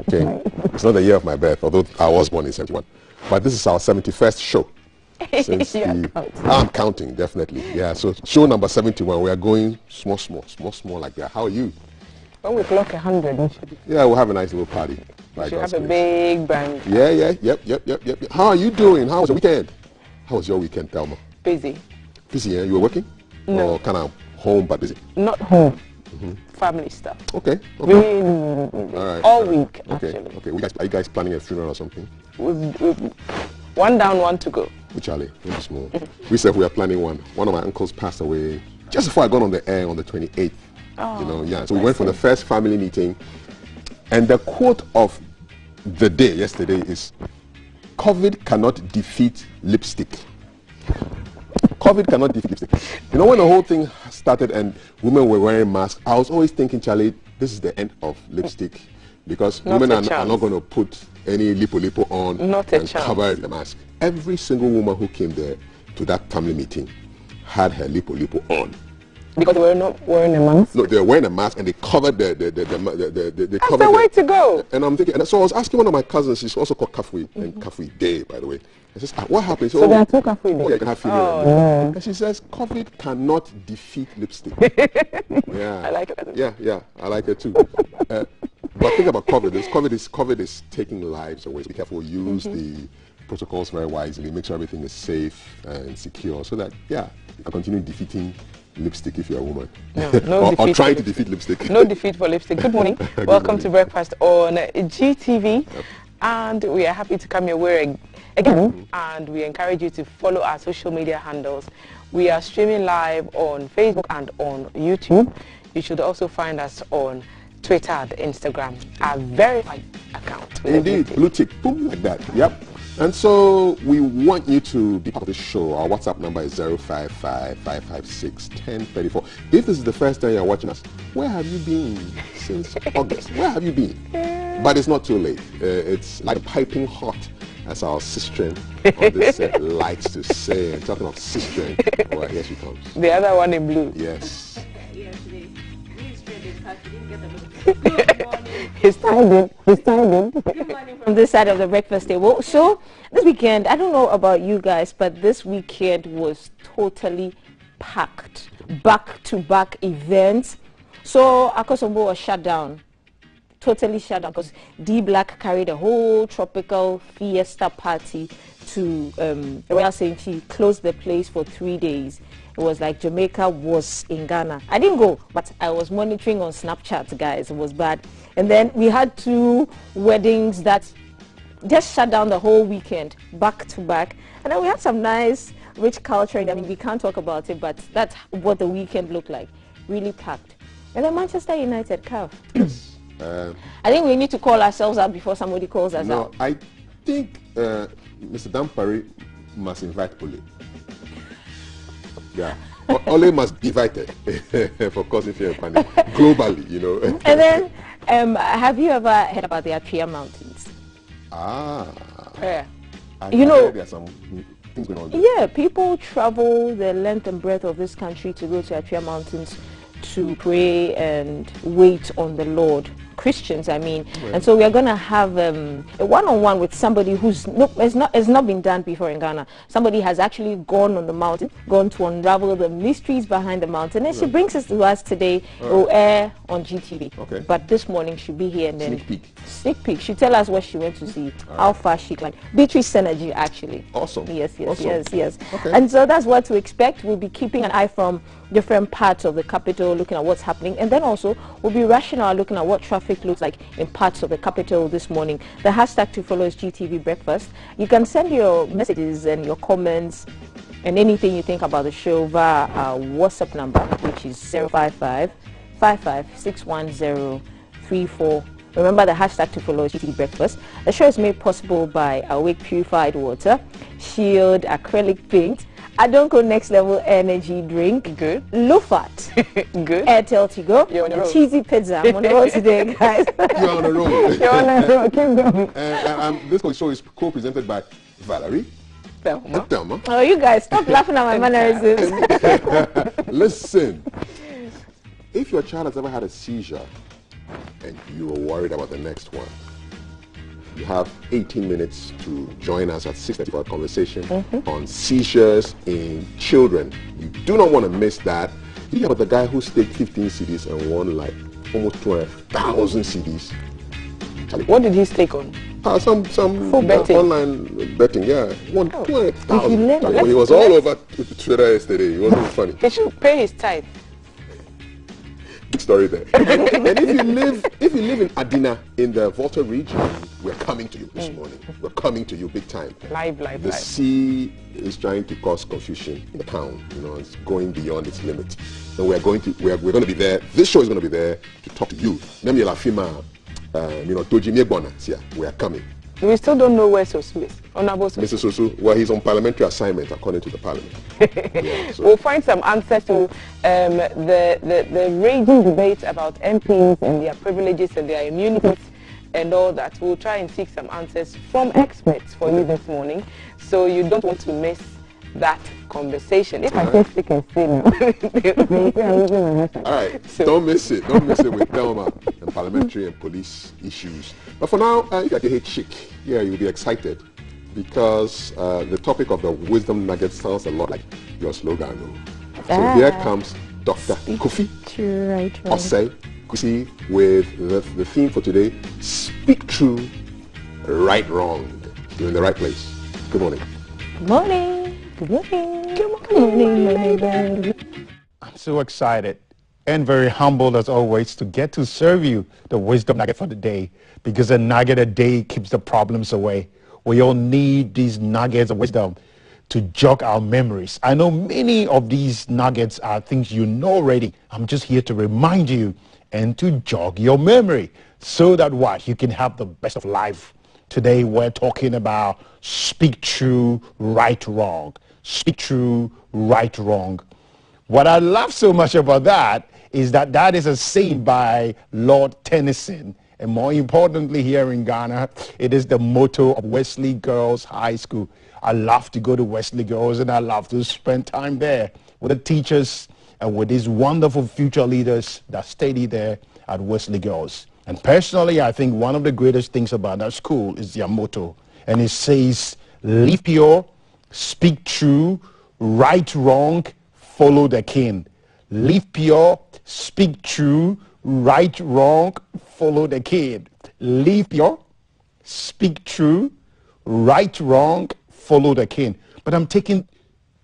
Okay. It's not the year of my birth, although I was born in 71. But this is our 71st show. Since I'm counting, definitely. Yeah, so show number 71. We are going small like that. How are you? When we clock 100, we should. Yeah, we'll have a nice little party. We should have a big band. Yeah. Yep. How are you doing? How was your weekend? How was your weekend, Thelma? Busy. Busy, yeah? You were working? No. Or kind of home but busy? Not home. Family stuff. Okay. Really, all week, actually. Okay. Are you guys planning a funeral or something? One down, one to go. Charlie, small. We said we are planning one. One of my uncles passed away just before I got on the air on the 28th. So we went for the first family meeting, and the quote of the day yesterday is, "COVID cannot defeat lipstick." COVID cannot defeat lipstick. You know, when the whole thing started and women were wearing masks, I was always thinking, Charlie, this is the end of lipstick, because women are not going to put any lipo on and cover the mask. Every single woman who came there to that family meeting had her lipo on. Because they were not wearing a mask? No, they were wearing a mask and they covered the That's the way to go. And I'm thinking, and so I was asking one of my cousins, she's also called Kafui, and Kafui Day, by the way. I says, what happened? So there are two Kafui Days? Oh, yeah, you can have female. And she says, COVID cannot defeat lipstick. Yeah. I like it. Yeah, I like it too. But think about COVID. COVID is taking lives away. So be careful. Use the protocols very wisely. Make sure everything is safe and secure, so that you can continue defeating lipstick if you're a woman. No or trying to defeat lipstick. No defeat for lipstick. Good morning. Welcome to Breakfast on GTV. Yep. And we are happy to come your way again. And we encourage you to follow our social media handles. We are streaming live on Facebook and on YouTube. You should also find us on Twitter and Instagram, our verified account. Indeed, blue tick, boom, like that. Yep. And so we want you to be part of the show. Our WhatsApp number is 055-556-1034. If this is the first time you're watching us, where have you been since August? Where have you been? But it's not too late. It's like piping hot, as our sister on this set likes to say. And talking of sister, well, here she comes. The other one in blue. Yes. Good morning. He's timing. Good morning from this side of the breakfast table. So this weekend, I don't know about you guys, but this weekend was totally packed. Back-to-back events. So Akosombo was shut down. Totally shut down because D Black carried a whole tropical fiesta party to Royal St. Chi, closed the place for 3 days. It was like Jamaica was in Ghana. I didn't go, but I was monitoring on Snapchat, guys. It was bad. And then we had 2 weddings that just shut down the whole weekend, back to back. And then we had some nice, rich culture. I mean, we can't talk about it, but that's what the weekend looked like. Really packed. And then Manchester United, CAF. Yes. I think we need to call ourselves out before somebody calls us out. No, I think Mr. Dampari must invite Ole. Yeah. Ole must be invited for causing fear and panic globally, you know. And then, have you ever heard about the Atria Mountains? Yeah. You know, there are some things going on there. Yeah, people travel the length and breadth of this country to go to Atria Mountains to pray and wait on the Lord. Christians, I mean. Right. And so we are going to have a one-on-one with somebody who's has not been done before in Ghana. Somebody has actually gone on the mountain, gone to unravel the mysteries behind the mountain. And she brings us to us today. Will air on GTV. Okay. But this morning she'll be here and then sneak peek. She'll tell us what she went to see, how far she climbed. Beatrice Synergy, actually. Awesome. Yes. Okay. And so that's what to expect. We'll be keeping an eye from different parts of the capital, looking at what's happening, and then also we'll be rational looking at what traffic looks like in parts of the capital this morning. The hashtag to follow is GTV Breakfast. You can send your messages and your comments and anything you think about the show via our WhatsApp number, which is 055-5561034. Remember, the hashtag to follow is GTV Breakfast. The show is made possible by Awake Purified Water, Shield Acrylic Paint, Adonko Next Level Energy Drink, good. Lufat, good. Airtel Tigo, Cheesy Pizza. I'm on the road today, guys. You're on the road. You're on the road. Keep going. This show is co-presented by Valerie. Thelma. Oh, you guys, stop laughing at my mannerisms. Listen, if your child has ever had a seizure and you are worried about the next one, You have 18 minutes to join us at 6:30 for a conversation on seizures in children. You do not want to miss that. You hear about the guy who staked 15 CDs and won like almost 12,000 CDs. What did he stake on? Some betting. Online betting, yeah. Won 12,000. When he was let's all over Twitter yesterday, it wasn't funny. He should pay his tithe. Big story there. And if you live in Adina in the Volta region, we're coming to you this morning. We're coming to you big time. Live. The sea is trying to cause confusion in the town. You know, it's going beyond its limit. And we're going to be there. This show is going to be there to talk to you. We are coming. We still don't know where Sosu is. Mr. Sosu, well, he's on parliamentary assignment according to the parliament. Yeah, so. We'll find some answers to the raging debate about MPs and their privileges and their immunities and all that. We'll try and seek some answers from experts for you this morning, so you don't want to miss that conversation. If I just stick and say now, all right, so. Don't miss it. Don't miss it with Thelma and parliamentary and police issues. But for now, if you hate chic, yeah, you'll be excited because the topic of the wisdom nugget sounds a lot like your slogan. So here comes Dr. Kofi Osei Kusi with the theme for today: speak true, right wrong. You're in the right place. Good morning. Good morning. Good morning. Good morning. I'm so excited and very humbled as always to get to serve you the wisdom nugget for the day, because a nugget a day keeps the problems away. We all need these nuggets of wisdom to jog our memories. I know many of these nuggets are things you know already. I'm just here to remind you and to jog your memory so that what? You can have the best of life. Today we're talking about speak true, right wrong. Speak true, right wrong. What I love so much about that is that that is a saying by Lord Tennyson. And more importantly, here in Ghana, it is the motto of Wesley Girls High School. I love to go to Wesley Girls and I love to spend time there with the teachers and with these wonderful future leaders that study there at Wesley Girls. And personally, I think one of the greatest things about that school is their motto. And it says, live pure, speak true, right wrong, follow the king. Live pure, speak true, right wrong, follow the king. Live pure, speak true, right wrong, follow the king. But I'm taking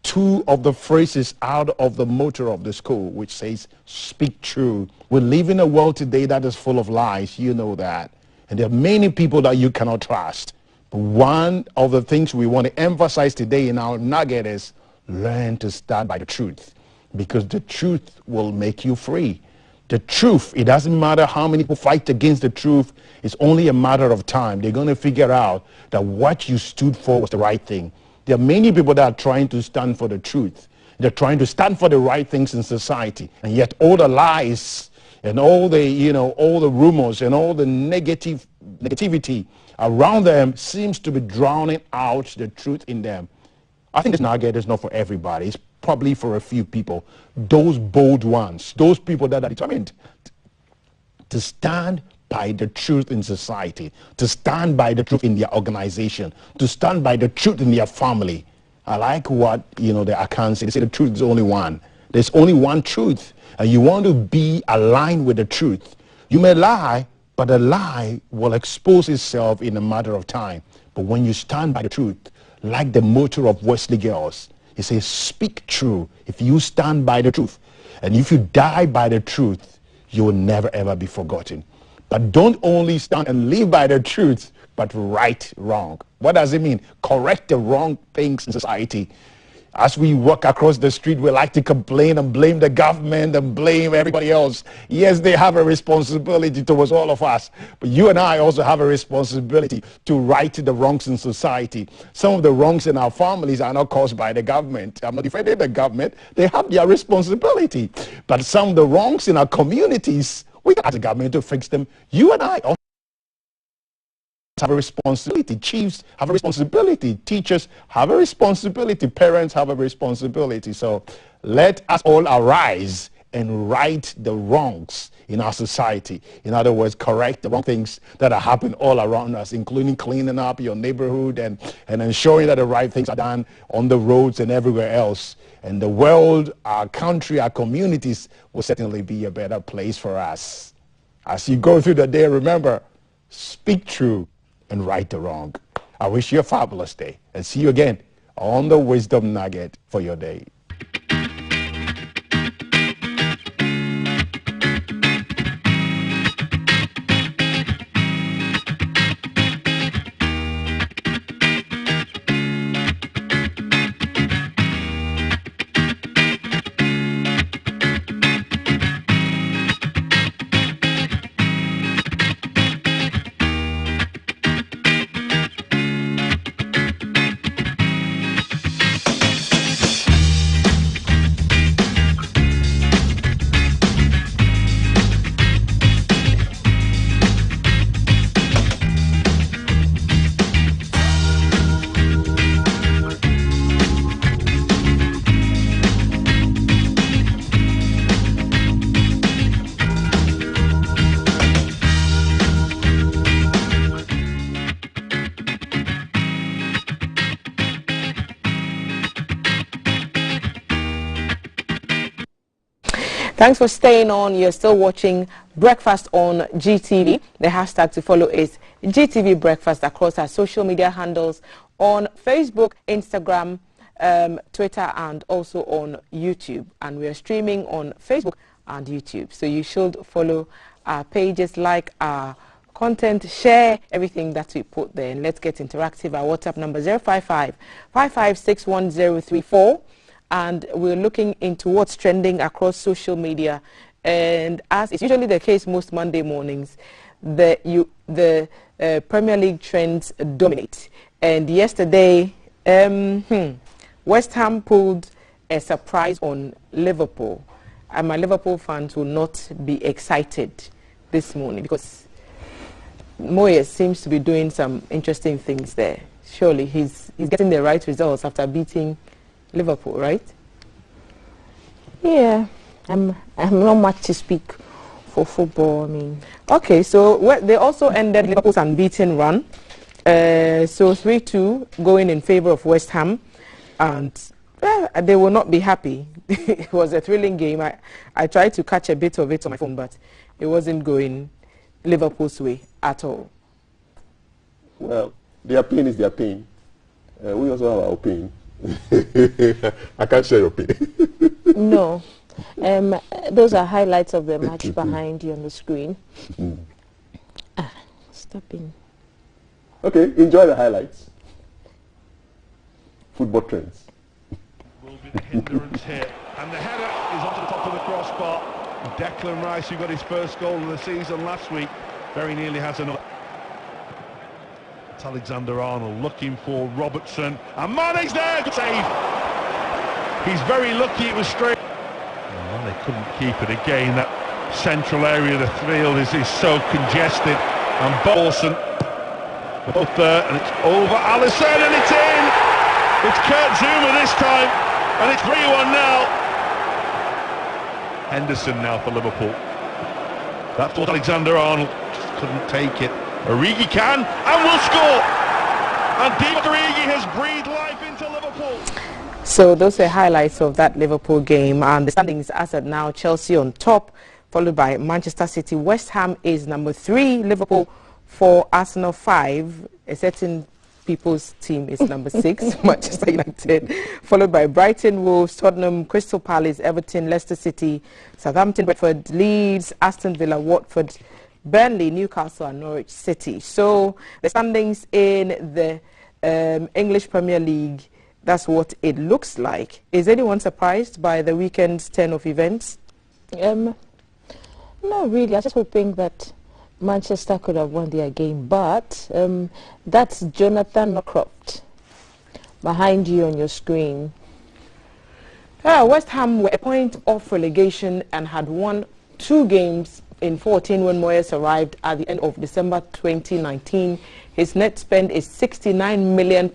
two of the phrases out of the motto of the school, which says speak true. We live in a world today that is full of lies. You know that. And there are many people that you cannot trust. But one of the things we want to emphasize today in our nugget is learn to stand by the truth, because the truth will make you free. The truth, it doesn't matter how many people fight against the truth. It's only a matter of time. They're going to figure out that what you stood for was the right thing. There are many people that are trying to stand for the truth. They're trying to stand for the right things in society. And yet all the lies and all the, all the rumors and all the negativity around them seems to be drowning out the truth in them. I think this nugget is not for everybody. It's probably for a few people. Those bold ones, those people that are determined to stand by the truth in society, to stand by the truth in their organization, to stand by the truth in their family. I like what, the accounts say. They say the truth is only one. There's only one truth. And you want to be aligned with the truth. You may lie, but a lie will expose itself in a matter of time. But when you stand by the truth, like the motto of Wesley Girls, it says, speak true. If you stand by the truth, and if you die by the truth, you will never ever be forgotten. But don't only stand and live by the truth, but right wrong. What does it mean? Correct the wrong things in society. As we walk across the street, we like to complain and blame the government and blame everybody else. Yes, they have a responsibility towards all of us. But you and I also have a responsibility to right the wrongs in society. Some of the wrongs in our families are not caused by the government. I'm not defending the government. They have their responsibility. But some of the wrongs in our communities, we can ask the government to fix them. You and I also have a responsibility. Chiefs have a responsibility. Teachers have a responsibility. Parents have a responsibility. So let us all arise and right the wrongs in our society. In other words, correct the wrong things that are happening all around us, including cleaning up your neighborhood and ensuring that the right things are done on the roads and everywhere else. And the world, our country, our communities will certainly be a better place for us. As you go through the day, remember, speak true and right the wrong. I wish you a fabulous day and see you again on the Wisdom Nugget for your day. Thanks for staying on. You're still watching Breakfast on GTV. The hashtag to follow is GTV Breakfast across our social media handles on Facebook, Instagram, Twitter, and also on YouTube. And we are streaming on Facebook and YouTube. So you should follow our pages, like our content, share everything that we put there. And let's get interactive. Our WhatsApp number 055 5561034. And we're looking into what's trending across social media. And as is usually the case most Monday mornings, the Premier League trends dominate. And yesterday, West Ham pulled a surprise on Liverpool. And my Liverpool fans will not be excited this morning because Moyes seems to be doing some interesting things there. Surely he's getting the right results after beating Liverpool, right? Yeah, I'm not much to speak for football. I mean, okay, so they also ended Liverpool's unbeaten run, so 3-2 going in favor of West Ham, and they will not be happy. It was a thrilling game. I tried to catch a bit of it on my phone, but it wasn't going Liverpool's way at all. Well, their pain is their pain. We also have our pain. I can't share your opinion. No. Those are highlights of the match behind you on the screen. Stop in. Okay, enjoy the highlights. Football trends. Will be the hindrance here. And the header is onto the top of the crossbar. Declan Rice, who got his first goal of the season last week, very nearly has another. Alexander-Arnold looking for Robertson, and Mane's there. Good save. He's very lucky it was straight. Oh, they couldn't keep it again. That central area of the field is so congested. And Bolson both there, and it's over. Alisson, and it's in. It's Kurt Zuma this time, and it's 3-1 now. Henderson now for Liverpool. That's what Alexander-Arnold just couldn't take it. Origi can and will score, and Divock Origi has breathed life into Liverpool. So those are highlights of that Liverpool game, and the standings as of now: Chelsea on top, followed by Manchester City. West Ham is number 3, Liverpool 4, Arsenal 5. A certain people's team is number 6, Manchester United, followed by Brighton, Wolves, Tottenham, Crystal Palace, Everton, Leicester City, Southampton, Brentford, Leeds, Aston Villa, Watford, Burnley, Newcastle, and Norwich City. So the standings in the English Premier League, that's what it looks like. Is anyone surprised by the weekend's turn of events? No, really. I was just hoping that Manchester could have won their game, but that's Jonathan Norcroft behind you on your screen. West Ham were a point off relegation and had won 2 games in 14 when Moyes arrived at the end of December 2019. His net spend is £69 million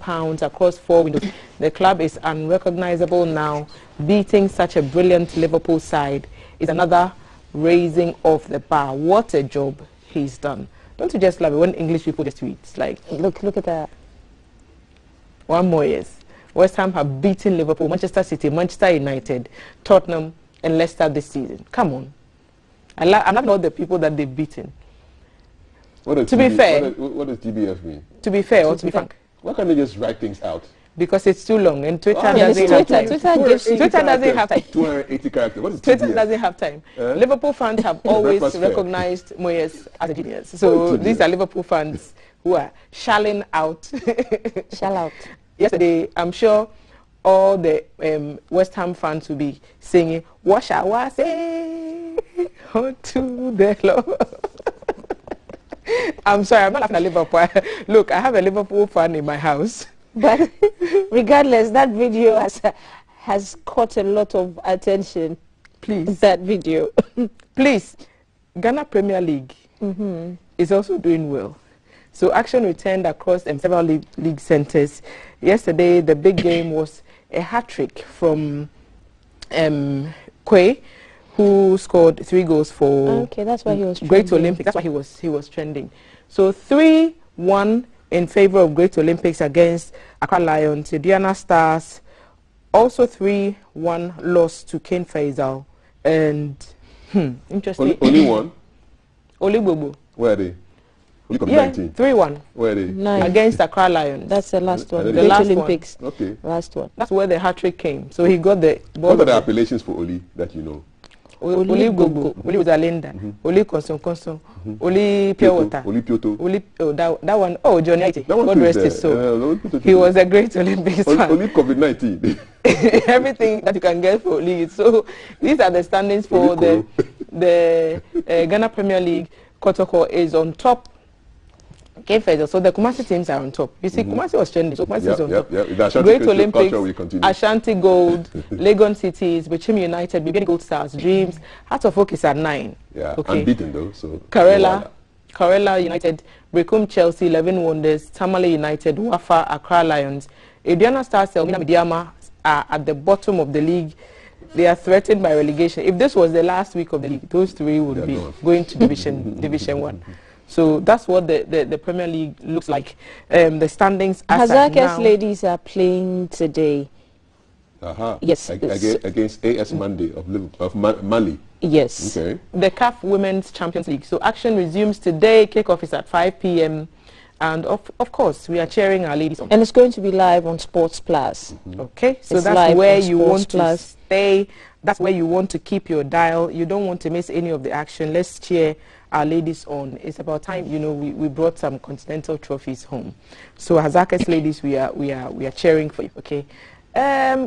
across 4 windows. The club is unrecognizable now, beating such a brilliant Liverpool side is another raising of the bar. What a job he's done. Don't you just love it when English people just tweet? Like, look at that. One more yes. West Ham have beaten Liverpool, Manchester City, Manchester United, Tottenham, and Leicester this season. Come on. I'm not all the people that they've beaten. To be fair. What does TBF mean? To be fair or to be frank? Why can't they just write things out? Because it's too long and Twitter doesn't have time. Twitter doesn't have time. 280 characters. What is Twitter doesn't have time. Liverpool fans have always recognized Moyes as a genius. So these are Liverpool fans who are shelling out. Shell out. Yesterday, I'm sure all the West Ham fans will be singing, "What shall I say unto the Lord?" I'm sorry, I'm not laughing at Liverpool. Look, I have a Liverpool fan in my house. But regardless, that video has caught a lot of attention. Please. That video. Please, Ghana Premier League is also doing well. So action returned across several league centres. Yesterday, the big game was a hat-trick from Kwe, who scored 3 goals for okay, that's why he was Great Olympics. That's why he was trending. So 3-1 in favour of Great Olympics against Accra Lions. Diana Stars also 3-1 loss to Ken Faisal. And interesting. Only one? Oli Bobo. Where are they? Yeah, 3-1. Where are they? Nice. Against Accra Lions. That's the last one. The Great last Olympics. one. Okay. Last one. That's where the hat-trick came. So he got the ball. What are the appellations for Oli that you know? Oli Gogo, Oli Uzalinda, Oli Konson, Oli Pure Water, Oli Pioto. Oli, that one, oh, Johnny Haiti, God rest his soul. He was a great Olympics fan. Oli COVID-19. Everything that you can get for Oli. So these are the standings for the Ghana Premier League. Kotoko is on top. So the Kumasi teams are on top. You see, Kumasi was trending, so Kumasi is on top. Great Olympics, Ashanti Gold, Legon Cities, Bechim United, Bigeni Gold Stars, Dreams, Heart of Oak is at 9. Yeah, okay. Unbeaten though. So Karela United, Brekum Chelsea, 11 Wonders, Tamale United, Wafa, Accra Lions, Ediana Stars, Elmina Midiama are at the bottom of the league. They are threatened by relegation. If this was the last week of the league, those 3 would be going to Division 1. So that's what the Premier League looks like. The standings as Hazaka's ladies are playing today. Yes. Against AS Monday of Mali. Yes. Okay. The CAF Women's Champions League. So action resumes today. Kickoff is at 5 p.m. And of course, we are cheering our ladies on. And it's going to be live on Sports Plus. Okay. So that's where you want to stay. That's where you want to keep your dial. You don't want to miss any of the action. Let's cheer our ladies on. It's about time, you know, we brought some continental trophies home. So Hazaka's ladies, we are cheering for you. Okay.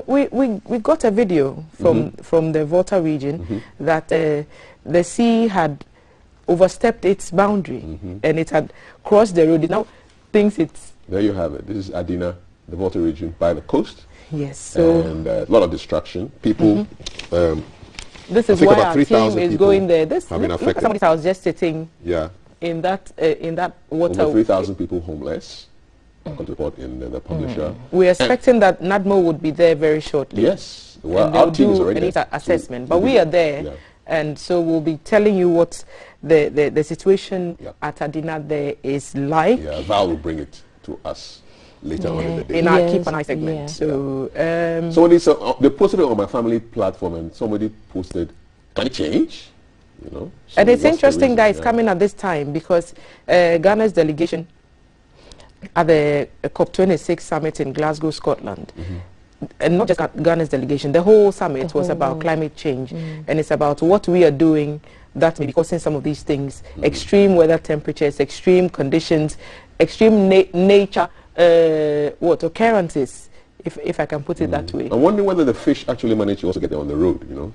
We got a video from the Volta region that the sea had overstepped its boundary and it had crossed the road. It now thinks it's... There you have it. This is Adina, the Volta region by the coast. Yes. So and a lot of distraction. People... this is why our team is going there. Look at somebody's house just sitting in that water. Over 3,000 people homeless. Report in the publisher. We're expecting that NADMO would be there very shortly. Yes. Well, our team is already there. Assessment. But we are there. And so we'll be telling you what the situation at Adina there is like. Yeah, Val will bring it to us later on in the day. In our Keep an Eye segment. So, somebody they posted it on my family platform and somebody posted, can it change? You know? So and it's interesting, guys, coming at this time because Ghana's delegation at the COP26 summit in Glasgow, Scotland, and not just Ghana's delegation, the whole summit was about climate change, and it's about what we are doing that may be causing some of these things, extreme weather temperatures, extreme conditions, extreme nature, occurrences, if I can put it that way. I'm wondering whether the fish actually managed to also get there on the road, you know?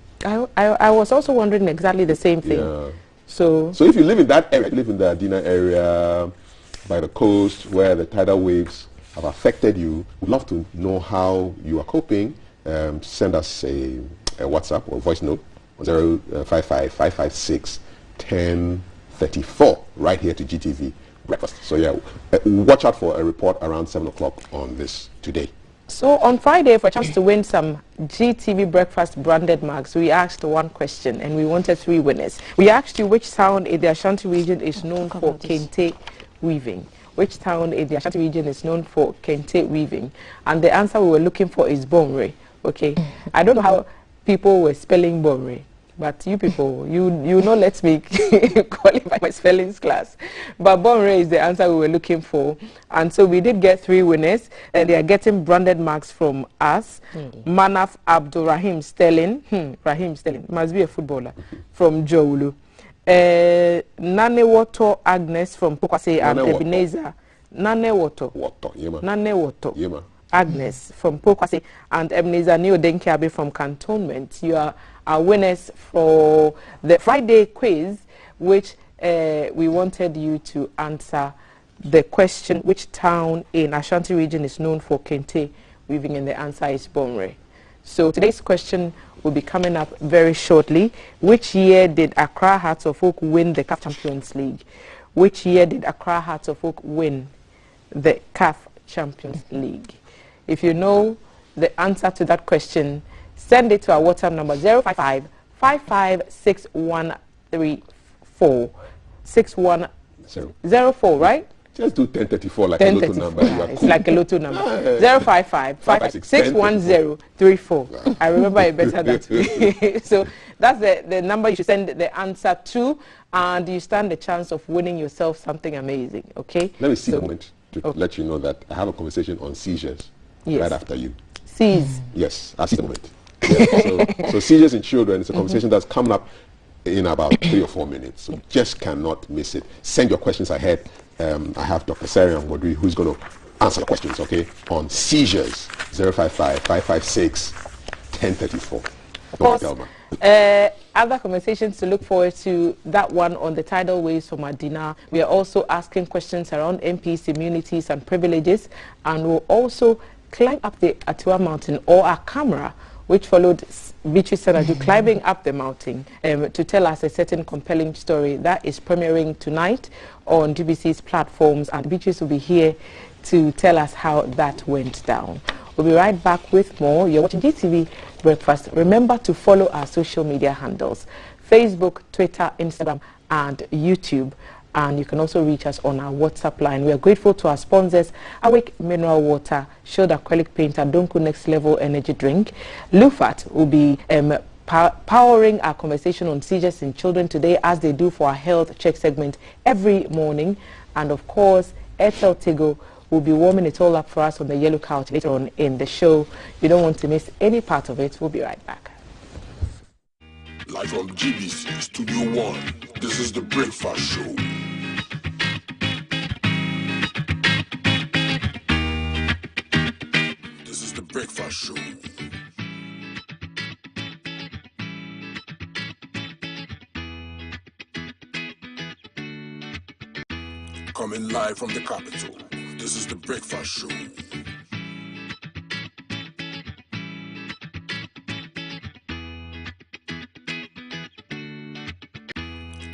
I was also wondering exactly the same thing. Yeah. So if you live in that area, you live in the Adina area, by the coast, where the tidal waves have affected you, we'd love to know how you are coping. Send us a WhatsApp or voice note, 055-556-1034, right here to GTV Breakfast. So yeah, watch out for a report around 7 o'clock on this today. So on Friday, for a chance to win some GTV Breakfast branded mugs, we asked one question and we wanted 3 winners. We asked you which town in the Ashanti region is known for kente weaving. Which town in the Ashanti region is known for kente weaving? And the answer we were looking for is Bonre. Okay, I don't know how people were spelling Bonre. But you people, you not let me qualify my spellings class. But Bonre is the answer we were looking for. And so we did get 3 winners. And they are getting branded marks from us. Manaf Abdurrahim Sterling. Rahim Sterling. Must be a footballer. From Jowulu. Nanewoto Agnes from Pokwase and Ebenezer. Nanewoto. Nanewoto. Agnes from Pokwase and Ebenezer Niodenkiabe from Cantonment. You are our winners for the Friday quiz, which we wanted you to answer the question, which town in Ashanti region is known for kente weaving, and the answer is Bonre. So today's question will be coming up very shortly. Which year did Accra Hearts of Oak win the CAF Champions League? Which year did Accra Hearts of Oak win the CAF Champions League? If you know the answer to that question, send it to our WhatsApp number 055 556134 6104, right? Just do 1034 like 1034. A lotto number. It's like a lotto number. 055 561034. I remember it better that way. So that's the number you should send the answer to, and you stand the chance of winning yourself something amazing. Okay? Let me see a moment to let you know that I have a conversation on seizures right after you. Seize? Yes, I see the moment. Yes, so seizures in children is a conversation that's coming up in about 3 or 4 minutes. So just cannot miss it. Send your questions ahead. I have Dr. Sarian Wadri who's going to answer the questions, okay, on seizures. 055 556 1034. Of course, other conversations to look forward to, that one on the tidal waves from Adina. We are also asking questions around MPs, immunities and privileges, and we'll also climb up the Atua Mountain, or our camera, which followed Beatrice Sanaju climbing up the mountain to tell us a certain compelling story that is premiering tonight on GBC's platforms, and Beatrice will be here to tell us how that went down. We'll be right back with more. You're watching GTV Breakfast. Remember to follow our social media handles: Facebook, Twitter, Instagram, and YouTube. And you can also reach us on our WhatsApp line. We are grateful to our sponsors: Awake Mineral Water, Shield Acrylic Paint, and Donku Next Level Energy Drink. Lufat will be powering our conversation on seizures in children today, as they do for our health check segment every morning. And of course, Airtel Tigo will be warming it all up for us on the yellow couch later on in the show. You don't want to miss any part of it. We'll be right back. Live from GBC Studio 1, this is The Breakfast Show. This is The Breakfast Show. Coming live from the capital, this is The Breakfast Show.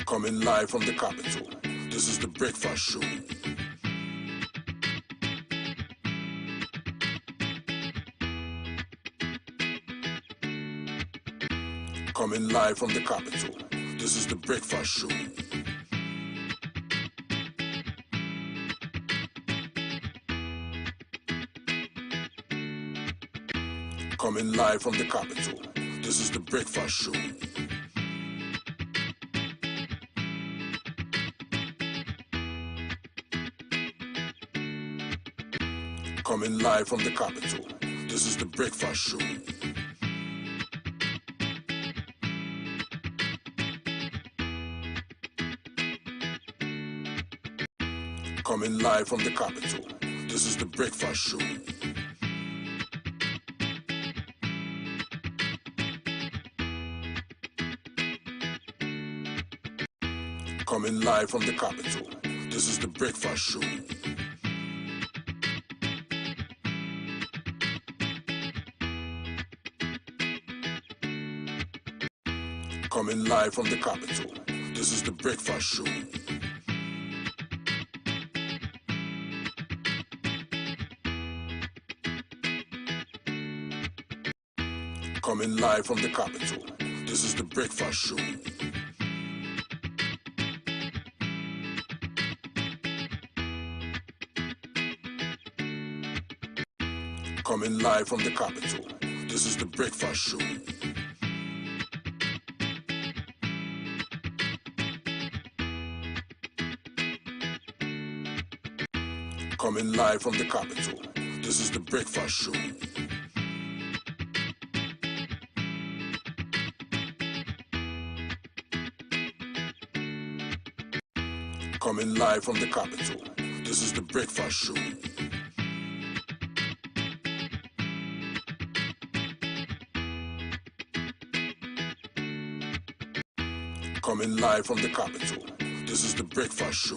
Coming live from the capital, this is The Breakfast Show. Coming live from the capital, this is The Breakfast Show. Coming live from the capital, this is The Breakfast Show. Coming live from the capital, this is The Breakfast Show. Coming live from the capital, this is The Breakfast Show. Coming live from the capital, this is The Breakfast Show. Coming live from the capital, this is The Breakfast Show. Coming live from the capital, this is the Breakfast Show. Coming live from the capital, this is the Breakfast Show. Coming live from the capital, this is the Breakfast Show. Coming live from the capital, this is the Breakfast Show. Coming live from the capital, this is the Breakfast Show.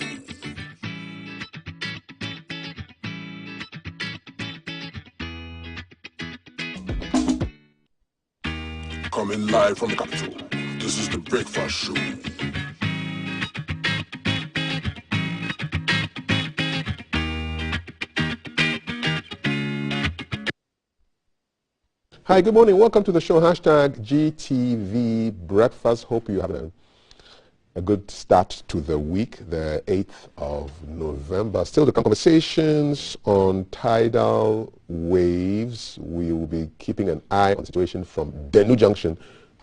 Coming live from the capital, this is the Breakfast Show. Hi, good morning. Welcome to the show. Hashtag GTV Breakfast. Hope you have a good start to the week, the 8th of November. Still the conversations on tidal waves. We will be keeping an eye on the situation from Denu Junction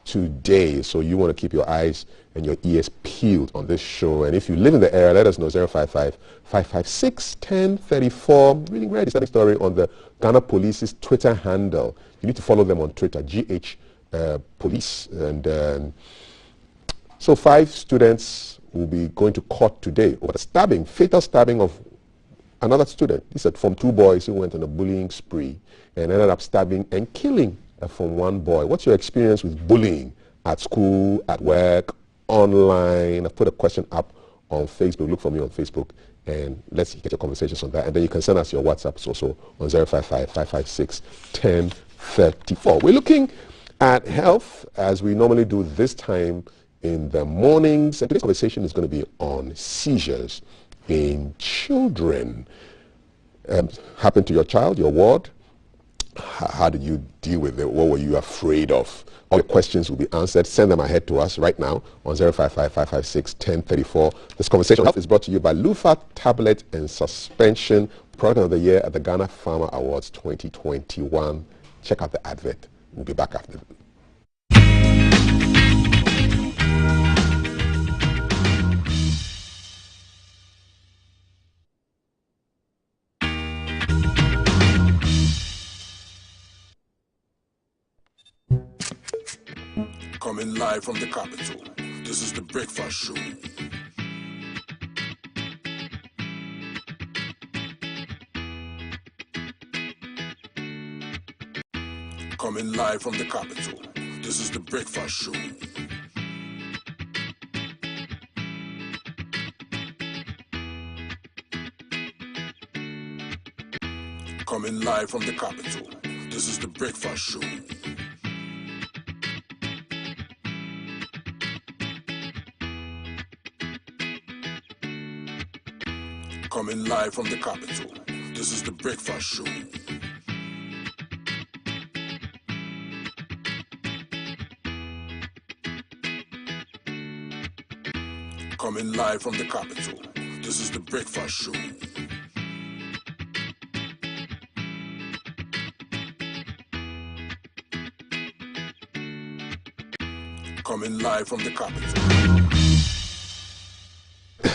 today. So you want to keep your eyes and your ears peeled on this show. And if you live in the area, let us know 055-556-1034. Reading very disturbing story on the Ghana Police's Twitter handle. You need to follow them on Twitter, GH Police. And so 5 students will be going to court today over the stabbing, fatal stabbing of another student. These are from 2 boys who went on a bullying spree and ended up stabbing and killing from 1 boy. What's your experience with bullying at school, at work, online? I've put a question up on Facebook. Look for me on Facebook and let's get your conversations on that. And then you can send us your WhatsApps also on 055-556-1034. We're looking at health as we normally do this time in the mornings. And today's conversation is going to be on seizures in children. Happened to your child, your ward? How did you deal with it? What were you afraid of? All the questions will be answered. Send them ahead to us right now on 055-556-1034. This conversation is brought to you by Lufa Tablet and Suspension, Product of the Year at the Ghana Farmer Awards 2021. Check out the advert. We'll be back after. Coming live from the capital, this is the Breakfast Show. Coming live from the capital, this is the Breakfast Show. Coming live from the capital, this is the Breakfast Show. Coming live from the capital, this is the Breakfast Show. Coming live from the capital, this is the Breakfast Show. Coming live from the capital.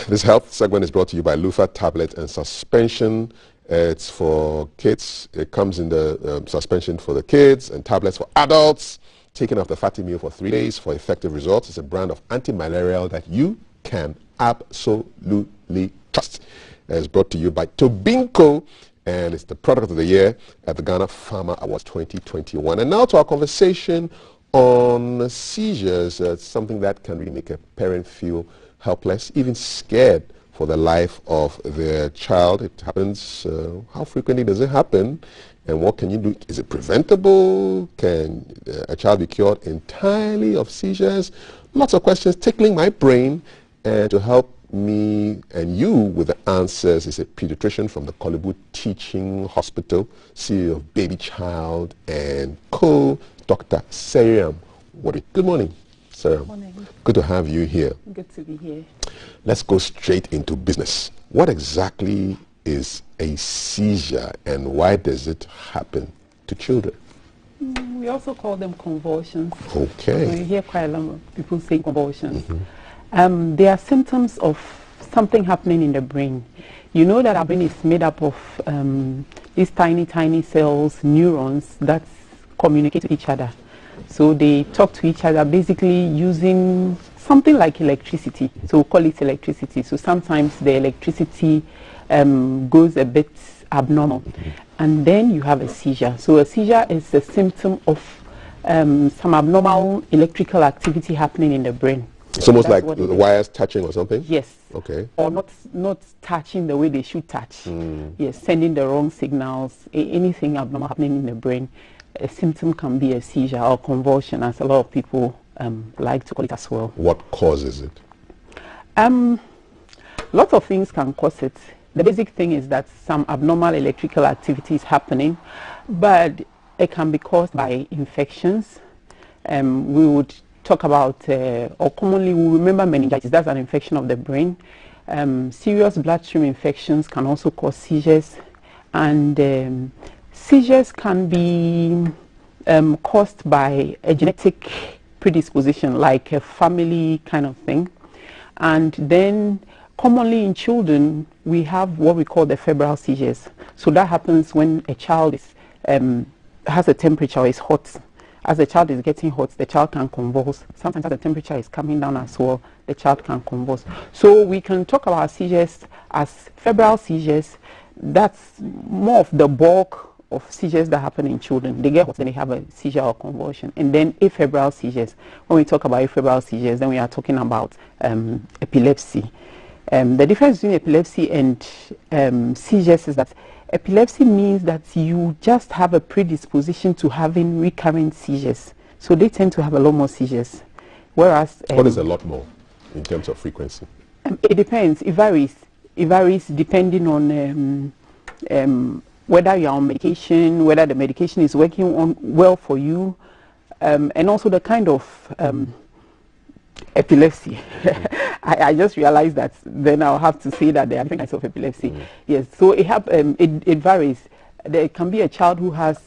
This health segment is brought to you by Lufa Tablet and Suspension. It's for kids. It comes in the suspension for the kids and tablets for adults. Taking off the fatty meal for 3 days for effective results. It's a brand of anti-malarial that you can absolutely trust. It's brought to you by Tobinco, and it's the Product of the Year at the Ghana Farmer Awards 2021. And now to our conversation on seizures. It's something that can really make a parent feel helpless, even scared for the life of their child. It happens. How frequently does it happen? And what can you do? Is it preventable? Can a child be cured entirely of seizures? Lots of questions tickling my brain. And to help me and you with the answers is a pediatrician from the Kolebu Teaching Hospital, CEO of Baby Child and Co. Dr. Seriam Wari. Good morning, Seriam. Good morning. Good to have you here. Good to be here. Let's go straight into business. What exactly is a seizure and why does it happen to children? We also call them convulsions. Okay. We hear quite a lot of people say convulsions. They are symptoms of something happening in the brain. You know that our brain is made up of these tiny, tiny cells, neurons that communicate with each other. So they talk to each other basically using something like electricity. So we call it electricity. So sometimes the electricity goes a bit abnormal. And then you have a seizure. So a seizure is a symptom of some abnormal electrical activity happening in the brain. It's almost like the wires touching or something? Yes. Okay. Or not touching the way they should touch. Yes, sending the wrong signals. Anything abnormal happening in the brain. A symptom can be a seizure or convulsion, as a lot of people like to call it as well. What causes it? Lots of things can cause it. The basic thing is that some abnormal electrical activity is happening, but it can be caused by infections. We would talk about, or commonly we remember meningitis. That's an infection of the brain. Serious bloodstream infections can also cause seizures, and seizures can be caused by a genetic predisposition, like a family kind of thing. And then commonly in children, we have what we call the febrile seizures. So that happens when a child is, has a temperature or is hot. As the child is getting hot, the child can convulse. Sometimes as the temperature is coming down as well, the child can convulse. So we can talk about seizures as febrile seizures. That's more of the bulk of seizures that happen in children. They get hot, then they have a seizure or convulsion. And then afebrile seizures. When we talk about afebrile seizures, then we are talking about epilepsy. The difference between epilepsy and seizures is that epilepsy means that you just have a predisposition to having recurrent seizures. So they tend to have a lot more seizures. Whereas... what is a lot more in terms of frequency? It depends. It varies. It varies depending on whether you are on medication, whether the medication is working well for you, and also the kind of epilepsy. I just realized that then I'll have to say that there are different kinds of epilepsy. Yes, so it varies. There can be a child who has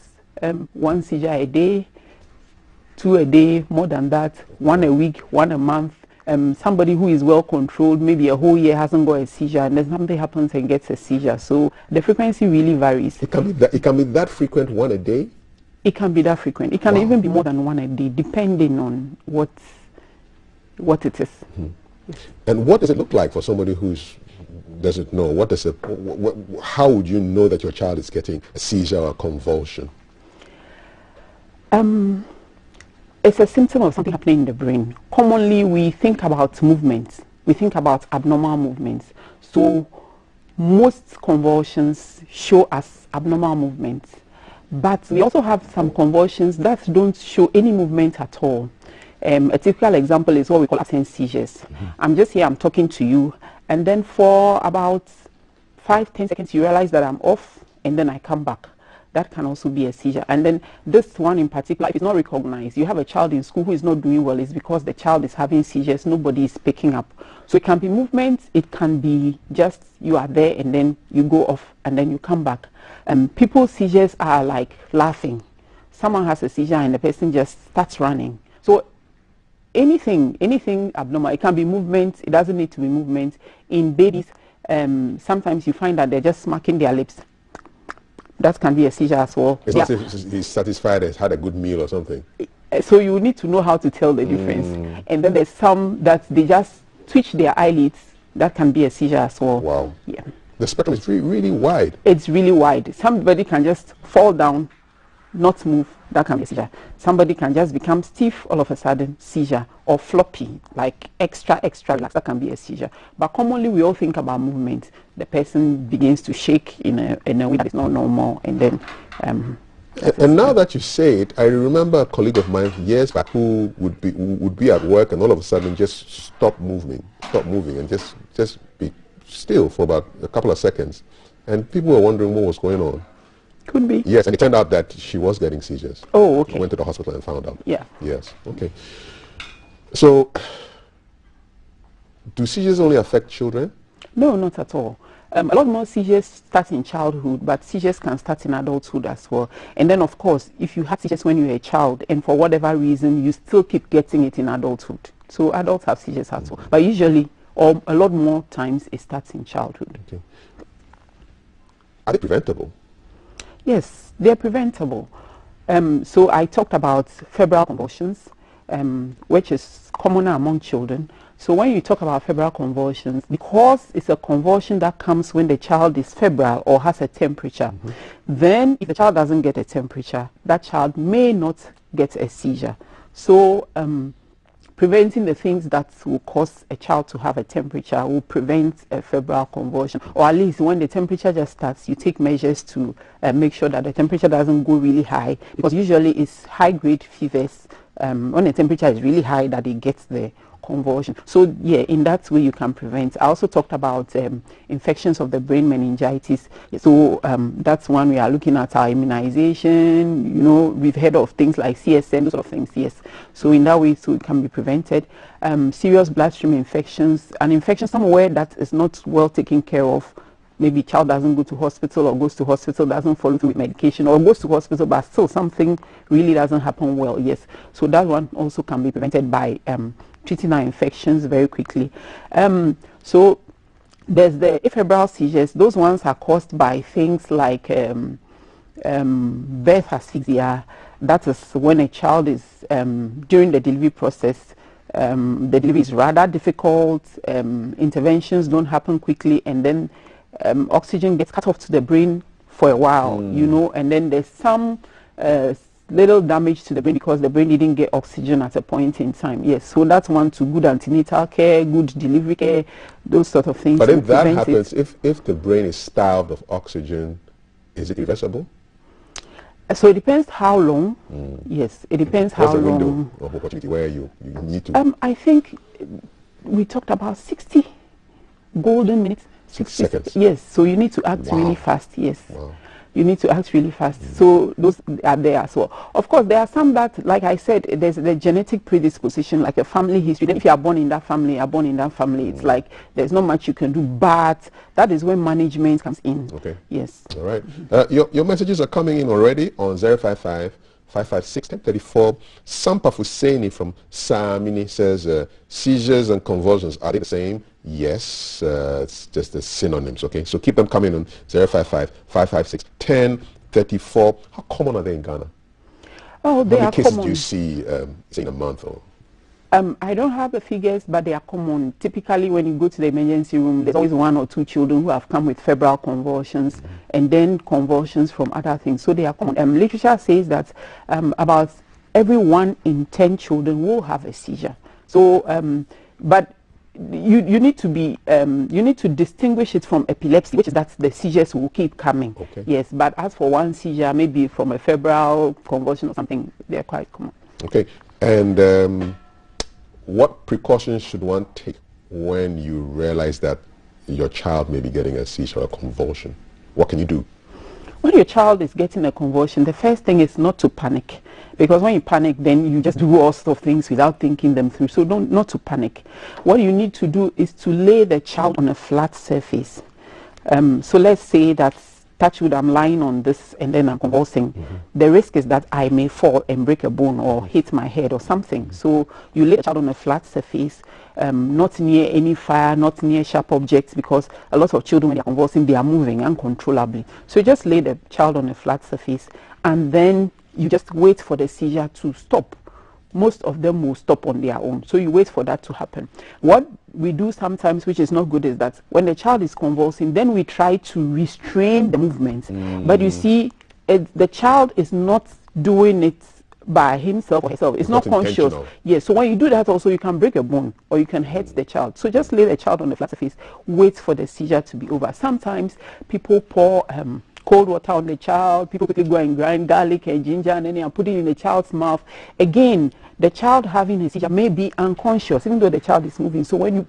one seizure a day, two a day, more than that, one a week, one a month. Somebody who is well controlled, maybe a whole year hasn't got a seizure, and then something happens and gets a seizure. So the frequency really varies. It can be that frequent, one a day? It can be that frequent. It can even be more than one a day, depending on what it is. And what does it look like for somebody who doesn't know? How would you know that your child is getting a seizure or a convulsion? It's a symptom of something happening in the brain. Commonly, we think about movements. We think about abnormal movements. So most convulsions show us abnormal movements. But we also have some convulsions that don't show any movement at all. A typical example is what we call absence seizures. I'm just here, I'm talking to you, and then for about 5-10 seconds you realize that I'm off, and then I come back. That can also be a seizure. And then this one in particular, if it's not recognized, you have a child in school who is not doing well, it's because the child is having seizures, nobody is picking up. So it can be movement, it can be just you are there and then you go off and then you come back. People's seizures are like laughing. Someone has a seizure and the person just starts running. So anything abnormal, it can be movement, it doesn't need to be movement. In babies, sometimes you find that they're just smacking their lips. That can be a seizure as well. It's not if he's satisfied, has had a good meal or something. So you need to know how to tell the difference. And then there's some that they just twitch their eyelids. That can be a seizure as well. Wow. Yeah. The spectrum is really wide. It's really wide. Somebody can just fall down, not move. That can be a seizure. Somebody can just become stiff all of a sudden, seizure, or floppy, like extra relaxed. That can be a seizure. But commonly we all think about movement. The person begins to shake in a way that is not normal, and then. And now that you say it, I remember a colleague of mine years back who would be at work and all of a sudden just stop moving, and just be still for about a couple of seconds, and people were wondering what was going on. Could be. Yes, and it turned out that she was getting seizures. Oh, okay. I went to the hospital and found out. Yeah. Yes, okay. So, do seizures only affect children? No, not at all. A lot more seizures start in childhood, but seizures can start in adulthood as well. And then, of course, if you had seizures when you were a child, and for whatever reason, you still keep getting it in adulthood. So adults have seizures as well. But usually, or a lot more times, it starts in childhood. Okay. Are they preventable? Yes, they're preventable. So I talked about febrile convulsions, which is common among children. So when you talk about febrile convulsions, because it's a convulsion that comes when the child is febrile or has a temperature, then if the child doesn't get a temperature, that child may not get a seizure. So preventing the things that will cause a child to have a temperature will prevent a febrile convulsion, or at least when the temperature just starts, you take measures to make sure that the temperature doesn't go really high, because usually it's high-grade fevers when the temperature is really high that it gets the convulsion. So yeah, in that way you can prevent. I also talked about infections of the brain, meningitis. So that's one we are looking at, our immunization. You know, we've heard of things like CSM, those sort of things, yes. So in that way, so it can be prevented. Serious bloodstream infections, an infection somewhere that is not well taken care of. Maybe child doesn't go to hospital, or goes to hospital, doesn't follow through with medication, or goes to hospital but still something really doesn't happen well, yes. So that one also can be prevented by treating our infections very quickly. So there's the afebrile seizures. Those ones are caused by things like birth asphyxia. That is when a child is during the delivery process. The delivery is rather difficult. Interventions don't happen quickly, and then oxygen gets cut off to the brain for a while, you know, and then there's some little damage to the brain because the brain didn't get oxygen at a point in time. Yes, so that's one to good antenatal care, good delivery care, those sort of things. But if that happens, if the brain is starved of oxygen, is it reversible? So it depends how long. Yes, it depends how long. What's the window of opportunity where you need to? I think we talked about 60 golden minutes. 60 seconds. Yes, so you need to act really fast. Yes. Wow. You need to act really fast. So those are there as well. Of course, there are some that, like I said, there's the genetic predisposition, like a family history. Then if you are born in that family, it's like there's not much you can do. But that is when management comes in. Okay. Yes. All right. Your messages are coming in already on 055 556 1034. Sampa Fuseni from Samini says, seizures and convulsions, are they the same? Yes, it's just the synonyms, okay? So keep them coming on 055 556 1034. How common are they in Ghana? Oh, they are common. How many cases do you see, say, in a month? Or? I don't have the figures, but they are common. Typically, when you go to the emergency room, there's always 1 or 2 children who have come with febrile convulsions, and then convulsions from other things. So they are common. Literature says that about every 1 in 10 children will have a seizure. So, but you need to be you need to distinguish it from epilepsy, which is that the seizures will keep coming. Okay. Yes, but as for one seizure, maybe from a febrile convulsion or something, they're quite common. Okay, and what precautions should one take when you realize that your child may be getting a seizure or a convulsion? What can you do? When your child is getting a convulsion, the first thing is not to panic, because when you panic, then you just do all sorts of things without thinking them through. So not to panic. What you need to do is to lay the child on a flat surface. So let's say that, touch wood, I'm lying on this and then I'm convulsing. The risk is that I may fall and break a bone or hit my head or something. So you lay the child on a flat surface, not near any fire, not near sharp objects, because a lot of children, when they're convulsing, they are moving uncontrollably. So you just lay the child on a flat surface, and then you just wait for the seizure to stop. Most of them will stop on their own. So you wait for that to happen. What we do sometimes, which is not good, is that when the child is convulsing, then we try to restrain the movements. But you see, the child is not doing it by himself or herself. It's not conscious. Yes, so when you do that also, you can break a bone or you can hurt the child. So just lay the child on the flat surface, wait for the seizure to be over. Sometimes people pour cold water on the child. People quickly go and grind garlic and ginger and then they are putting it in the child's mouth. Again, the child having a seizure may be unconscious even though the child is moving. So when you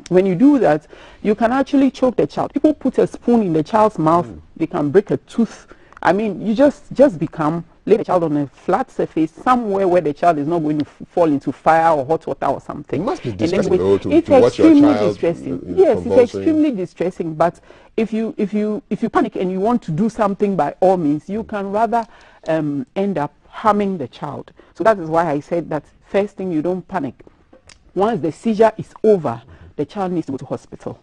when you do that, you can actually choke the child. People put a spoon in the child's mouth. They can break a tooth I mean, you just lay the child on a flat surface somewhere where the child is not going to fall into fire or hot water or something. It must be distressing though, to it's watch your extremely child distressing. Yes, it's convulsing. extremely distressing. But if you panic and you want to do something, by all means, you can rather end up harming the child. So that is why I said that first thing, you don't panic. Once the seizure is over, the child needs to go to hospital.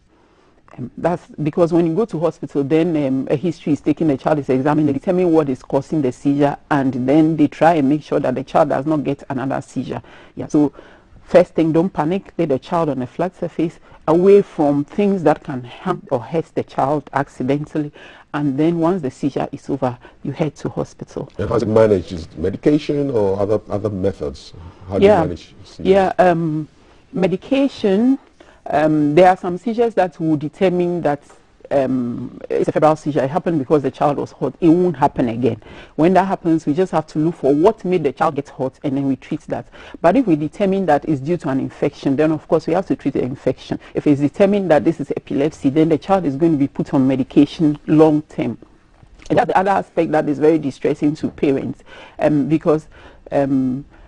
That's because when you go to hospital, then a history is taken, the child is examined, they determine what is causing the seizure, and then they try and make sure that the child does not get another seizure. Yeah. So first thing, don't panic. Lay the child on a flat surface, away from things that can harm or hurt the child accidentally. And then once the seizure is over, you head to hospital. And how's it managed? Is it medication or other methods? How do you manage seizures? Yeah, medication. There are some seizures that will determine that it's a febrile seizure. It happened because the child was hot. It won't happen again. When that happens, we just have to look for what made the child get hot, and then we treat that. But if we determine that it's due to an infection, then of course we have to treat the infection. If it's determined that this is epilepsy, then the child is going to be put on medication long term. And that's the other aspect that is very distressing to parents, because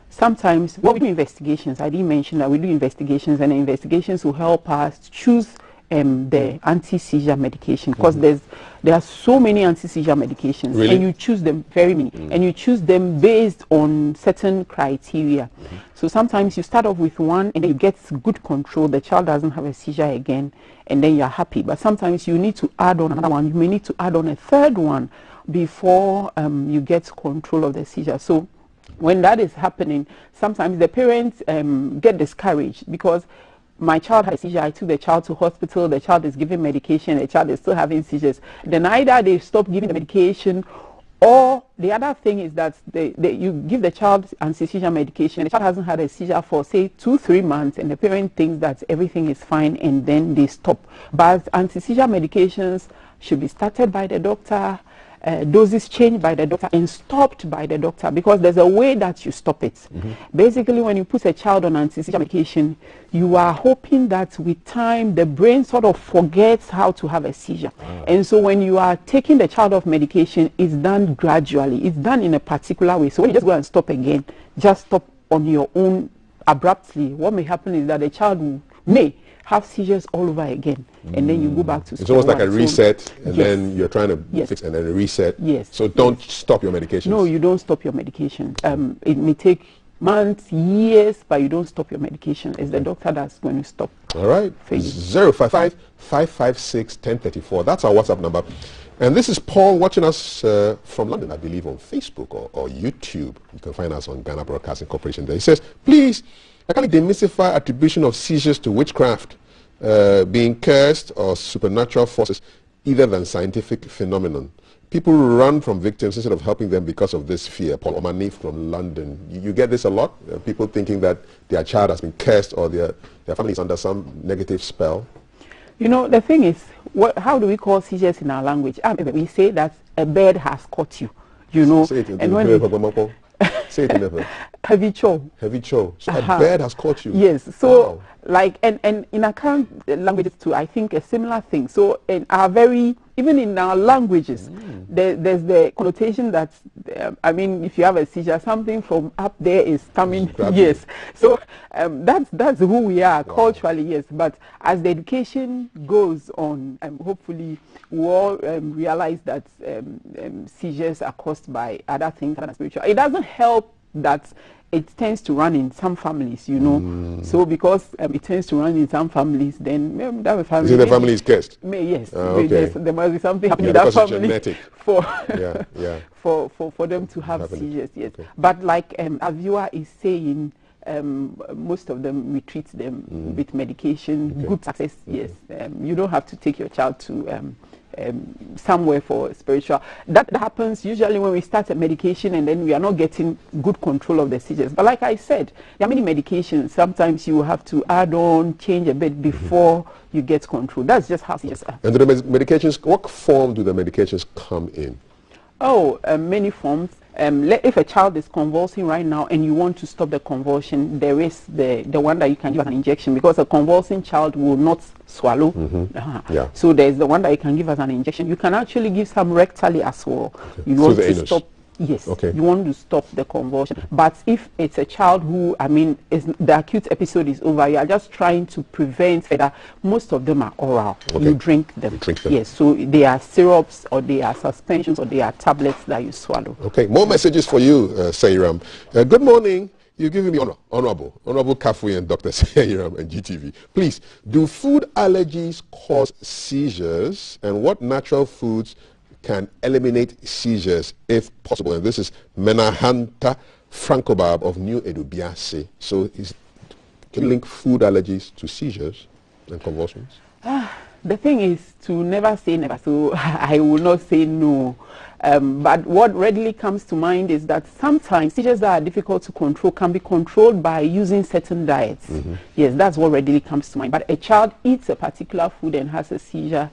sometimes when we do investigations, I didn't mention that we do investigations, and the investigations will help us choose the anti-seizure medication, because there are so many anti-seizure medications. Really? And you choose them, very many, and you choose them based on certain criteria. So sometimes you start off with one and you get good control, the child doesn't have a seizure again, and then you're happy. But sometimes you need to add on another one, you may need to add on a third one before you get control of the seizure. So when that is happening, sometimes the parents get discouraged, because my child had a seizure, I took the child to hospital, the child is given medication, the child is still having seizures. Then either they stop giving the medication, or the other thing is that you give the child anti-seizure medication, the child hasn't had a seizure for say 2-3 months, and the parent thinks that everything is fine, and then they stop. But anti-seizure medications should be started by the doctor, doses changed by the doctor, and stopped by the doctor, because there's a way that you stop it. Basically, when you put a child on anti-seizure medication, you are hoping that with time the brain sort of forgets how to have a seizure. And so when you are taking the child off medication, it's done gradually, it's done in a particular way. So when you just go and stop again, just stop on your own abruptly, what may happen is that the child may have seizures all over again, and then you go back to it's almost like a reset, and yes. then you're trying to fix, and then a reset. Yes. So don't stop your medication. No, you don't stop your medication. It may take months, years, but you don't stop your medication. It's the doctor that's going to stop. All right. 055 556 1034. That's our WhatsApp number. And this is Paul watching us from London, I believe, on Facebook or YouTube. You can find us on Ghana Broadcasting Corporation there. He says, please, I can demystify attribution of seizures to witchcraft, being cursed or supernatural forces, either than scientific phenomenon. People run from victims instead of helping them because of this fear. Paul Omani from London. You get this a lot? People thinking that their child has been cursed or their family is under some negative spell? You know, the thing is, how do we call seizures in our language? We say that a bird has caught you, you know. Say it Say it in the Heavy cho. Heavy cho. So a bird has caught you. Yes. So wow. like, and in our current languages too, I think a similar thing. So in our even in our languages, there's the connotation that, I mean, if you have a seizure, something from up there is coming. Yes. So that's who we are culturally, yes. But as the education goes on, hopefully we all realize that seizures are caused by other things than spiritual. It doesn't help that it tends to run in some families, you know. So because it tends to run in some families, then that family. Is it the family is cursed? Yes. Okay. There must be something happening in that family for them to have seizures. Yes. Okay. But like our viewer is saying, most of them we treat them with medication, good success. Yes. You don't have to take your child to somewhere for spiritual. That happens usually when we start a medication and then we are not getting good control of the seizures. But like I said, there are many medications. Sometimes you have to add on, change a bit before you get control. That's just how seizures are. And do the medications, what form do the medications come in? Oh, many forms. If a child is convulsing right now and you want to stop the convulsion, there is the one that you can give as an injection, because a convulsing child will not swallow. Yeah. So there's the one that you can give as an injection. You can actually give some rectally as well. Okay. You want the to anus. stop. Yes, Okay. you want to stop the convulsion. But if it's a child who, the acute episode is over, you are just trying to prevent that. Most of them are oral. Okay. You drink them. Yes, so they are syrups, or they are suspensions, or they are tablets that you swallow. Okay, more messages for you, Seiram. Good morning. You're giving me Honorable Kafui and Dr. Seiram and GTV. Please, do food allergies cause seizures, and what natural foods can eliminate seizures if possible? And this is Menahanta Frankobab of New Edubiase. So can you link food allergies to seizures and convulsions? The thing is to never say never, so I will not say no. But what readily comes to mind is that sometimes seizures that are difficult to control can be controlled by using certain diets. Yes, that's what readily comes to mind. But a child eats a particular food and has a seizure,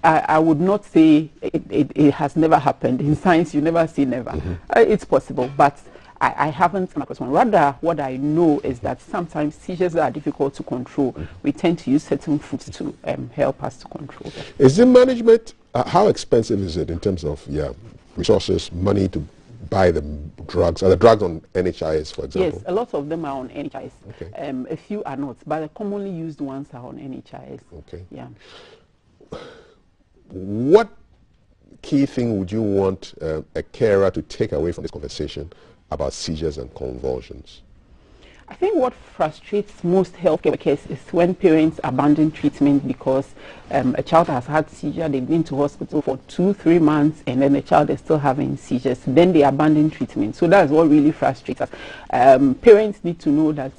I would not say it has never happened. In science, you never say never. It's possible, but I haven't come across one. Rather, what I know is that sometimes seizures that are difficult to control, we tend to use certain foods to help us to control them. Is the management, how expensive is it in terms of resources, money to buy the drugs? Are the drugs on NHIS, for example? Yes, a lot of them are on NHIS. Okay. A few are not, but the commonly used ones are on NHIS. Okay. Yeah. What key thing would you want a carer to take away from this conversation about seizures and convulsions? I think what frustrates most healthcare workers is when parents abandon treatment because a child has had seizure, they've been to hospital for 2-3 months, and then the child is still having seizures. Then they abandon treatment. So that's what really frustrates us. Parents need to know that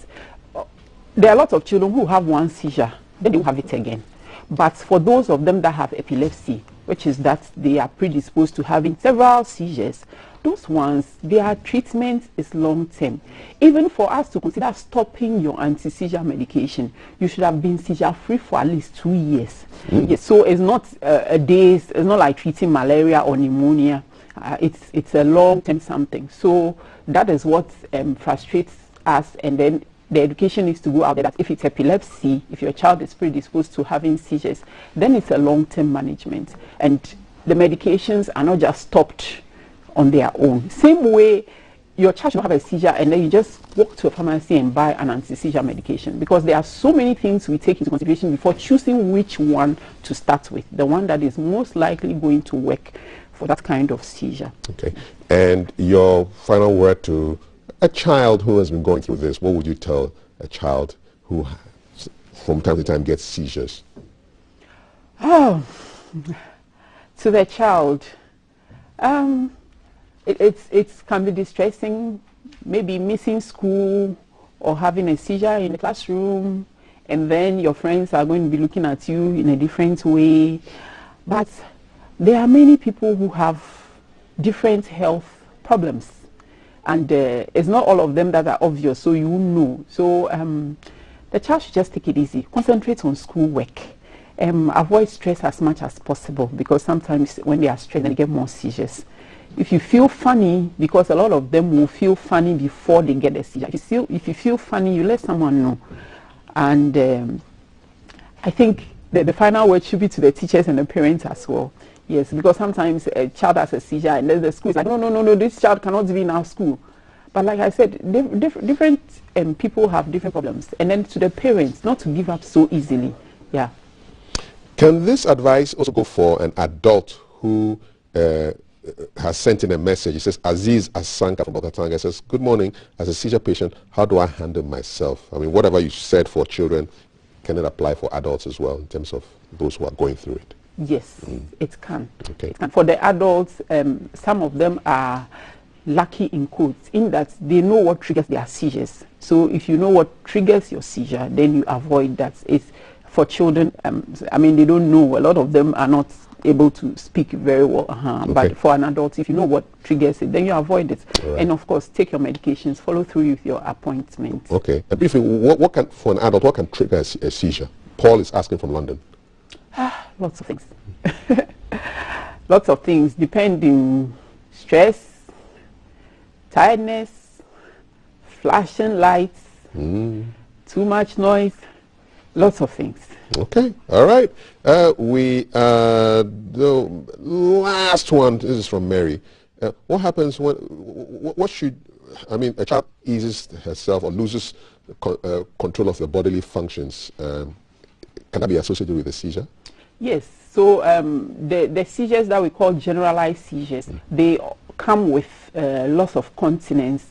there are a lot of children who have one seizure, then they will have it again. But for those of them that have epilepsy, which is that they are predisposed to having several seizures, those ones, their treatment is long-term. Even for us to consider stopping your anti-seizure medication, you should have been seizure-free for at least 2 years. Yes, so it's not it's not like treating malaria or pneumonia. It's a long-term something. So that is what frustrates us, and then the education needs to go out there that if it's epilepsy, if your child is predisposed to having seizures, then it's a long-term management. And the medications are not just stopped on their own. Same way, your child should have a seizure and then you just walk to a pharmacy and buy an anti-seizure medication, because there are so many things we take into consideration before choosing which one to start with, the one that is most likely going to work for that kind of seizure. Okay. And your final word to a child who has been going through this, what would you tell a child who from time to time gets seizures? Oh, to the child, it can be distressing, maybe missing school or having a seizure in the classroom, and then your friends are going to be looking at you in a different way. But there are many people who have different health problems, and it's not all of them that are obvious, so you know. So the child should just take it easy, concentrate on schoolwork, avoid stress as much as possible, because sometimes when they are stressed, they get more seizures. If you feel funny, because a lot of them will feel funny before they get a seizure. If you feel funny, you let someone know. And I think the final word should be to the teachers and the parents as well. Yes, because sometimes a child has a seizure and then the school is like, no, this child cannot be in our school. But like I said, different people have different problems. And then to the parents, not to give up so easily. Yeah. Can this advice also go for an adult who has sent in a message? He says, Aziz Asanka from Bokatanga says, good morning, as a seizure patient, how do I handle myself? I mean, whatever you said for children, can it apply for adults as well in terms of those who are going through it? Yes, it can. Okay. It can. For the adults, some of them are lucky in quotes, in that they know what triggers their seizures. So if you know what triggers your seizure, then you avoid that. It's for children, I mean, they don't know. A lot of them are not able to speak very well. Okay. But for an adult, if you know what triggers it, then you avoid it. Right. And of course, take your medications, follow through with your appointments. Okay. And briefly, for an adult, what can trigger a seizure? Paul is asking from London. Lots of things. lots of things depending, stress, tiredness, flashing lights, too much noise, lots of things. Okay, all right. The last one, this is from Mary. What happens when, what should, I mean, a child eases herself or loses control of the bodily functions. Can that be associated with a seizure? Yes, so the seizures that we call generalized seizures, they come with loss of continence,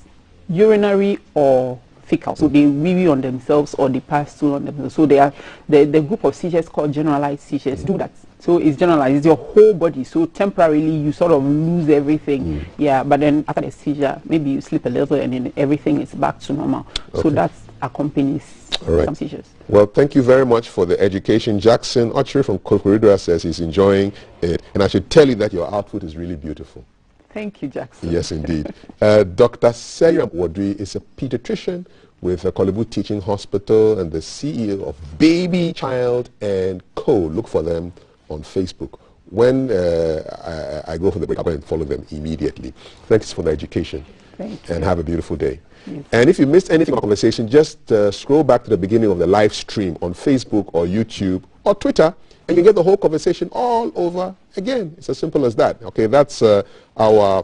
urinary or fecal. So they wee on themselves or they pass stool on themselves. So they are the group of seizures called generalized seizures do that. So it's generalized, it's your whole body. So temporarily you sort of lose everything. Yeah, but then after the seizure, maybe you sleep a little and then everything is back to normal. Okay. So that accompanies some seizures. Well, thank you very much for the education. Jackson Ochiri from Kokoridua says he's enjoying it. And I should tell you that your outfit is really beautiful. Thank you, Jackson. Yes, indeed. Dr. Seriam Wadri is a pediatrician with Kolebu Teaching Hospital and the CEO of Baby, Child and Co. Look for them on Facebook. When I go for the break, I'll go and follow them immediately. Thanks for the education. Thank you. And have a beautiful day. Yes. And if you missed anything on the conversation, just scroll back to the beginning of the live stream on Facebook or YouTube or Twitter, and you get the whole conversation all over again. It's as simple as that. Okay, that's our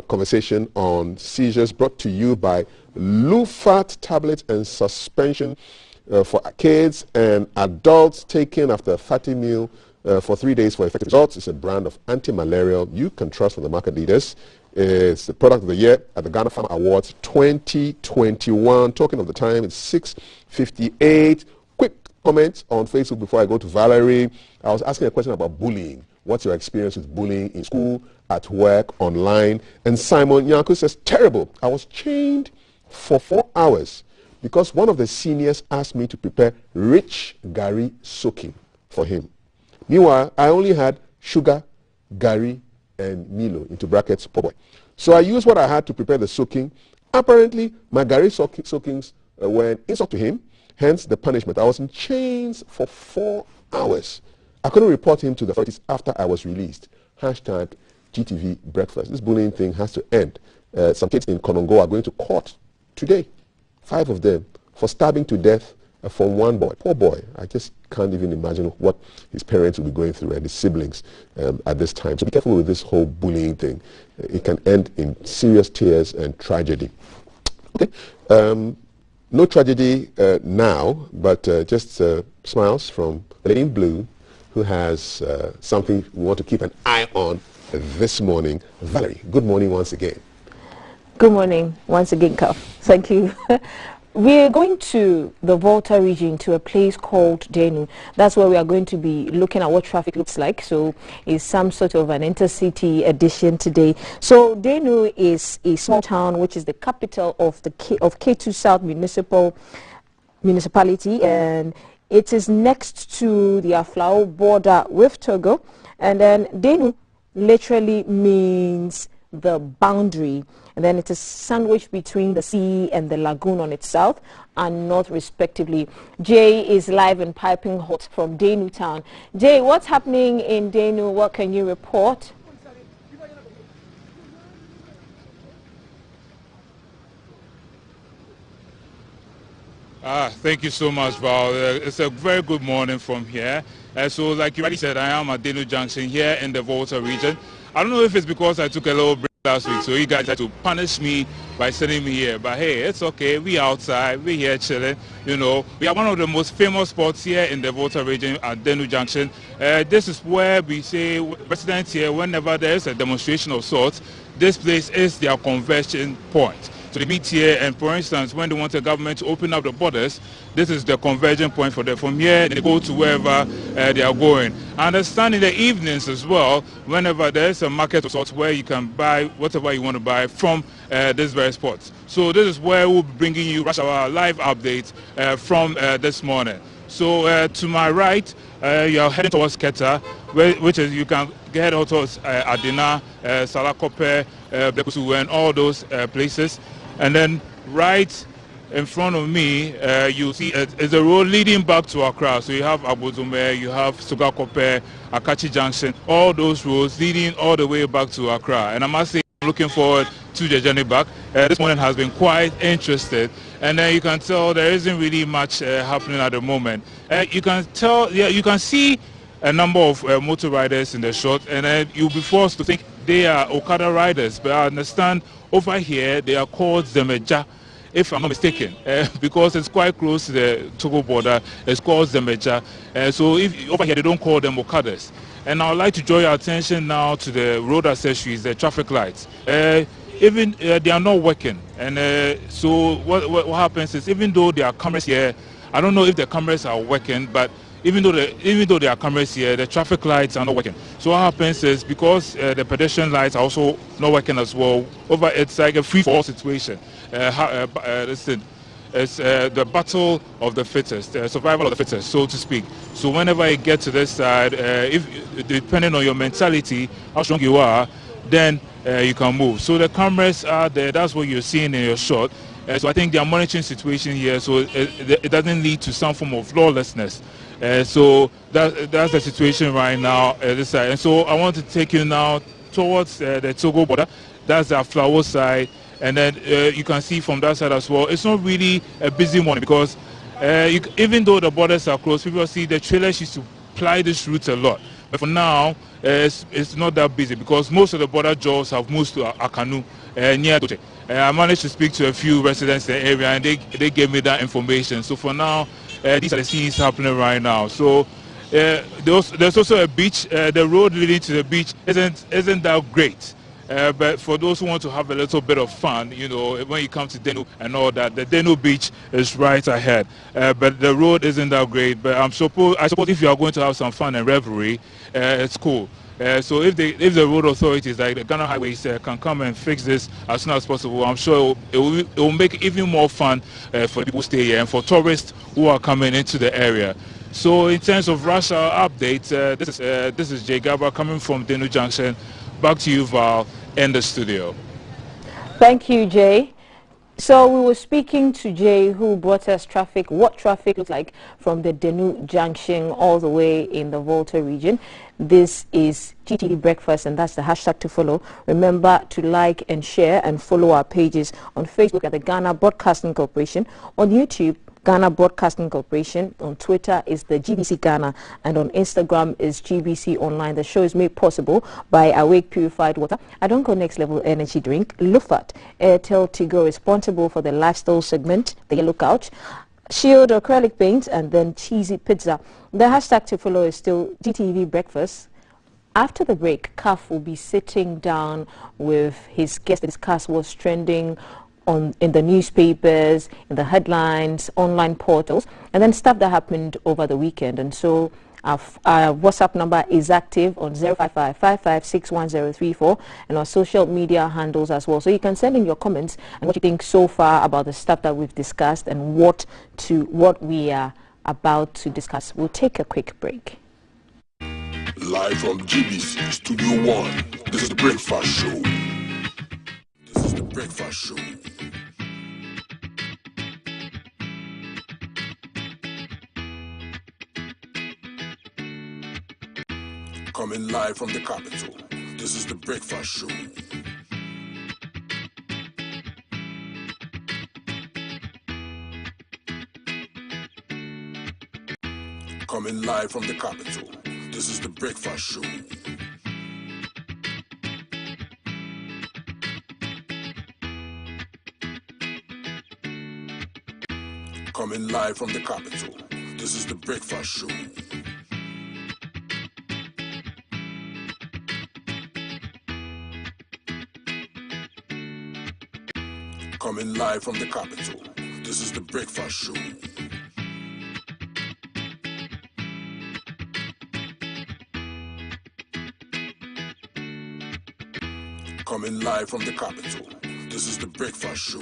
conversation on seizures, brought to you by Lufat tablets and suspension for kids and adults taken after a fatty meal for 3 days for effective results. It's a brand of anti-malarial you can trust from the market leaders. It's the product of the year at the Ghana Farm Awards 2021. Talking of the time, it's 6:58. Quick comments on Facebook before I go to Valerie. I was asking a question about bullying. What's your experience with bullying in school, at work, online? And Simon Nyanku says, terrible. I was chained for 4 hours because one of the seniors asked me to prepare rich gari soaking for him. Meanwhile, I only had sugar, gari, and Milo, into brackets, poor boy. So I used what I had to prepare the soaking. Apparently, my gari soakings were an insult to him, hence the punishment. I was in chains for 4 hours. I couldn't report him to the authorities after I was released. Hashtag GTV breakfast. This bullying thing has to end. Some kids in Konongo are going to court today, 5 of them, for stabbing to death from one boy. Poor boy. I just can't even imagine what his parents will be going through and his siblings at this time. So be careful with this whole bullying thing. It can end in serious tears and tragedy. Okay. No tragedy now, but just smiles from the lady in blue who has something we want to keep an eye on this morning. Valerie, good morning once again. Good morning once again, Kaf. Thank you. We're going to the Volta region, to a place called Denu. That's where we are going to be looking at what traffic looks like. So it's some sort of an intercity edition today. So Denu is a small town which is the capital of the K2 South municipality, and it is next to the Aflao border with Togo. And then Denu literally means the boundary, and then it is sandwiched between the sea and the lagoon on its south and north respectively. Jay is live and piping hot from Denu town. Jay, what's happening in Denu? What can you report? Thank you so much, Val. It's a very good morning from here. So like you already said, I am at Denu Junction here in the Volta region. I don't know if it's because I took a little break last week, so you guys had to punish me by sending me here. But hey, it's okay. We outside. We here chilling. You know, we are one of the most famous spots here in the Volta region at Denu Junction. This is where we say residents here, whenever there is a demonstration of sorts, this place is their conversion point. So they meet here, and for instance, when they want the government to open up the borders, this is the conversion point for them. From here, they go to wherever they are going. I understand in the evenings as well, whenever there's a market of sorts where you can buy whatever you want to buy from this very spot. So this is where we'll be bringing you rush hour live updates from this morning. So to my right, you're heading towards Keta, which is you can head out towards Adina, Salakope, Blekusu, and all those places. And then right in front of me, you see it's a road leading back to Accra. So you have Abozume, you have Sugakope, Akachi Junction, all those roads leading all the way back to Accra. And I must say, I'm looking forward to the journey back. This morning has been quite interested, and you can tell there isn't really much happening at the moment. You can tell, yeah, you can see a number of motor riders in the shot, and you'll be forced to think they are Okada riders, but I understand over here they are called Zemeja, if I'm not mistaken, because it's quite close to the Togo border. It's called Zemeja, so if over here they don't call them Okadas. And I would like to draw your attention now to the road accessories, the traffic lights. Even they are not working, and so what happens is, even though there are cameras here, I don't know if the cameras are working, but even though there are cameras here, the traffic lights are not working. So what happens is, because the pedestrian lights are also not working as well, it's like a free-for-all situation. Listen, it's the battle of the fittest, survival of the fittest, so to speak. So whenever you get to this side, if depending on your mentality, how strong you are, then you can move. So the cameras are there. That's what you're seeing in your shot. So I think they are monitoring situation here, so it doesn't lead to some form of lawlessness. So that's the situation right now at this side. And so I want to take you now towards the Togo border. That's the Flower side. And then you can see from that side as well, it's not really a busy morning, because even though the borders are closed, people see the trailers used to ply this route a lot. But for now, it's not that busy, because most of the border jobs have moved to Akanu, near Doche. I managed to speak to a few residents in the area, and they gave me that information. So for now, these are the scenes happening right now. So there's also a beach. The road leading to the beach isn't that great. But for those who want to have a little bit of fun, you know, when you come to Denu and all that, the Denu beach is right ahead. But the road isn't that great. But I suppose if you are going to have some fun and revelry, it's cool. So if the road authorities, like the Ghana Highways, can come and fix this as soon as possible, I'm sure it will make it even more fun for the people who stay here and for tourists who are coming into the area. So in terms of rush hour updates, this is Jay Gaba coming from Denu Junction. Back to you, Val, in the studio. Thank you, Jay. So we were speaking to Jay, who brought us what traffic looks like from the Denu Junction all the way in the Volta region. This is GTV Breakfast, and that's the hashtag to follow. Remember to like and share and follow our pages on Facebook at the Ghana Broadcasting Corporation, on YouTube, Ghana Broadcasting Corporation, on Twitter is the GBC Ghana, and on Instagram is GBC Online. The show is made possible by Awake Purified Water, Adonko Next Level Energy Drink, Lufat, Airtel Tigo, responsible for the lifestyle segment, the Yellow Couch, Shield Acrylic Paint, and then Cheesy Pizza. The hashtag to follow is still GTV Breakfast. After the break, Kaf will be sitting down with his guest to discuss what's trending in the newspapers, in the headlines, online portals, and then stuff that happened over the weekend. And so our WhatsApp number is active on 055-556-1034, and our social media handles as well. So you can send in your comments and what you think so far about the stuff that we've discussed and what we are about to discuss. We'll take a quick break. Live from GBC Studio 1, this is the Breakfast Show. This is the Breakfast Show. Coming live from the capital, this is the Breakfast Show. Coming live from the capital, this is the Breakfast Show. Coming live from the capital, this is the Breakfast Show. Coming live from the capital, this is the Breakfast Show. Coming live from the capital, this is the Breakfast Show.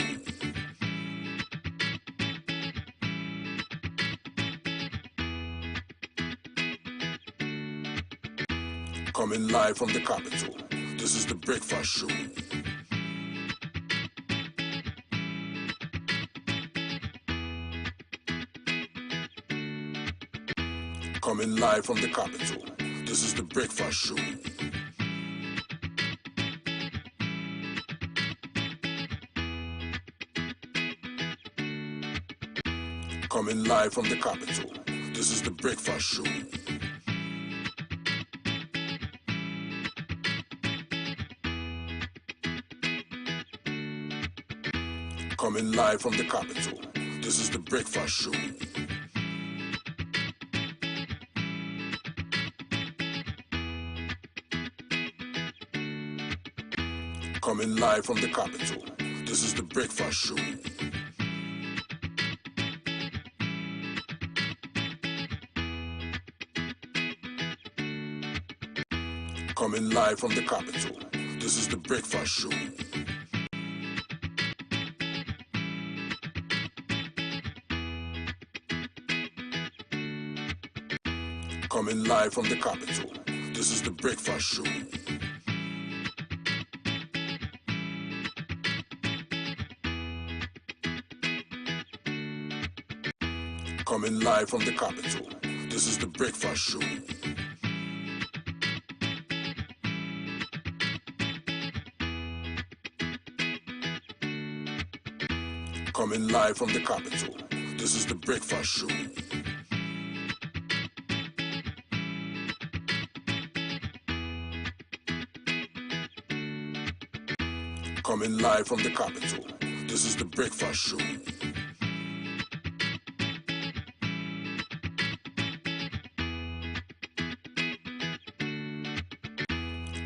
Coming live from the capital, this is the Breakfast Show. Coming live from the capital, this is the Breakfast Show. Coming live from the capital, this is the Breakfast Show. Coming live from the capital, this is the Breakfast Show. Coming live from the capital, this is the Breakfast Show. Coming live from the capital, this is the Breakfast Show. Coming live from the capital, this is the Breakfast Show. Coming live from the capital, this is the Breakfast Show. Coming live from the capital, this is the Breakfast Show. Coming live from the capital, this is the Breakfast Show.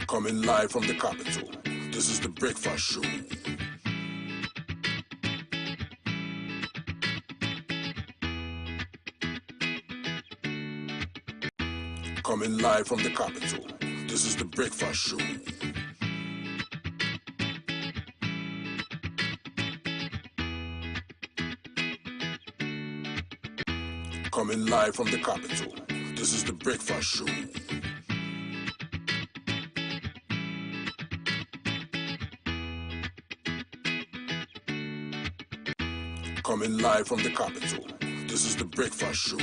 Coming live from the capital, this is the Breakfast Show. Coming live from the capital, this is the Breakfast Show. Coming live from the capital, this is the Breakfast Show. Coming live from the capital, this is the Breakfast Show.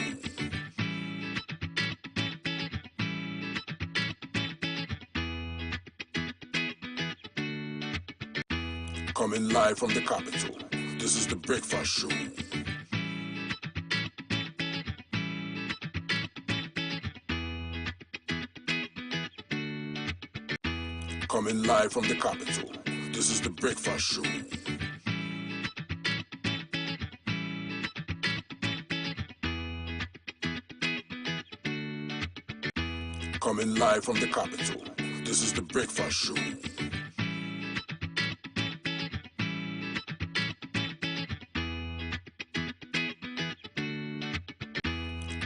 Coming live from the capital, this is the Breakfast Show. Coming live from the capital, this is the Breakfast Show. Coming live from the capital, this is the Breakfast Show.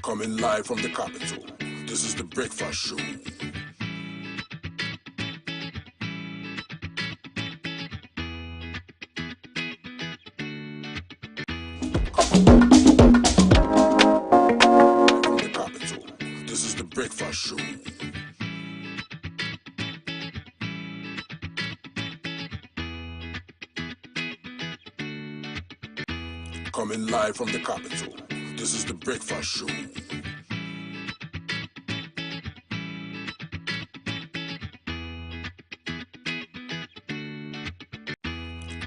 Coming live from the capital, this is the Breakfast Show. Breakfast Show. Coming live from the capital, this is the Breakfast Show.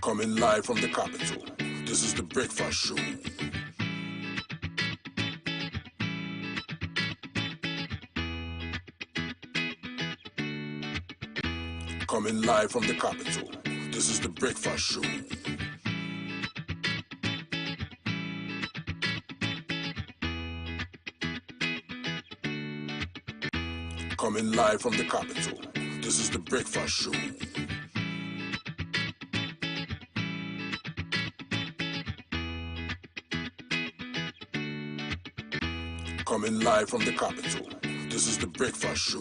Coming live from the capital, this is the Breakfast Show. Coming live from the capital, this is the Breakfast Show. Coming live from the capital, this is the Breakfast Show. Coming live from the capital, this is the Breakfast Show.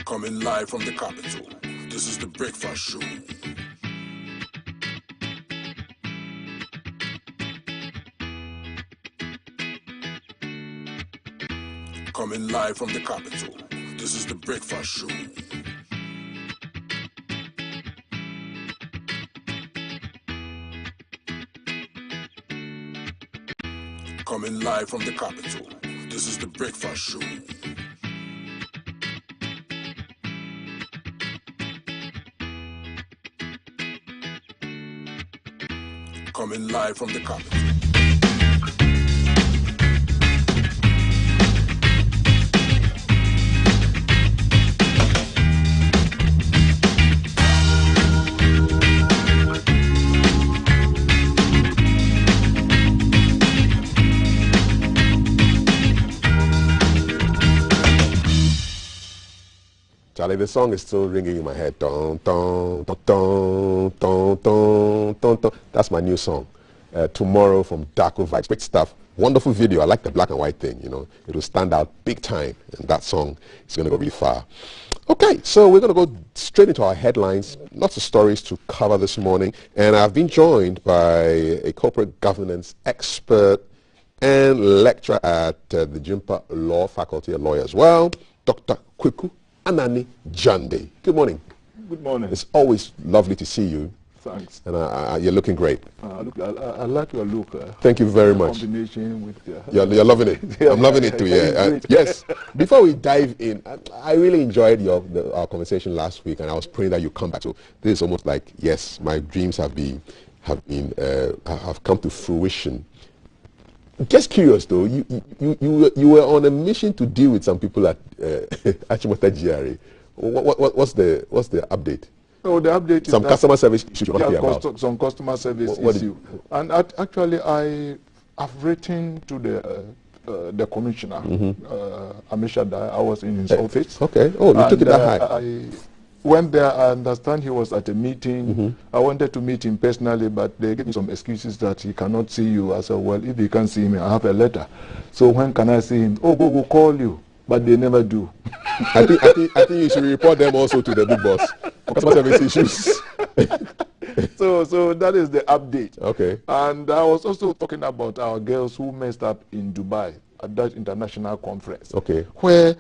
Coming live from the capital, this is the Breakfast Show. Coming live from the capital, this is the Breakfast Show. Coming live from the capital, this is the Breakfast Show. Coming live from the capital. Charlie, the song is still ringing in my head. Dun, dun, dun, dun, dun, dun, dun, dun. That's my new song. Tomorrow from Darko Vibes. Great stuff. Wonderful video. I like the black and white thing, you know. It will stand out big time. And that song is going to go really far. Okay, so we're going to go straight into our headlines. Lots of stories to cover this morning. And I've been joined by a corporate governance expert and lecturer at the Jimpa Law Faculty, a lawyer as well, Dr. Kweku Anani Jande. Good morning. Good morning. It's always lovely to see you. Thanks. And you're looking great. I like your look. Thank you very much. Combination with you're loving it. Yeah, I'm loving it too. Yeah. Yes. Before we dive in, I really enjoyed our conversation last week, and I was praying that you come back. So this is almost like, yes, my dreams have come to fruition. Just curious though, you were on a mission to deal with some people at Achimota GRA. What's the update? Oh, the update some is customer service issue. Some customer service issue, and actually I have written to the commissioner, Amishadai. I was in his office. Okay. Oh, you took it that high. I went there. I understand he was at a meeting. I wanted to meet him personally, but they gave me some excuses that he cannot see you. I said, well, if he can't see me, I have a letter. So when can I see him? Oh, we'll call you. But they never do. I think you should report them also to the big boss for customer service issues. So that is the update. Okay. And I was also talking about our girls who messed up in Dubai at that international conference. Okay. Where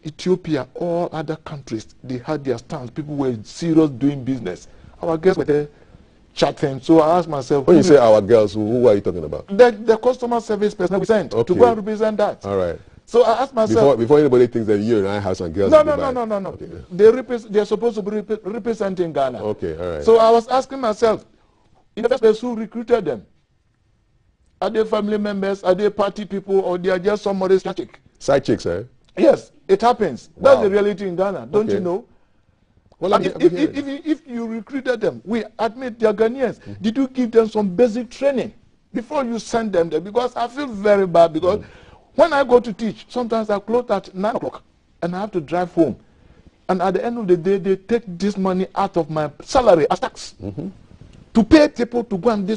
Ethiopia, all other countries, they had their stance. People were serious doing business. Our girls were there chatting. So I asked myself, when you say our girls, who are you talking about? The customer service person we sent to go and represent that. All right. So I asked myself, before anybody thinks that you and I have some girls. No. Okay. They're supposed to be representing Ghana. Okay, all right. So I was asking myself, in the first place, who recruited them? Are they family members? Are they party people? Or they are just somebody's side chick? Side chicks, eh? Yes, it happens. Wow. That's the reality in Ghana, don't you know? Well, if you recruited them, we admit they are Ghanaians. Did you give them some basic training before you send them there? Because I feel very bad because when I go to teach, sometimes I close at 9 o'clock and I have to drive home. And at the end of the day, they take this money out of my salary as tax to pay people to go and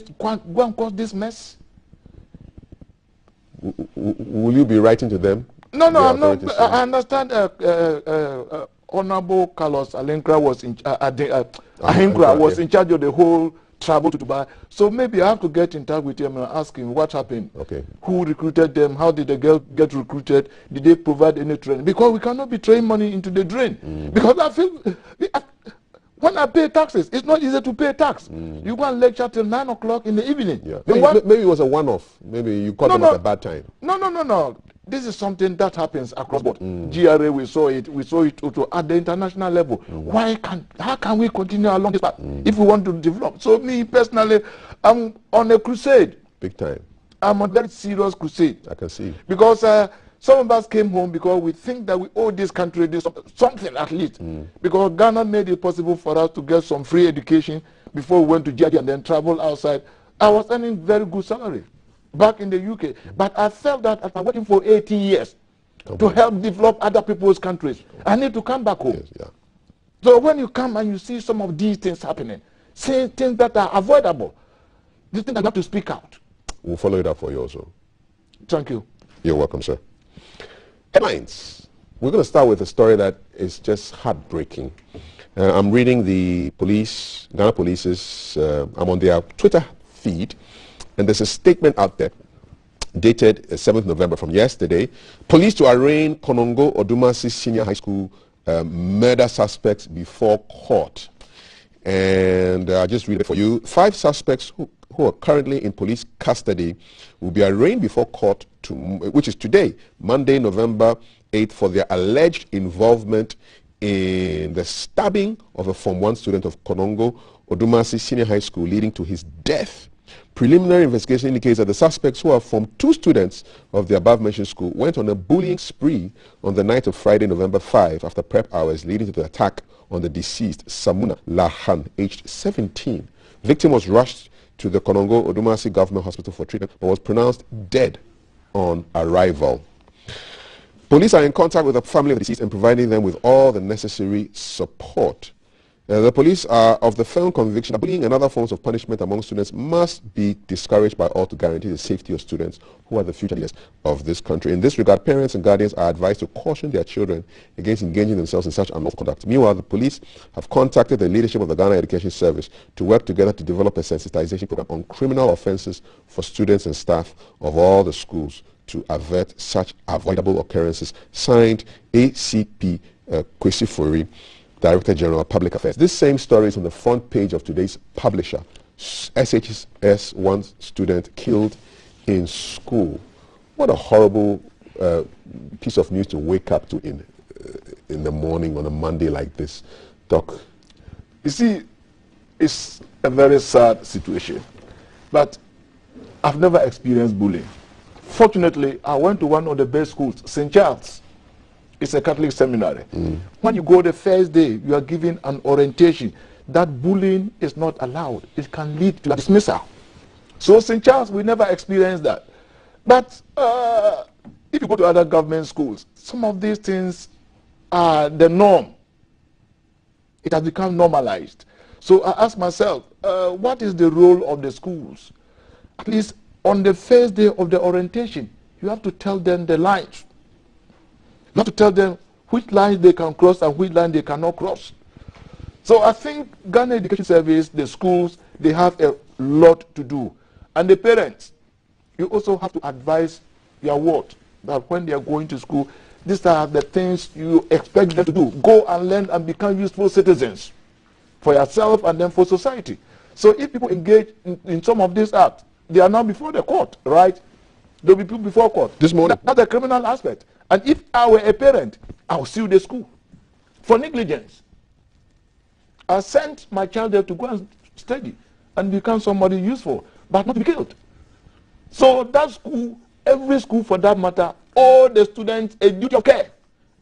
cause this mess. Will you be writing to them? No, I'm not. I understand Honorable Carlos Ahinkra was in charge of the whole travel to Dubai. So maybe I have to get in touch with him and ask him what happened. Okay. Who recruited them? How did the girl get recruited? Did they provide any training? Because we cannot be throwing money into the drain. Because I feel when I pay taxes, it's not easy to pay tax. You go and lecture till 9 o'clock in the evening. Yeah. Maybe it was a one-off. Maybe you caught them at a bad time. No. This is something that happens across board. GRA, we saw it also at the international level. How can we continue along this path if we want to develop? So me personally, I'm on a crusade. Big time. I'm on a very serious crusade. I can see. Because some of us came home because we think that we owe this country something at least. Because Ghana made it possible for us to get some free education before we went to GRA and then travel outside. I was earning very good salary back in the UK. But I felt that after working for 80 years to help develop other people's countries, I need to come back home. Yes, yeah. So when you come and you see some of these things happening, saying things that are avoidable, you think I have to speak out. We'll follow it up for you also. Thank you. You're welcome, sir. Headlines. We're going to start with a story that is just heartbreaking. I'm reading the Ghana Police's, I'm on their Twitter feed, and there's a statement out there dated 7th November from yesterday. Police to arraign Konongo Odumasi Senior High School murder suspects before court. And I'll just read it for you. 5 suspects who are currently in police custody will be arraigned before court, which is today, Monday, November 8th, for their alleged involvement in the stabbing of a Form 1 student of Konongo Odumasi Senior High School, leading to his death. Preliminary investigation indicates that the suspects, who are Form 2 students of the above-mentioned school, went on a bullying spree on the night of Friday, November 5, after prep hours, leading to the attack on the deceased, Samuna Lahan, aged 17. Victim was rushed to the Konongo Odumasi Government Hospital for treatment, but was pronounced dead on arrival. Police are in contact with the family of the deceased and providing them with all the necessary support. The police are of the firm conviction that bullying and other forms of punishment among students must be discouraged by all to guarantee the safety of students who are the future leaders of this country. In this regard, parents and guardians are advised to caution their children against engaging themselves in such unlawful conduct. Meanwhile, the police have contacted the leadership of the Ghana Education Service to work together to develop a sensitization program on criminal offenses for students and staff of all the schools to avert such avoidable occurrences. Signed, ACP Kwesi Fori, Director General of Public Affairs. This same story is on the front page of today's publisher. SHS 1 student killed in school. What a horrible piece of news to wake up to in the morning on a Monday like this. Doc. You see, it's a very sad situation, but I've never experienced bullying. Fortunately, I went to one of the best schools, St. Charles. It's a Catholic seminary. When you go the first day, you are given an orientation that bullying is not allowed. It can lead to a dismissal. So St. Charles, we never experienced that. But if you go to other government schools, some of these things are the norm. It has become normalized. So I ask myself, what is the role of the schools? At least on the first day of the orientation, you have to tell them the lines. Not to tell them which lines they can cross and which line they cannot cross. So I think Ghana Education Service, the schools, they have a lot to do. And the parents, you also have to advise your ward that when they are going to school, these are the things you expect them to do. Go and learn and become useful citizens for yourself and then for society. So if people engage in some of these acts, they are now before the court, right? They'll be put before court. This morning. That's the criminal aspect. And if I were a parent, I'll sue the school for negligence. I sent my child there to go and study and become somebody useful, but not to be killed. So that school, every school for that matter, all the students a duty of care,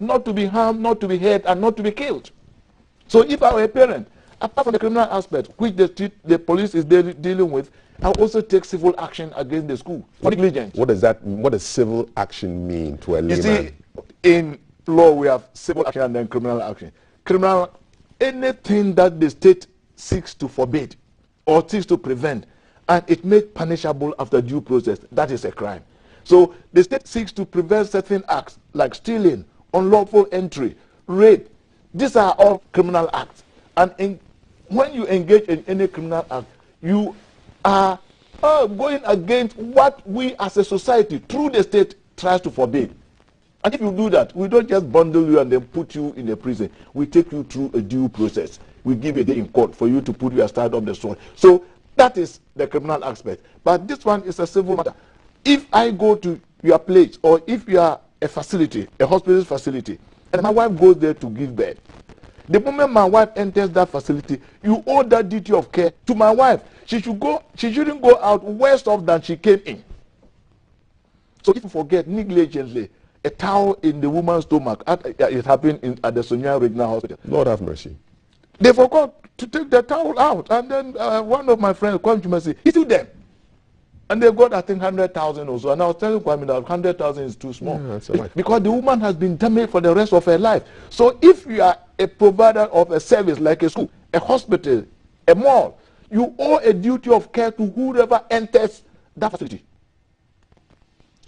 not to be harmed, not to be hurt, and not to be killed. So if I were a parent, apart from the criminal aspect, which the police is dealing with, I'll also take civil action against the school for negligence. What does that? What does civil action mean to a layman? You see, in law we have civil action and then criminal action. Criminal, anything that the state seeks to forbid or seeks to prevent, and it made punishable after due process, that is a crime. So the state seeks to prevent certain acts like stealing, unlawful entry, rape. These are all criminal acts. And when you engage in any criminal act, you are going against what we as a society, through the state, tries to forbid. And if you do that, we don't just bundle you and then put you in a prison. We take you through a due process. We give a day in court for you to put your side of the sword. So that is the criminal aspect. But this one is a civil matter. If I go to your place, or if you are a facility, a hospital facility, and my wife goes there to give birth, the moment my wife enters that facility, you owe that duty of care to my wife. She shouldn't go out worse off than she came in. So if you forget negligently, a towel in the woman's stomach, it happened at the Sonia Regional Hospital. Lord have mercy. They forgot to take the towel out, and then one of my friends came to me and said, "It's them." And they got, I think, 100,000 or so. And I was telling Kwame that 100,000 is too small. Yeah, because the woman has been damaged for the rest of her life. So if you are a provider of a service like a school, a hospital, a mall, you owe a duty of care to whoever enters that facility.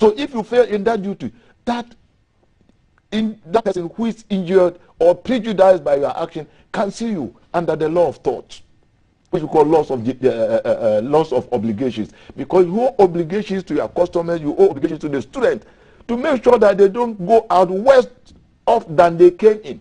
So if you fail in that duty, that person who is injured or prejudiced by your action can sue you under the law of tort, which we call loss of obligations. Because you owe obligations to your customers, you owe obligations to the student to make sure that they don't go out worse off than they came in.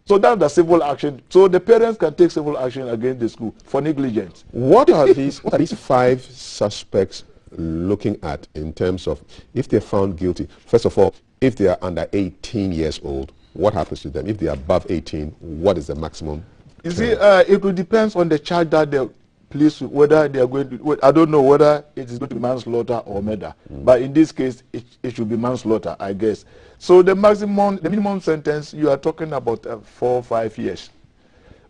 So that's the civil action. So the parents can take civil action against the school for negligence. What are these 5 suspects looking at in terms of if they're found guilty? First of all, if they are under 18 years old, what happens to them? If they are above 18, what is the maximum? You see, it will depend on the charge that the police, whether they are going to, I don't know whether it is going to be manslaughter or murder. But in this case, it should be manslaughter, I guess. So the minimum sentence, you are talking about 4 or 5 years.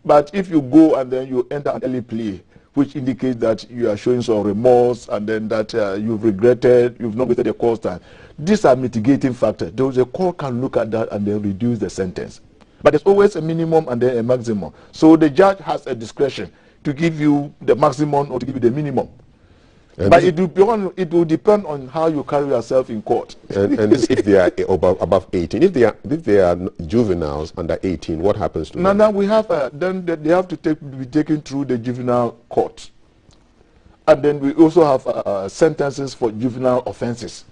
But if you go and then you enter an early plea, which indicates that you are showing some remorse and then that you've regretted, you've not wasted the course time, these are mitigating factors. The court can look at that and then reduce the sentence. But there's always a minimum and then a maximum. So the judge has a discretion to give you the maximum or to give you the minimum. But it will depend on how you carry yourself in court. And this if they are above 18. If they are juveniles under 18, what happens to them? No, we have then they have to be taken through the juvenile court, and then we also have sentences for juvenile offences.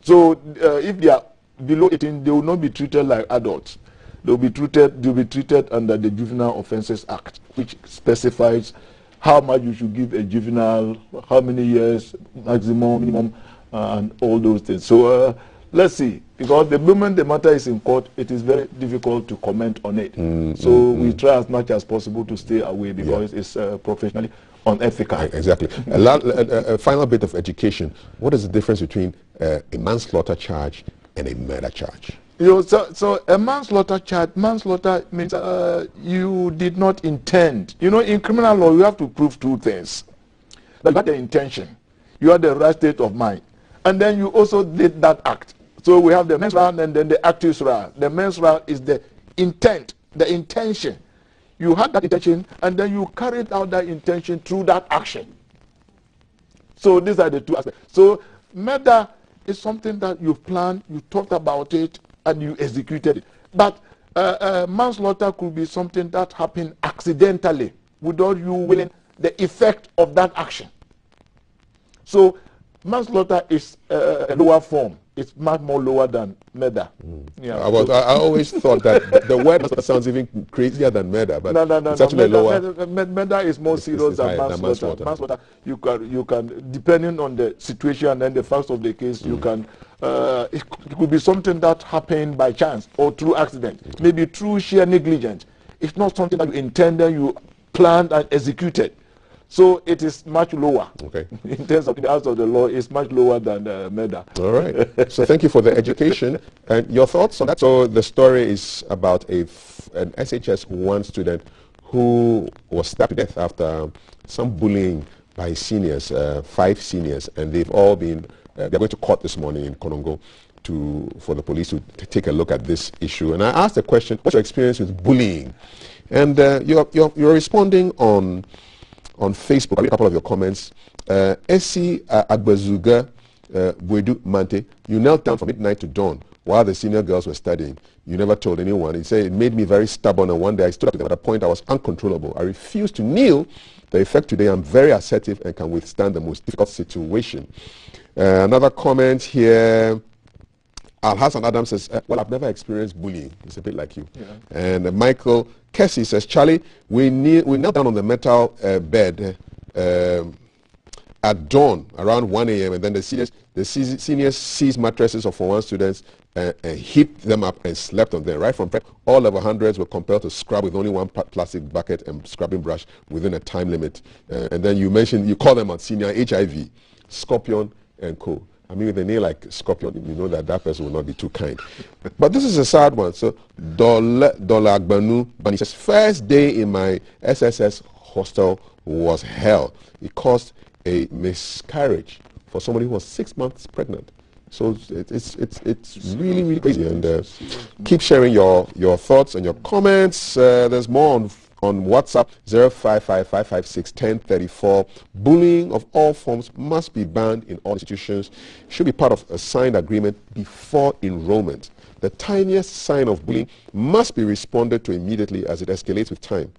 So if they are below 18, they will not be treated like adults. They'll be treated under the Juvenile Offences Act, which specifies how much you should give a juvenile, how many years, maximum, minimum, and all those things. So let's see, because the moment the matter is in court, it is very difficult to comment on it. We try as much as possible to stay away because it's professionally unethical. Exactly. A final bit of education. What is the difference between a manslaughter charge and a murder charge? So a manslaughter charge, manslaughter means you did not intend. You know, in criminal law, you have to prove 2 things. That you had the intention, you had the right state of mind, and then you also did that act. So we have the mens rea and then the actus rea. The mens rea is the intent, the intention. You had that intention, and then you carried out that intention through that action. So these are the 2 aspects. So murder is something that you've planned, you talked about it, and you executed it. But manslaughter could be something that happened accidentally without you willing the effect of that action. So manslaughter is a lower form. It's much more lower than murder. Yeah. I always thought that the word sounds even crazier than murder, but it's actually lower. Murder is more serious than manslaughter. Manslaughter, you can, depending on the situation and the facts of the case, you can. It could be something that happened by chance or through accident, maybe through sheer negligence. It's not something that you intended, you planned and executed. So it is much lower. Okay. In terms of the house of the law, it's much lower than murder. All right. So thank you for the education. And your thoughts on that? So the story is about an SHS 1 student who was stabbed to death after some bullying by seniors, 5 seniors, and they've all been, they're going to court this morning in Konongo for the police to take a look at this issue. And I asked the question, what's your experience with bullying? And you're responding on Facebook. I read a couple of your comments. Esi Agbazuga Bwedu Mante, you knelt down from midnight to dawn while the senior girls were studying. You never told anyone. He said it made me very stubborn, and one day I stood up to them. At a point I was uncontrollable. I refused to kneel. The effect today, I'm very assertive and can withstand the most difficult situation. Another comment here. Al-Hassan Adams says, well, I've never experienced bullying. It's a bit like you. Yeah. And Michael Kessie says, Charlie, we knelt down on the metal bed at dawn around 1 a.m. and then the seniors seized mattresses of Form 1 students and heaped them up and slept on them. Right from prep, all level hundreds were compelled to scrub with only one plastic bucket and scrubbing brush within a time limit. And then you mentioned, you call them on senior HIV, Scorpion, and co. I mean, with a name like Scorpion, you know that person will not be too kind. But this is a sad one. So, Dola Agbanu Bani says, first day in my SSS hostel was hell. It caused a miscarriage for somebody who was 6 months pregnant. So it's really, really crazy. And keep sharing your thoughts and your comments. There's more on WhatsApp, 0555561034. Bullying of all forms must be banned in all institutions. Should be part of a signed agreement before enrollment. The tiniest sign of bullying must be responded to immediately as it escalates with time.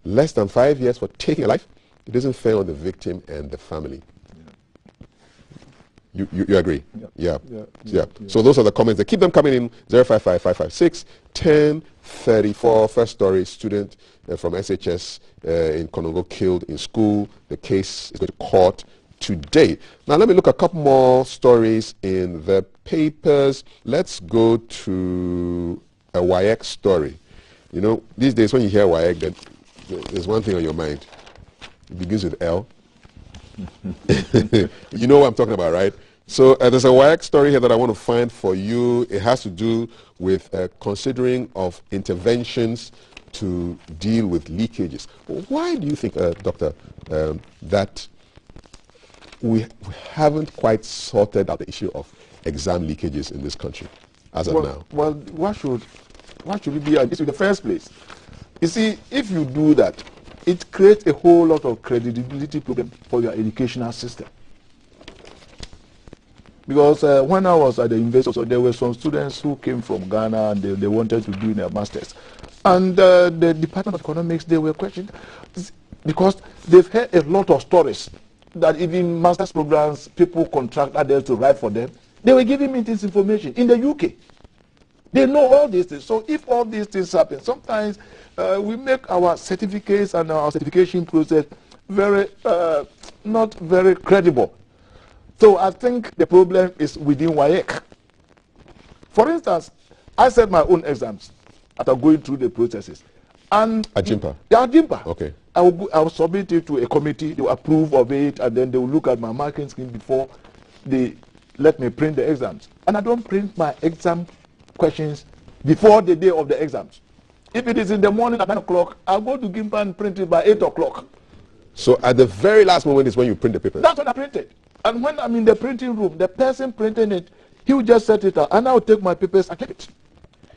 Less than 5 years for taking a life, it isn't fair on the victim and the family. You agree? Yeah. So those are the comments. They keep them coming in. 055556 1034. First story: student from SHS in Konongo killed in school. The case is going to court today. Now let me look at a couple more stories in the papers. Let's go to a WAEC story. You know, these days when you hear WAEC, there's one thing on your mind. It begins with L. You know what I'm talking about, right? So there's a WAEC story here that I want to find for you. It has to do with considering of interventions to deal with leakages. Why do you think, Doctor, that we haven't quite sorted out the issue of exam leakages in this country as of now? Well, what should it be in the first place? You see, if you do that, it creates a whole lot of credibility problem for your educational system. Because when I was at the university, so there were some students who came from Ghana and they wanted to do their masters. And the Department of Economics, they were questioned because they've heard a lot of stories that even master's programs, people contract others to write for them. They were giving me this information in the UK. They know all these things. So if all these things happen, sometimes we make our certificates and our certification process not very credible. So I think the problem is within WAEC. For instance, I set my own exams after going through the processes. And at JIMPA? Yeah, at JIMPA. Okay. I will submit it to a committee, they will approve of it, and then they will look at my marking scheme before they let me print the exams. And I don't print my exam questions before the day of the exams. If it is in the morning at 9 o'clock, I'll go to JIMPA and print it by 8 o'clock. So at the very last moment is when you print the papers? That's when I print it. And when I'm in the printing room, the person printing it, he will just set it out, and I'll take my papers and keep it.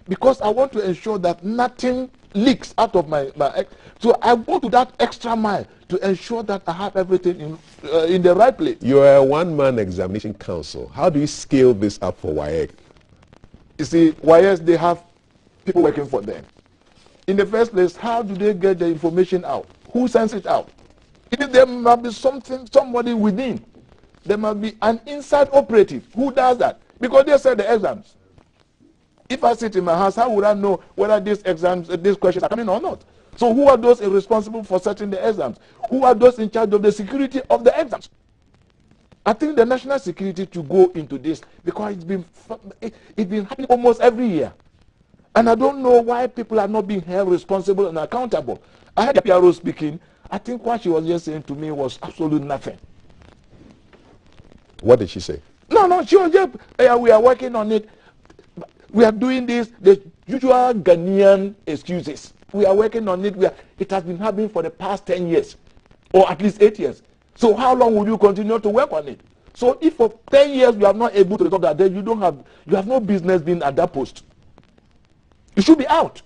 Because I want to ensure that nothing leaks out of my so I go to that extra mile to ensure that I have everything in the right place. You're a one-man examination council. How do you scale this up for WAEC? You see, WAEC, they have people working for them. In the first place, how do they get the information out? Who sends it out? There must be somebody within. There must be an inside operative. Who does that? Because they set the exams. If I sit in my house, how would I know whether these questions are coming or not? So who are those responsible for setting the exams? Who are those in charge of the security of the exams? I think the national security to go into this, because it's been happening almost every year. And I don't know why people are not being held responsible and accountable. I heard the PRO speaking. I think what she was just saying to me was absolute nothing. What did she say? No, she was just, we are working on it. We are doing this, the usual Ghanaian excuses. We are working on it. It has been happening for the past 10 years, or at least 8 years. So how long will you continue to work on it? So if for 10 years you are not able to resolve that, then you have no business being at that post. You should be out.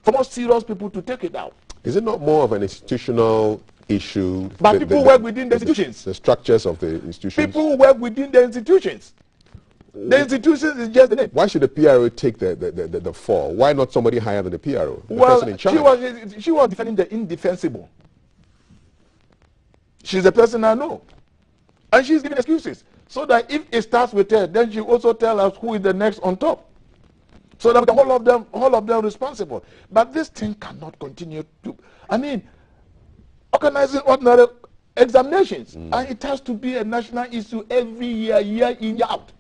For more serious people to take it out. Is it not more of an institutional issue? But people work within the institutions. The structures of the institutions. People work within the institutions. The institutions is just the name. Why should the PRO take the fall? Why not somebody higher than the PRO? The well, person in charge? she was defending the indefensible. She's the person I know. And she's giving excuses. So that if it starts with her, then she also tell us who is the next on top. So that we can all of them responsible. But this thing cannot continue to, organizing ordinary examinations. And it has to be a national issue every year, year in, year out.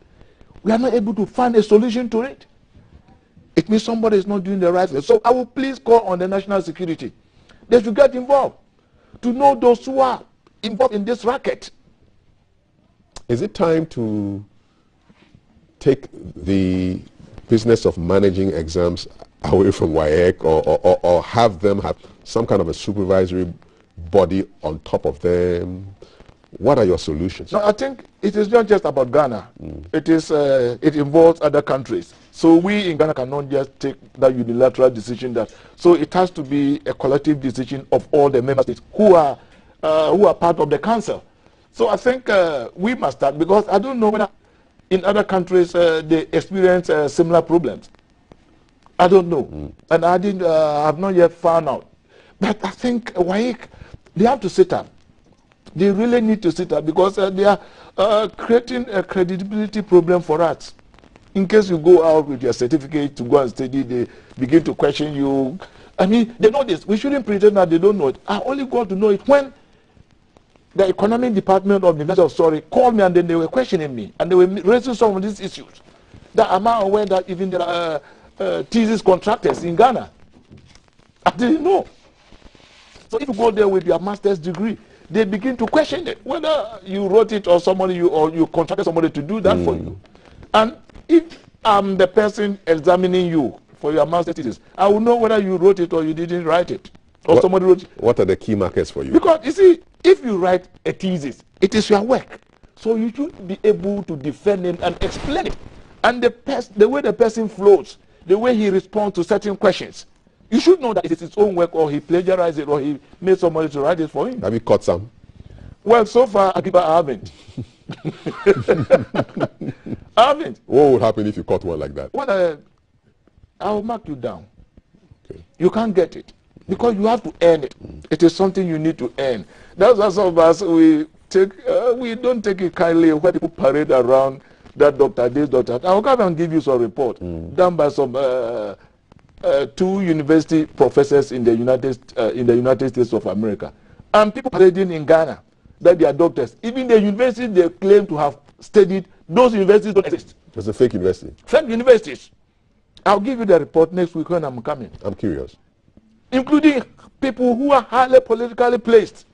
We are not able to find a solution to it. It means somebody is not doing the right thing. So I will please call on the national security. They should get involved to know those who are involved in this racket. Is it time to take the business of managing exams away from WAEC or have them have some kind of a supervisory body on top of them? What are your solutions? No, I think it is not just about Ghana. It involves other countries. So we in Ghana cannot just take that unilateral decision. So it has to be a collective decision of all the member states who are part of the council. So I think we must start, because I don't know whether in other countries they experience similar problems. I don't know, and I have not yet found out. But I think WAEC, they have to sit up. They really need to sit up because they are creating a credibility problem for us. In case you go out with your certificate to go and study, they begin to question you. I mean, they know this. We shouldn't pretend that they don't know it. I only got to know it when the economic department of the University of Surrey called me, and then they were questioning me, and they were raising some of these issues. That I'm not aware that even there are thesis contractors in Ghana. I didn't know. So if you go there with your master's degree, they begin to question it, whether you wrote it or you contracted somebody to do that for you. And if I'm the person examining you for your master's thesis, I will know whether you wrote it or you didn't write it, or somebody wrote it. What are the key markers for you? Because you see, if you write a thesis, it is your work, so you should be able to defend it and explain it. And the way the person flows, the way he responds to certain questions, you should know that it is his own work, or he plagiarized it, or he made somebody to write it for him. Have you caught some? Well, so far, I haven't. I haven't. What would happen if you caught one like that? Well, I'll mark you down. Okay. You can't get it because you have to earn it. It is something you need to earn. That's why some of us, we don't take it kindly when people parade around that doctor, this doctor. I'll come and give you some report done by some 2 university professors in the United States of America, and people parading in Ghana that they are doctors. Even the universities they claim to have studied, those universities don't exist. It's a fake university. Fake universities. I'll give you the report next week when I'm coming. I'm curious. Including people who are highly politically placed.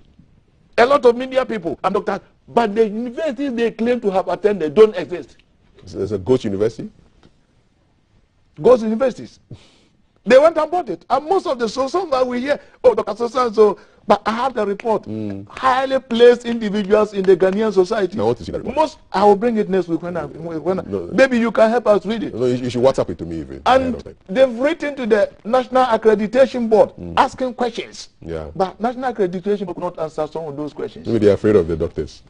A lot of media people and doctors, but the universities they claim to have attended don't exist. There's a ghost university? Ghost universities. They went and bought it. And most of the some that we hear, oh, Dr. So, but I have the report. Highly placed individuals in the Ghanaian society. I want to see that report. I will bring it next week maybe you can help us read it. No, you should WhatsApp it to me even. And they've written to the National Accreditation Board asking questions. Yeah. But National Accreditation Board could not answer some of those questions. Maybe they're afraid of the doctors.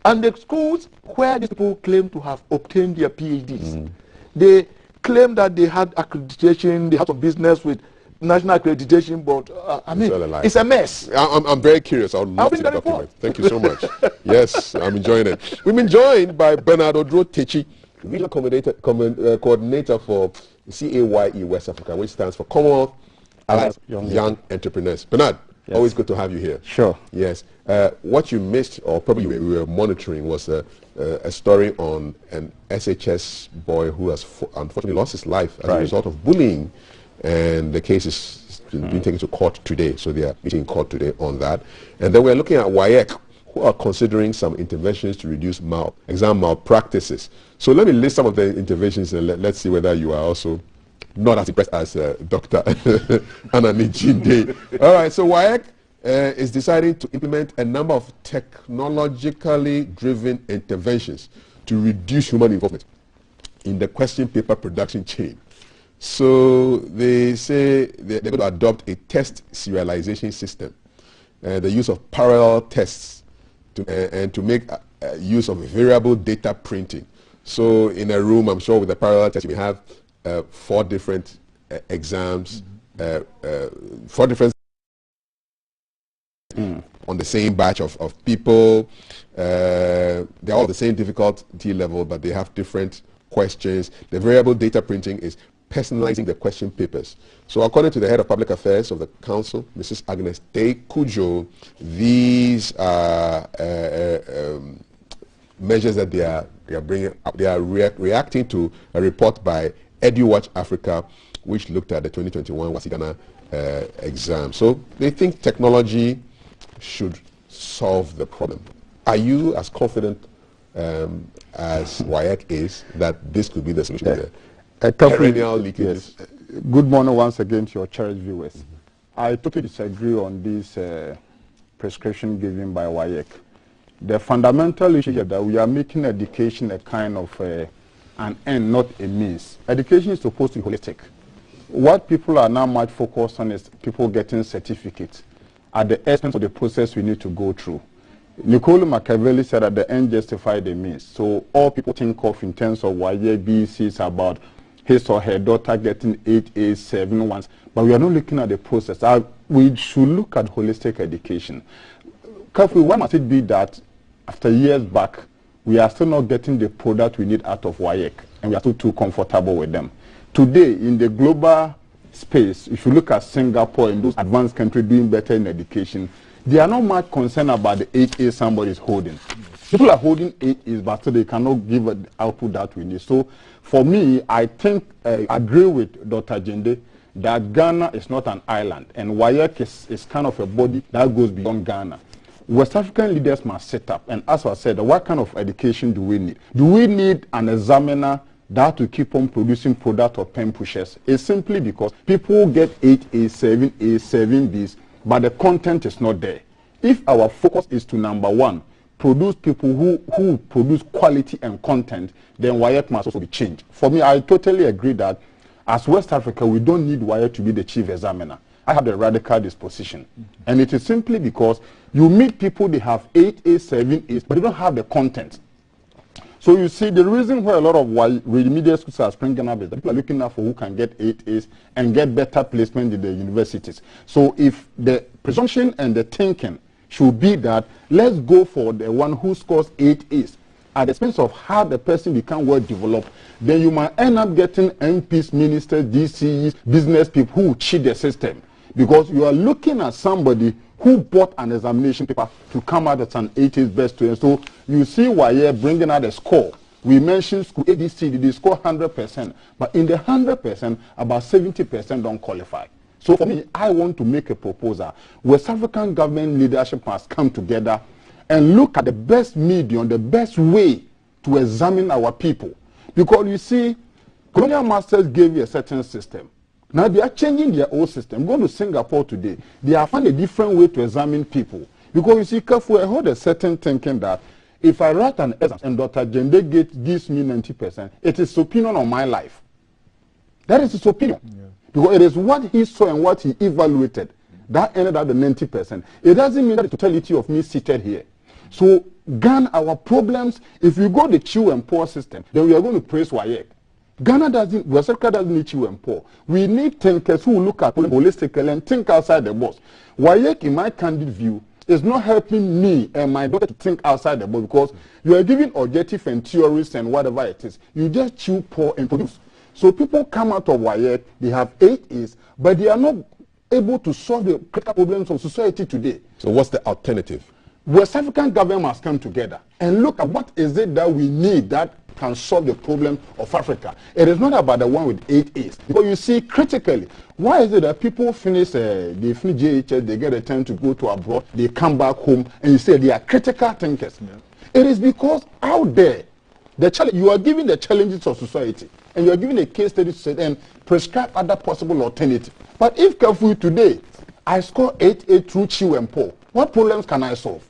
And the schools where these people claim to have obtained their PhDs, they claim that they had accreditation, they had some business with National Accreditation Board. I mean, it's a mess. I'm very curious. I would love to see the document. Thank you so much. Yes, I'm enjoying it. We've been joined by Bernard Odro Techi, Regional Coordinator for CAYE West Africa, which stands for Commonwealth Alliance Young Entrepreneurs. Bernard, always good to have you here. Sure. Yes. What you missed, or probably we were monitoring, was a story on an SHS boy who has unfortunately lost his life as a result of bullying. And the case is being taken to court today. So they are meeting in court today on that. And then we're looking at WAEC, who are considering some interventions to reduce exam malpractices. So let me list some of the interventions and let's see whether you are also not as impressed as Dr. Anani Jinde. All right, so WAEC is deciding to implement a number of technologically driven interventions to reduce human involvement in the question paper production chain. So they say they're going to adopt a test serialization system, the use of parallel tests, and to make use of variable data printing. So in a room, I'm sure with a parallel test, you may have 4 different exams, 4 different on the same batch of people. They're all the same difficulty level, but they have different questions. The variable data printing is personalizing the question papers. So according to the head of public affairs of the council, Mrs. Agnes Day Kujo, these are measures that they are bringing up. They are reacting to a report by EduWatch Africa, which looked at the 2021 Wasigana exam. So they think technology should solve the problem. Are you as confident as WAEC is that this could be the solution to the perennial leakages? Yes. Good morning once again to your cherished viewers. I totally disagree on this prescription given by WAEC. The fundamental issue here that we are making education a kind of an end, not a means. Education is supposed to be holistic. What people are now much focused on is people getting certificates at the expense of the process we need to go through. Niccolo Machiavelli said that the end justifies the means. So all people think of in terms of WAEC, BC is about his or her daughter getting 8 A's, 7 1s. But we are not looking at the process. We should look at holistic education. carefully, why must it be that after years back, we are still not getting the product we need out of WAEC, and we are still too comfortable with them? Today, in the global space, if you look at Singapore and those advanced countries doing better in education, they are not much concerned about the 8As somebody is holding. People are holding 8As, but still they cannot give the output that we need. So, for me, I think I agree with Dr. Jende that Ghana is not an island, and WAEC is kind of a body that goes beyond Ghana. West African leaders must set up, and as I said, what kind of education do we need? Do we need an examiner that will keep on producing product or pen pushers? It's simply because people get 8As, 7As, 7Bs, but the content is not there. If our focus is to, number one, produce people who produce quality and content, then WAEC must also be changed. For me, I totally agree that as West Africa, we don't need WAEC to be the chief examiner. I have the radical disposition. And it is simply because you meet people, they have 8As, 7As, but they don't have the content. So you see, the reason why a lot of remedial schools are springing up is that people are looking out for who can get 8As and get better placement in the universities. So if the presumption and the thinking should be that let's go for the one who scores 8As at the expense of how the person become well developed, then you might end up getting MPs, ministers, DCEs, business people who cheat the system. Because you are looking at somebody who bought an examination paper to come out as an 8As best student. So you see why you're bringing out a score. We mentioned school ADC, they score 100%. But in the 100%, about 70% don't qualify. So for me, I want to make a proposal. West African government leadership must come together and look at the best medium, the best way to examine our people. Because you see, colonial masters gave you a certain system. Now they are changing their old system. Going to Singapore today, they have found a different way to examine people. Because you see, careful, I hold a certain thinking that if I write an exam and Dr. Jende gives me 90%, it is his opinion on my life. That is his opinion. Yeah. Because it is what he saw and what he evaluated that ended at the 90%. It doesn't mean that the totality of me seated here. So, Ghana, our problems, if you go the chew and pour system, then we are going to praise WAEC. Ghana doesn't, West Africa doesn't need chew and pour. We need thinkers who look at problems holistically and think outside the box. WAEC, in my candid view, is not helping me and my daughter to think outside the box because you are giving objective and theories and whatever it is. You just chew, pour, and produce. So people come out of WAEC, they have 8As, but they are not able to solve the critical problems of society today. So what's the alternative? West African government must come together and look at what is it that we need that can solve the problem of Africa. It is not about the one with 8As. Because you see, critically, why is it that people finish, they finish JHS, they get a time to go to abroad, they come back home, and you say they are critical thinkers. Yeah. It is because out there, you are giving the challenges of society, and you are giving a case study to say, and prescribe other possible alternatives. But if careful today, I score 8A through chew and pour, what problems can I solve?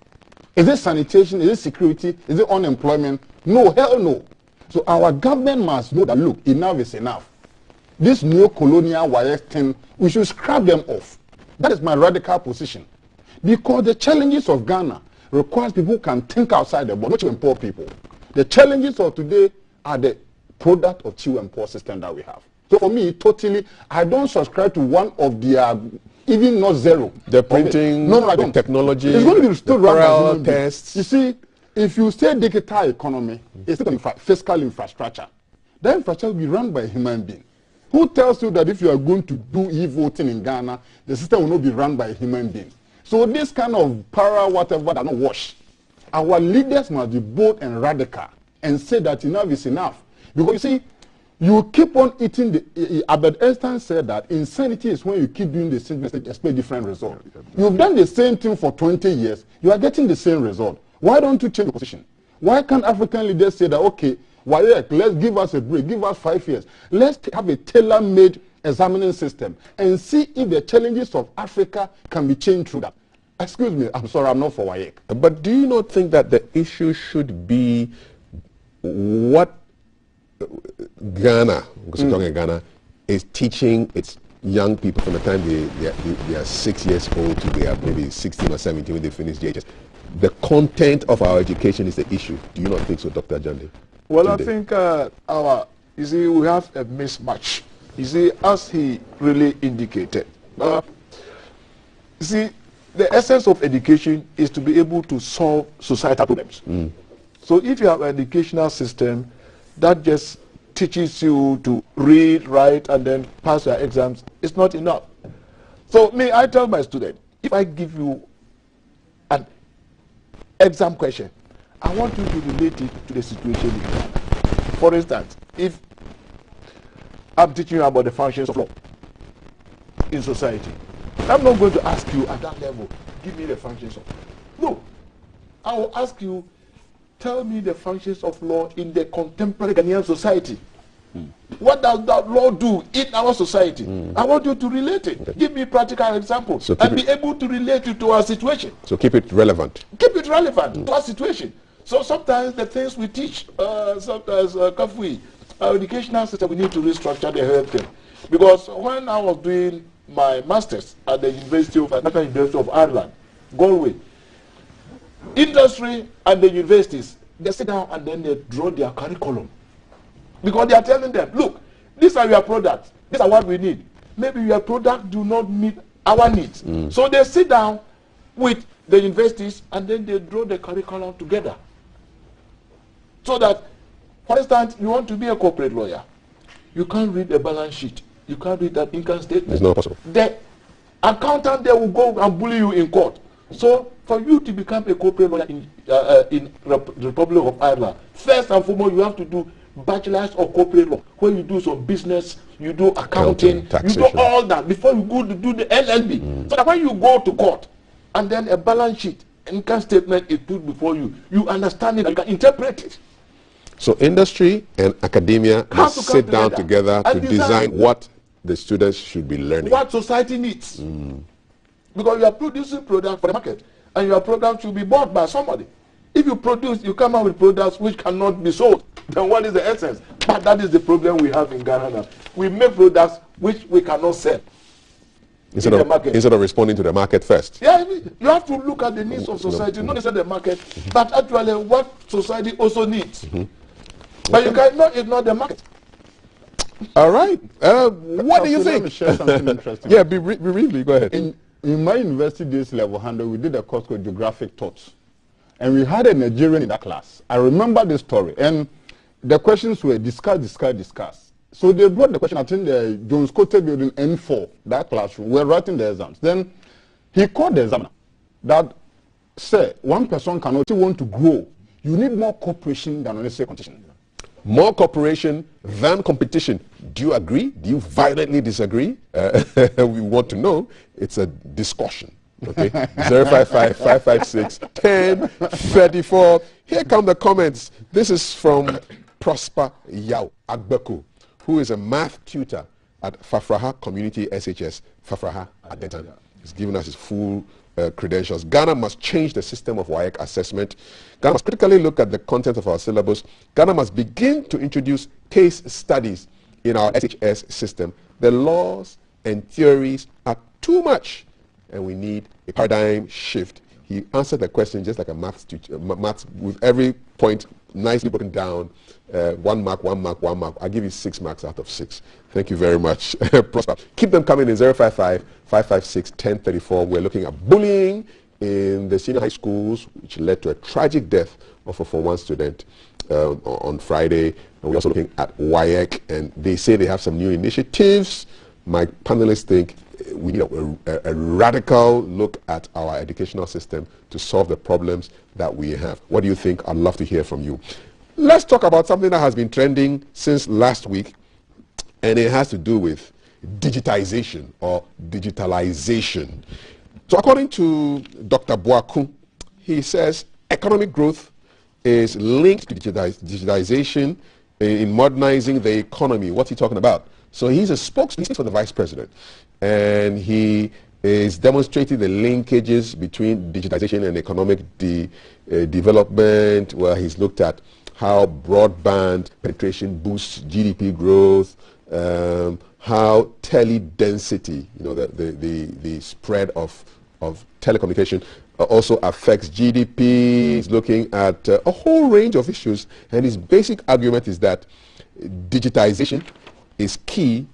Is it sanitation? Is it security? Is it unemployment? No, hell no. So our government must know that, look, enough is enough. This neo-colonial WAEC thing, we should scrap them off. That is my radical position. Because the challenges of Ghana requires people who can think outside the box, not even poor people. The challenges of today are the product of chew and pour system that we have. So for me, totally, I don't subscribe to one of their, even not zero. The printing, no, I the don't. technology, it's going to be still the tests. You see, if you say digital economy, it's still fiscal infrastructure. That infrastructure will be run by a human being. Who tells you that if you are going to do e-voting in Ghana, the system will not be run by a human being? So this kind of power, whatever, does not wash. Our leaders must be bold and radical and say that enough is enough. Because you see, you keep on eating the... Albert Einstein said that insanity is when you keep doing the same mistake, expect different result. You've done the same thing for 20 years, you are getting the same result. Why don't you change the position? Why can't African leaders say that, okay, WAEC, let's give us a break, give us 5 years. Let's have a tailor-made examining system and see if the challenges of Africa can be changed through that. Excuse me, I'm sorry, I'm not for WAEC. But do you not think that the issue should be what Ghana, because we're talking Ghana, is teaching its young people from the time they are 6 years old to they are maybe 16 or 17 when they finish JHS? The content of our education is the issue. Do you not think so, Dr. Jande? Well, I think you see, we have a mismatch. You see, as he really indicated, you see, the essence of education is to be able to solve societal problems. So if you have an educational system that just teaches you to read, write, and then pass your exams, it's not enough. So I tell my students, if I give you an exam question, I want you to relate it to the situation in Ghana. For instance, if I'm teaching you about the functions of law in society, I'm not going to ask you at that level, give me the functions of law. No. I will ask you, tell me the functions of law in the contemporary Ghanaian society. What does that law do in our society? I want you to relate it. Okay. Give me practical examples and be able to relate it to our situation. So keep it relevant. Keep it relevant to our situation. So sometimes the things we teach, sometimes our educational system, we need to restructure the health care. Because when I was doing my master's at the National University of Ireland, Galway, industry and the universities, they sit down and then they draw their curriculum. Because they are telling them, look, these are your products. These are what we need. Maybe your product do not meet our needs. So they sit down with the universities and then they draw the curriculum together. So that, for instance, you want to be a corporate lawyer. You can't read a balance sheet. You can't read that income statement. It's not possible. The accountant there will go and bully you in court. So for you to become a corporate lawyer in the Republic of Ireland, first and foremost, you have to do bachelor's of corporate law, where you do some business, you do accounting, you do all that before you go to do the LLB. So that when you go to court and then a balance sheet, income statement is put before you, you understand it and you can interpret it. So industry and academia must sit down together to design what the students should be learning. What society needs. Because you are producing products for the market and your product should be bought by somebody. If you produce, you come out with products which cannot be sold, then what is the essence? But that is the problem we have in Ghana now. We make products which we cannot sell. Instead of responding to the market first. Yeah, you have to look at the needs of society, not necessarily the market, but actually what society also needs. But you cannot ignore the market. All right. What do you think? Let me share something interesting. Yeah, briefly, go ahead. In my university days, level 100, we did a course called Geographic Thoughts. And we had a Nigerian in that class. I remember this story. And the questions were discuss. So they brought the question, I think the Jones Cote building N4, that classroom. We're writing the exams. Then he called the examiner that, sir, one person cannot want to grow. You need more cooperation than unnecessary competition. More cooperation than competition. Do you agree? Do you violently disagree? We want to know. It's a discussion. Okay, 055-556-1034. Here come the comments. This is from Prosper Yao Agbeku, who is a math tutor at Fafraha Community SHS, Fafraha at Denton. He's given us his full credentials. Ghana must change the system of WAEC assessment. Ghana must critically look at the content of our syllabus. Ghana must begin to introduce case studies in our SHS system. The laws and theories are too much, and we need a paradigm shift. He answered the question just like a maths teacher, maths with every point nicely broken down. 1 mark, 1 mark, 1 mark. I'll give you 6 marks out of 6. Thank you very much. Prosper. Keep them coming in 055-556-1034. We're looking at bullying in the senior high schools, which led to a tragic death of a Form 1 student on Friday. And we're also looking at WAEC, and they say they have some new initiatives. My panelists think we need a radical look at our educational system to solve the problems that we have. What do you think? I'd love to hear from you. Let's talk about something that has been trending since last week, and it has to do with digitization or digitalization. So according to Dr. Boaku, he says economic growth is linked to digitization in modernizing the economy. What's he talking about? So he's a spokesman for the vice president, and he is demonstrating the linkages between digitization and economic development, where he's looked at how broadband penetration boosts GDP growth, how tele-density, the spread of telecommunication also affects GDP. He's looking at a whole range of issues, and his basic argument is that digitization is key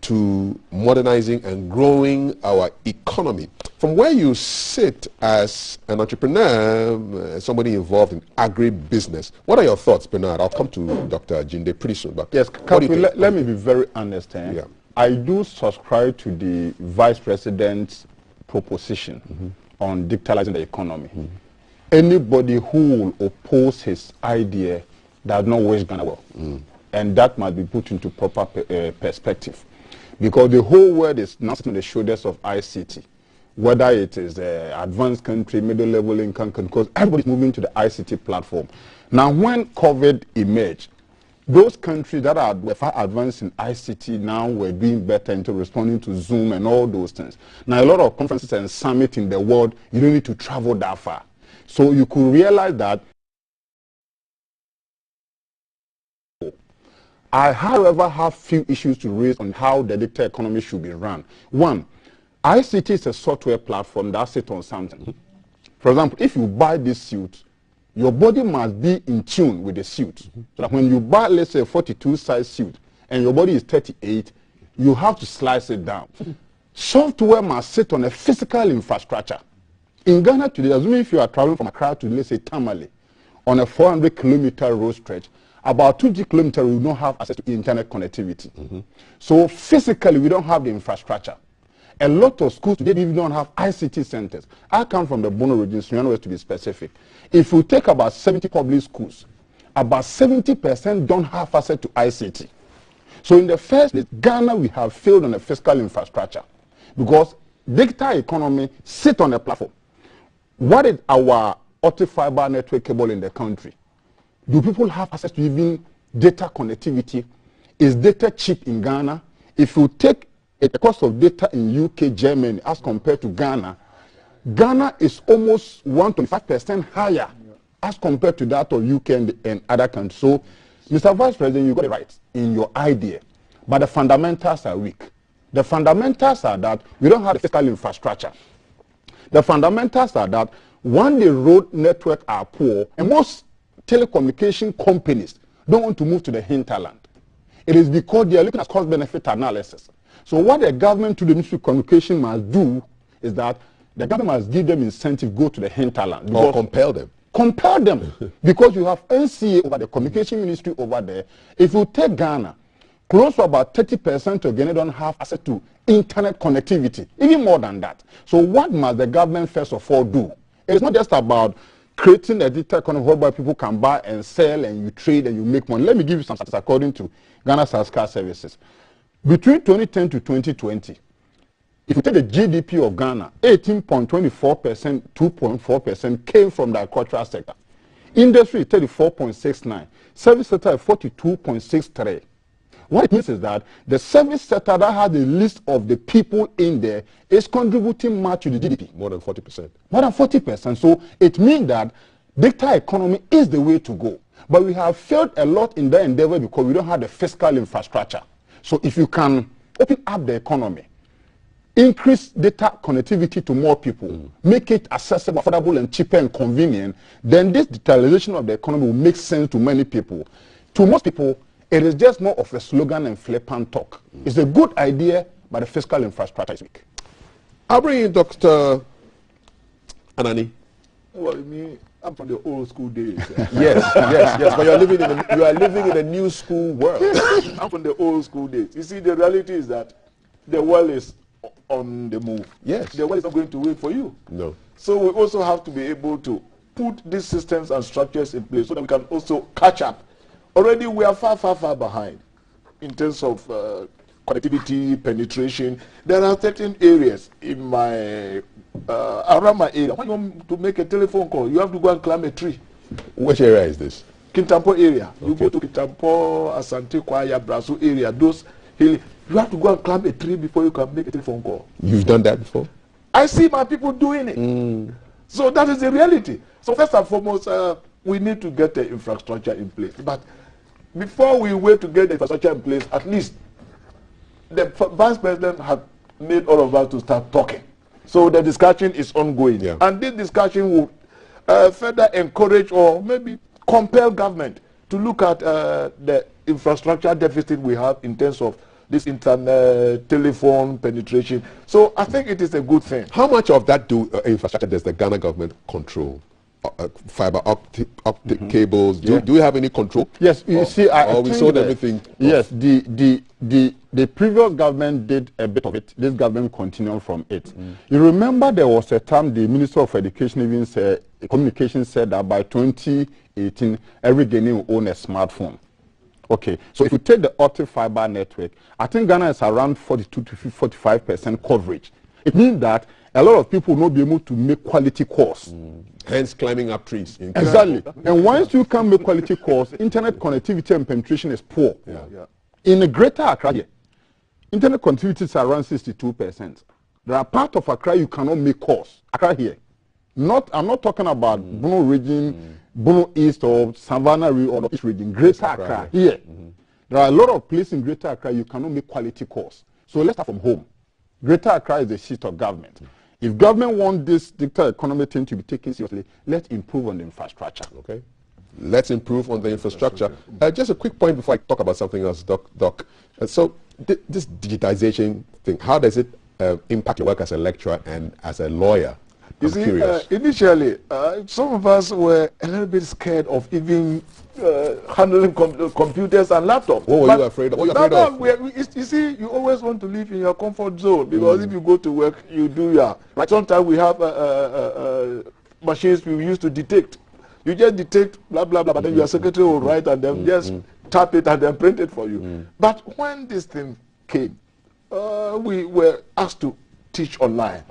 to modernizing and growing our economy. From where you sit as an entrepreneur, somebody involved in agribusiness, what are your thoughts, Bernard? I'll come to Dr. Jinde pretty soon. But yes, let me be very honest. Yeah. I do subscribe to the Vice President's proposition on digitalizing the economy. Anybody who will oppose his idea does not wish Ghana well. And that must be put into proper perspective. Because the whole world is now sitting on the shoulders of ICT. Whether it is advanced country, middle level income country, because everybody's moving to the ICT platform. Now when COVID emerged, those countries that were far advanced in ICT now were doing better into responding to Zoom and all those things. Now a lot of conferences and summits in the world, you don't need to travel that far. So you could realize that. I, however, have few issues to raise on how the digital economy should be run. One, ICT is a software platform that sits on something. For example, if you buy this suit, your body must be in tune with the suit. So that when you buy, let's say, a 42 size suit, and your body is 38, you have to slice it down. Software must sit on a physical infrastructure. In Ghana today, assuming if you are traveling from Accra to, let's say, Tamale, on a 400-kilometer road stretch, about 20 kilometers we don't have access to internet connectivity. So physically we don't have the infrastructure. A lot of schools today even don't have ICT centers. I come from the Bono region, Sunyani West to be specific. If you take about 70 public schools, about 70% don't have access to ICT. So in the first place, Ghana, we have failed on the fiscal infrastructure because digital economy sit on a platform. What is our optic fiber network cable in the country? Do people have access to even data connectivity? Is data cheap in Ghana? If you take the cost of data in UK, Germany, as compared to Ghana, Ghana is almost 125% higher as compared to that of UK and other countries. So, Mr. Vice President, you got it right in your idea, but the fundamentals are weak. The fundamentals are that we don't have the fiscal infrastructure. The fundamentals are that when the road network are poor, and most telecommunication companies don't want to move to the hinterland. It is because they are looking at cost-benefit analysis. So what the government to the Ministry of Communication must do is that the government must give them incentive go to the hinterland. Or compel them. Compel them. Because you have NCA over the Communication Ministry over there. If you take Ghana, close to about 30% of Ghana don't have access to internet connectivity, even more than that. So what must the government first of all do? It's not just about creating a digital economy whereby people can buy and sell and you trade and you make money. Let me give you some stats according to Ghana Sascar Services. Between 2010 to 2020, if you take the GDP of Ghana, 18.24%, 2.4% came from the agricultural sector. Industry is 34.69%, service sector is 42.63%. What it means is that the service sector that has the list of the people in there is contributing much to the GDP. More than 40%. More than 40%. So it means that digital economy is the way to go. But we have failed a lot in that endeavor because we don't have the fiscal infrastructure. So if you can open up the economy, increase data connectivity to more people, make it accessible, affordable, and cheaper and convenient, then this digitalization of the economy will make sense to many people. To most people, it is just more of a slogan and flippant talk. It's a good idea, but the fiscal infrastructure is weak. I'll bring in Dr. Anani. Well, I mean, I'm from the old school days. yes, but you are living in a new school world. I'm from the old school days. You see, the reality is that the world is on the move. Yes. The world is not going to wait for you. No. So we also have to be able to put these systems and structures in place so that we can also catch up. Already we are far, far, far behind in terms of connectivity, penetration. There are certain areas in my, around my area. When you want to make a telephone call, you have to go and climb a tree. Which area is this? Kintampo area. Okay. You go to Kintampo, Asante, Kwaya, Brasu area, those hilly. You have to go and climb a tree before you can make a telephone call. You've done that before? I see my people doing it. So that is the reality. So first and foremost, we need to get the infrastructure in place. But before we wait to get the infrastructure in place, at least the Vice President had made all of us to start talking. So the discussion is ongoing. Yeah. And this discussion will further encourage or maybe compel government to look at the infrastructure deficit we have in terms of this internet, telephone penetration. So I think it is a good thing. How much of that infrastructure does the Ghana government control? Fiber optic cables. Do we have any control? Yes, you see, I we sold everything. Yes, the previous government did a bit of it. This government continued from it. You remember there was a time the Minister of Education even said, Communication said that by 2018, every Ghanaian will own a smartphone. Okay, so if you take the optic fiber network, I think Ghana is around 42 to 45% coverage. It means that a lot of people will not be able to make quality calls. Hence climbing up trees. Exactly. And once you can make quality calls, internet connectivity and penetration is poor. In the greater Accra here, internet connectivity is around 62%. There are parts of Accra you cannot make calls. Accra here. I'm not talking about Bono region, Bono East or Savannah or East region. Greater Accra here. There are a lot of places in Greater Accra you cannot make quality calls. So let's start from home. Greater Accra is the seat of government. If government wants this digital economy thing to be taken seriously, let's improve on the infrastructure. Okay. Let's improve on the infrastructure. Just a quick point before I talk about something else, Doc. So this digitization thing, how does it impact your work as a lecturer and as a lawyer? You see, initially, some of us were a little bit scared of even handling computers and laptops. What were you afraid of? What were you afraid of? You see, you always want to live in your comfort zone because if you go to work, you do your... Like sometimes we have machines we use to detect. You just detect, blah, blah, blah, but then your secretary will write and then just tap it and then print it for you. But when this thing came, we were asked to teach online.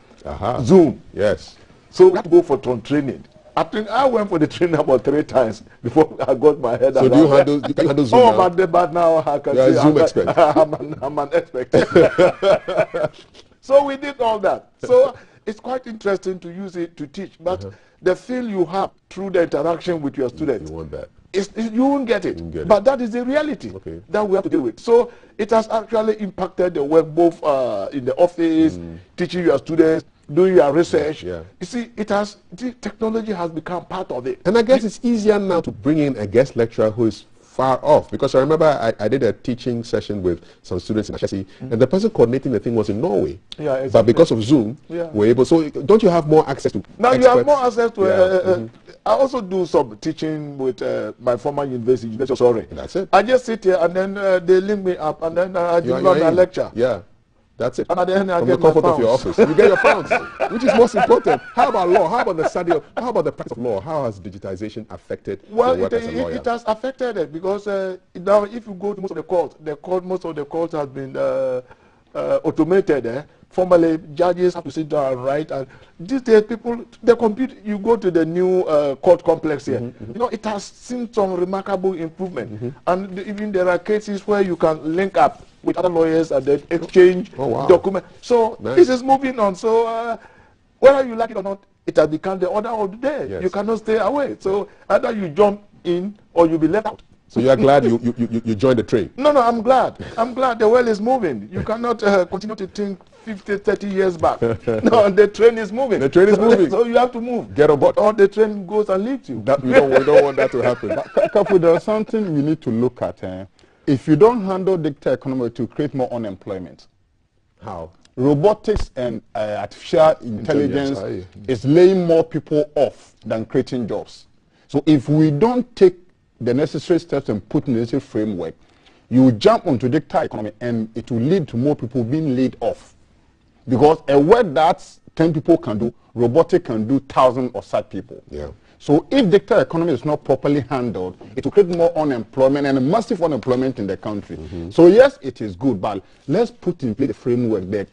Zoom. Yes. So we had to go for training. I think I went for the training about 3 times before I got my head around. So you can handle Zoom now? But now I can say Zoom expert. I'm an expert. So we did all that. So it's quite interesting to use it to teach. But the feel you have through the interaction with your students, you want that. You won't get it. But that is the reality that we have to deal with. So it has actually impacted the work both in the office, teaching your students, doing your research. You see, the technology has become part of it. And I guess it's easier now to bring in a guest lecturer who is far off, because I remember I did a teaching session with some students in Ashesi, and the person coordinating the thing was in Norway. But because of Zoom, we're able. So don't you have more access to now experts? You have more access to I also do some teaching with my former university, sorry. That's it. I just sit here and then they link me up and then I do my lecture. Yeah. That's it. And then From the comfort of your office. You get your pounds, which is most important. How about law? How about the study of, how about the practice of law? How has digitization affected your work as a lawyer? It has affected it because now if you go to most of the courts, most of the courts have been automated. Formerly, judges have to sit down and write. And these days, you go to the new court complex here. You know, it has seen some remarkable improvement. And even there are cases where you can link up with other lawyers and then exchange documents. So this is moving on. So whether you like it or not, it has become the order of the day. You cannot stay away. So either you jump in or you'll be left out. So you are glad you joined the train? No, I'm glad. I'm glad the world is moving. You cannot continue to think 50, 30 years back. No, the train is moving. The train is moving. So you have to move. Get on board. Or the train goes and leaves you. We don't want that to happen. Kafu, there's something we need to look at. If you don't handle digital economy, to create more unemployment. How? Robotics and artificial intelligence is laying more people off than creating jobs. So if we don't take the necessary steps and put in the necessary framework, you jump onto digital economy and it will lead to more people being laid off. Because a work that 10 people can do, robotic can do 1,000 or such people. So if digital economy is not properly handled, it will create more unemployment and a massive unemployment in the country. So yes, it is good, but let's put in place the framework, the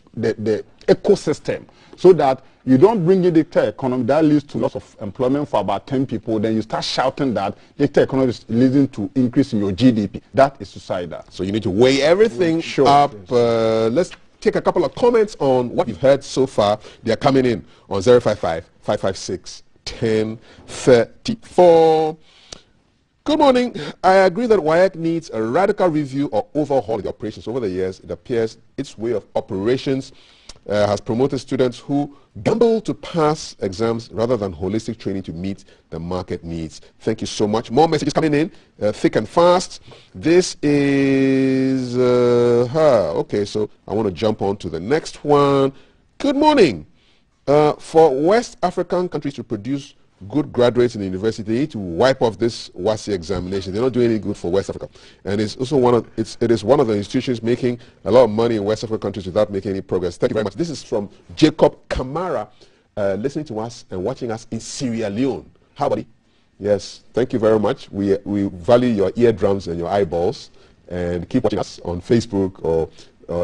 ecosystem, so that you don't bring in digital economy that leads to loss of employment for about 10 people, then you start shouting that digital economy is leading to increase in your GDP. That is suicidal. So you need to weigh everything up. Let's take a couple of comments on what you've heard so far. They are coming in on 055-556-1034. Good morning. I agree that WAEC needs a radical review or overhaul of the operations. Over the years, it appears its way of operations has promoted students who gamble to pass exams rather than holistic training to meet the market needs. Thank you so much. More messages coming in, thick and fast. This is her. Okay, so I want to jump on to the next one. Good morning. For West African countries to produce good graduates in the university, they need to wipe off this WASI examination. They're not doing any good for West Africa. And it's also it is one of the institutions making a lot of money in West African countries without making any progress. Thank you very much. This is from Jacob Kamara, listening to us and watching us in Sierra Leone. How, buddy? Yes, thank you very much. We value your eardrums and your eyeballs, and keep watching us on Facebook or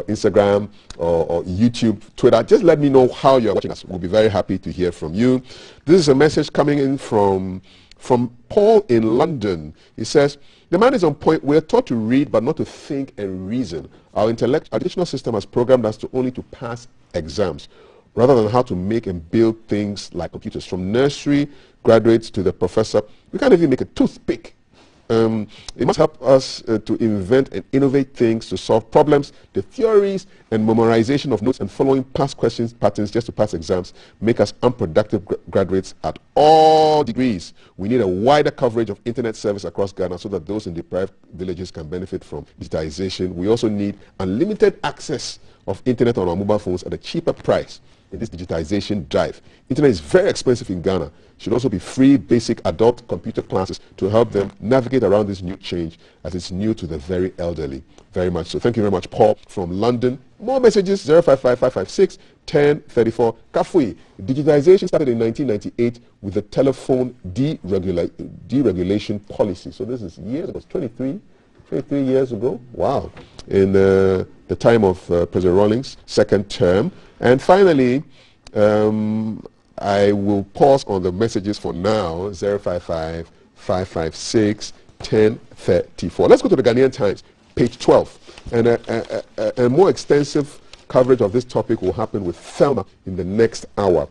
Instagram or YouTube, Twitter. Just let me know how you're watching us. We'll be very happy to hear from you. This is a message coming in from Paul in London. He says, the man is on point. We're taught to read but not to think and reason. Our educational system has programmed us only to pass exams rather than how to make and build things like computers. From nursery graduates to the professor, we can't even make a toothpick. It must help us to invent and innovate things to solve problems. The theories and memorization of notes and following past questions patterns just to pass exams make us unproductive graduates at all degrees. We need a wider coverage of internet service across Ghana so that those in deprived villages can benefit from digitization. We also need unlimited access of internet on our mobile phones at a cheaper price in this digitization drive. Internet is very expensive in Ghana. Should also be free basic adult computer classes to help them navigate around this new change, as it's new to the very elderly. Very much so. Thank you very much, Paul from London. More messages, 055-556-1034. Kafui, digitization started in 1998 with the telephone deregulation policy. So this is years ago, 23 years ago. Wow. In the time of President Rawlings' second term. And finally, I will pause on the messages for now, 055-556-1034. Let's go to the Ghanaian Times, page 12. And a more extensive coverage of this topic will happen with Thelma in the next hour.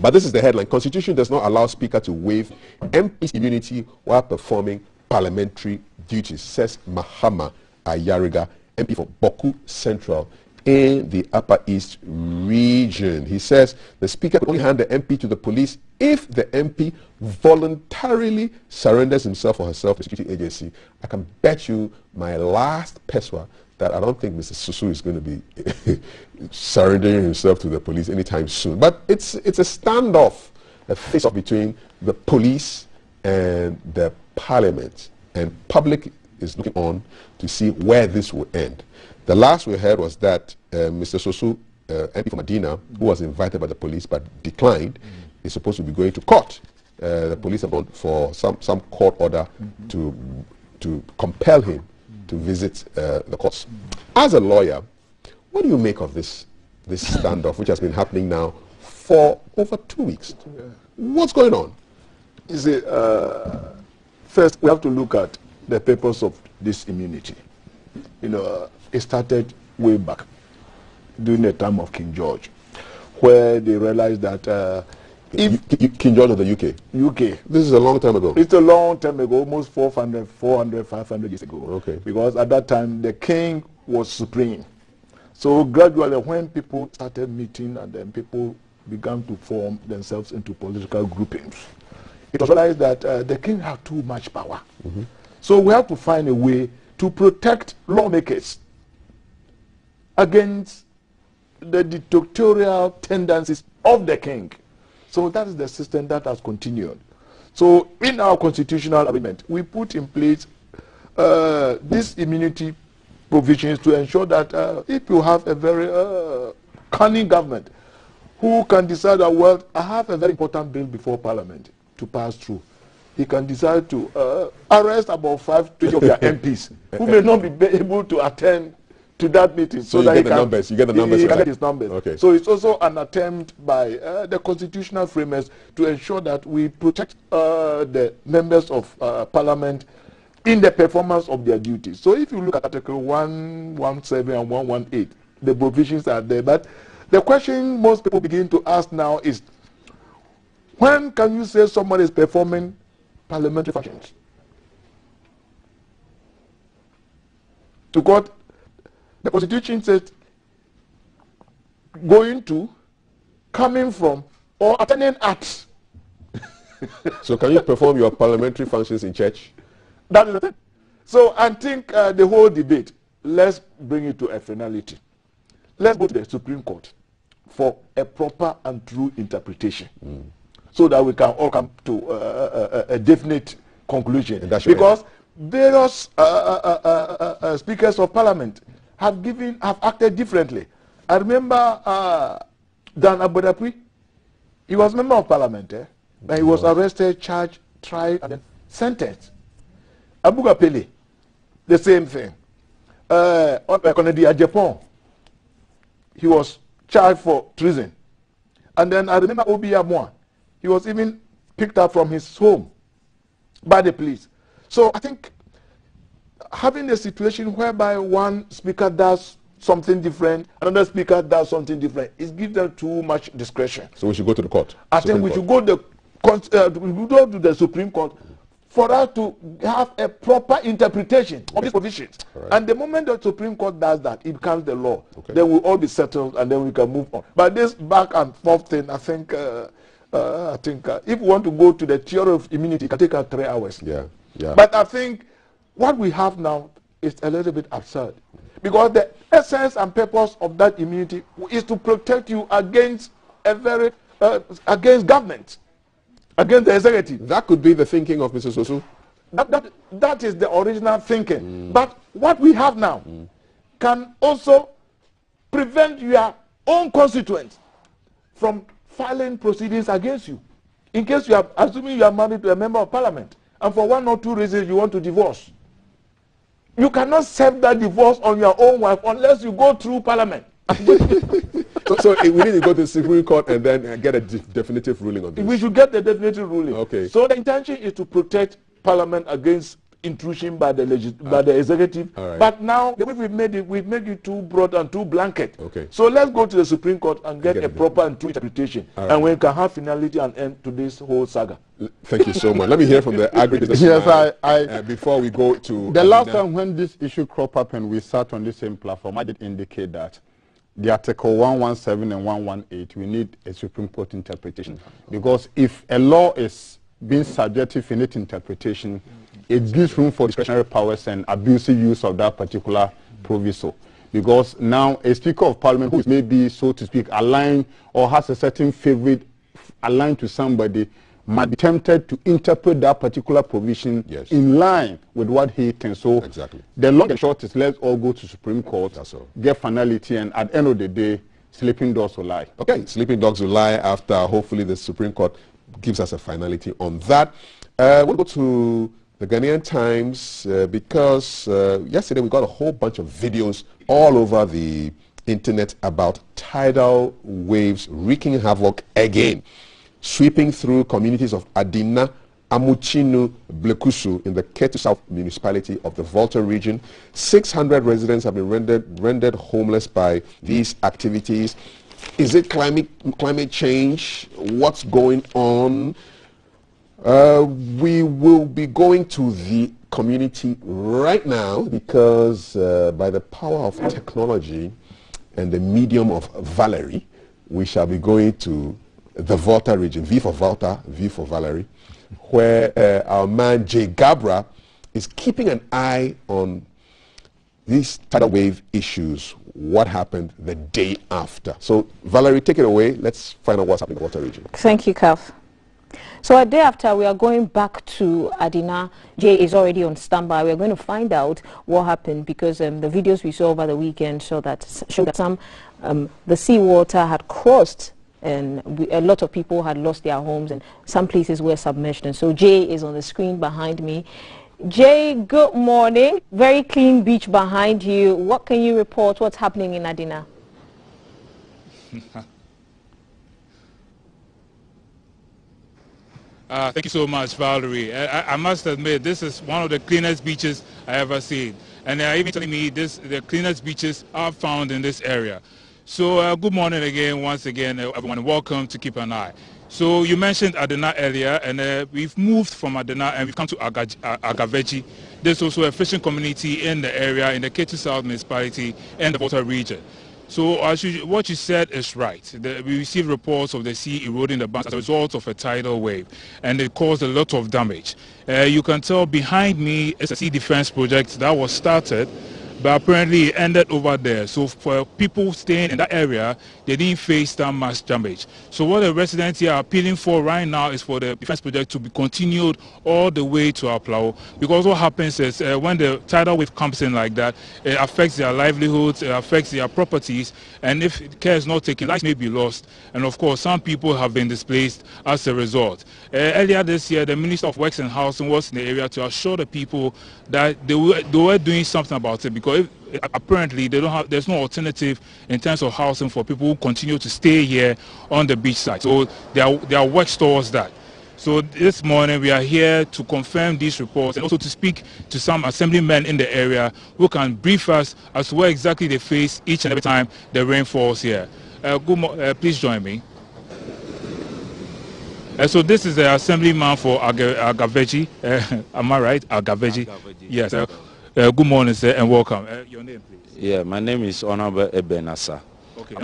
But this is the headline. Constitution does not allow Speaker to waive MP's immunity while performing parliamentary duties, says Mahama Ayariga, MP for Boku Central in the Upper East region. He says the Speaker could only hand the MP to the police if the MP voluntarily surrenders himself or herself to the security agency. I can bet you my last peswa that I don't think Mr. Susu is going to be surrendering himself to the police anytime soon. But it's a standoff, a face-off between the police and the parliament. And public is looking on to see where this will end. The last we heard was that Mr. Sosu, MP from Medina, who was invited by the police but declined, is supposed to be going to court. The police have gone for some court order to compel him to visit the courts. As a lawyer, what do you make of this standoff, which has been happening now for over 2 weeks? What's going on? You see, first we have to look at the purpose of this immunity. You know, it started way back during the time of King George, where they realized that King George of the UK. This is a long time ago. It's a long time ago, almost 400, 500 years ago. Okay. Because at that time, the king was supreme. So gradually, when people started meeting and then people began to form themselves into political groupings, it was realized that the king had too much power. So we have to find a way to protect lawmakers against the dictatorial tendencies of the king. So that is the system that has continued. So in our constitutional amendment, we put in place these immunity provisions to ensure that if you have a very cunning government who can decide that, well, I have a very important bill before Parliament to pass through, he can decide to arrest about 5-20 of their MPs who may not be able to attend to that meeting. So that you get the numbers. He can get his numbers. Okay. So it's also an attempt by the constitutional framers to ensure that we protect the members of Parliament in the performance of their duties. So if you look at Article 117 and 118, the provisions are there. But the question most people begin to ask now is, when can you say somebody is performing parliamentary functions? To God, the Constitution says going to, coming from, or attending at. So can you perform your parliamentary functions in church? That is the thing. So I think the whole debate, let's bring it to a finality. Let's go to the Supreme Court for a proper and true interpretation, so that we can all come to a definite conclusion. Because various speakers of parliament have acted differently. I remember Dan Abodapui. He was a member of parliament, but he was arrested, charged, tried, and then sentenced. Abuga Pele, the same thing. Kennedy Japan, he was charged for treason. And then I remember Obi Amwa, he was even picked up from his home by the police. So I think having a situation whereby one speaker does something different, another speaker does something different, it gives them too much discretion. So we should go to the court. I think we should go to the Supreme Court for us to have a proper interpretation of these provisions. Right. And the moment the Supreme Court does that, it becomes the law. Okay. Then we'll all be settled, and then we can move on. But this back and forth thing, I think if we want to go to the theory of immunity, it can take us 3 hours. Yeah. But I think what we have now is a little bit absurd, because the essence and purpose of that immunity is to protect you against against government, against the executive. That could be the thinking of Mr. Sosu. That is the original thinking. But what we have now can also prevent your own constituents from filing proceedings against you. In case you are, assuming you are married to a member of parliament, and for 1 or 2 reasons you want to divorce, you cannot serve that divorce on your own wife unless you go through parliament. So we need to go to the Supreme Court and then get a definitive ruling on this. We should get the definitive ruling. Okay. So the intention is to protect parliament against intrusion by the executive. Right. But now the way we've made it too broad and too blanket. Okay. So let's go to the Supreme Court and get a proper and true interpretation, right. and we can have finality and end to this whole saga. Thank you so much. Let me hear from the agribusiness. Yes, before we go to the last time when this issue cropped up and we sat on the same platform, I did indicate that the Article 117 and 118, we need a Supreme Court interpretation. Because if a law is being subjective in its interpretation, it gives room for discretionary powers and abusive use of that particular proviso. Because now a Speaker of Parliament who is maybe, so to speak, aligned or has a certain favorite aligned to somebody might be tempted to interpret that particular provision in line with what he thinks. So the long and short is, let's all go to Supreme Court, get finality, and at the end of the day, sleeping dogs will lie. Okay, sleeping dogs will lie after hopefully the Supreme Court gives us a finality on that. We'll go to the Ghanaian Times because yesterday we got a whole bunch of videos all over the internet about tidal waves wreaking havoc again, sweeping through communities of Adina, Amuchinu, Blekusu in the Ketu South municipality of the Volta region. 600 residents have been rendered homeless by these activities. Is it climate change? What's going on? We will be going to the community right now because by the power of technology and the medium of Valerie, we shall be going to the Volta region, V for Volta, V for Valerie, where our man Jay Gabra is keeping an eye on these tidal wave issues, what happened the day after. So Valerie, take it away. Let's find out what's happening in the Volta region. Thank you, Kaf. So a day after, we are going back to Adina. Jay is already on standby. We're going to find out what happened because the videos we saw over the weekend showed that some the seawater had crossed and a lot of people had lost their homes and some places were submerged. And so Jay is on the screen behind me. Jay, good morning. Very clean beach behind you. What can you report? What's happening in Adina? Thank you so much, Valerie. I must admit, this is one of the cleanest beaches I ever seen. And they are even telling me the cleanest beaches are found in this area. So good morning again, once again, everyone. Welcome to Keep an Eye. So you mentioned Adina earlier, and we've moved from Adina and we've come to Agaveji. There's also a fishing community in the area, in the Ketu South municipality and the Volta region. So what you said is right. We received reports of the sea eroding the banks as a result of a tidal wave, and it caused a lot of damage. You can tell behind me is a sea defense project that was started, but apparently it ended over there. So for people staying in that area, they didn't face that much damage. So what the residents here are appealing for right now is for the defense project to be continued all the way to Aplau, because what happens is when the tidal wave comes in like that, it affects their livelihoods, it affects their properties, and if care is not taken, lives may be lost. And of course, some people have been displaced as a result. Earlier this year, the Minister of Works and Housing was in the area to assure the people that they were doing something about it, because apparently there's no alternative in terms of housing for people who continue to stay here on the beach side. So there are works towards that. So this morning we are here to confirm these reports and also to speak to some assemblymen in the area who can brief us as to what exactly they face each and every time the rain falls here. Please join me. So this is the assemblyman for Agaveji. Am I right? Agaveji. Yes. Good morning, sir, and welcome. Your name, please. Yeah, my name is Honorable Ebenasa. Okay.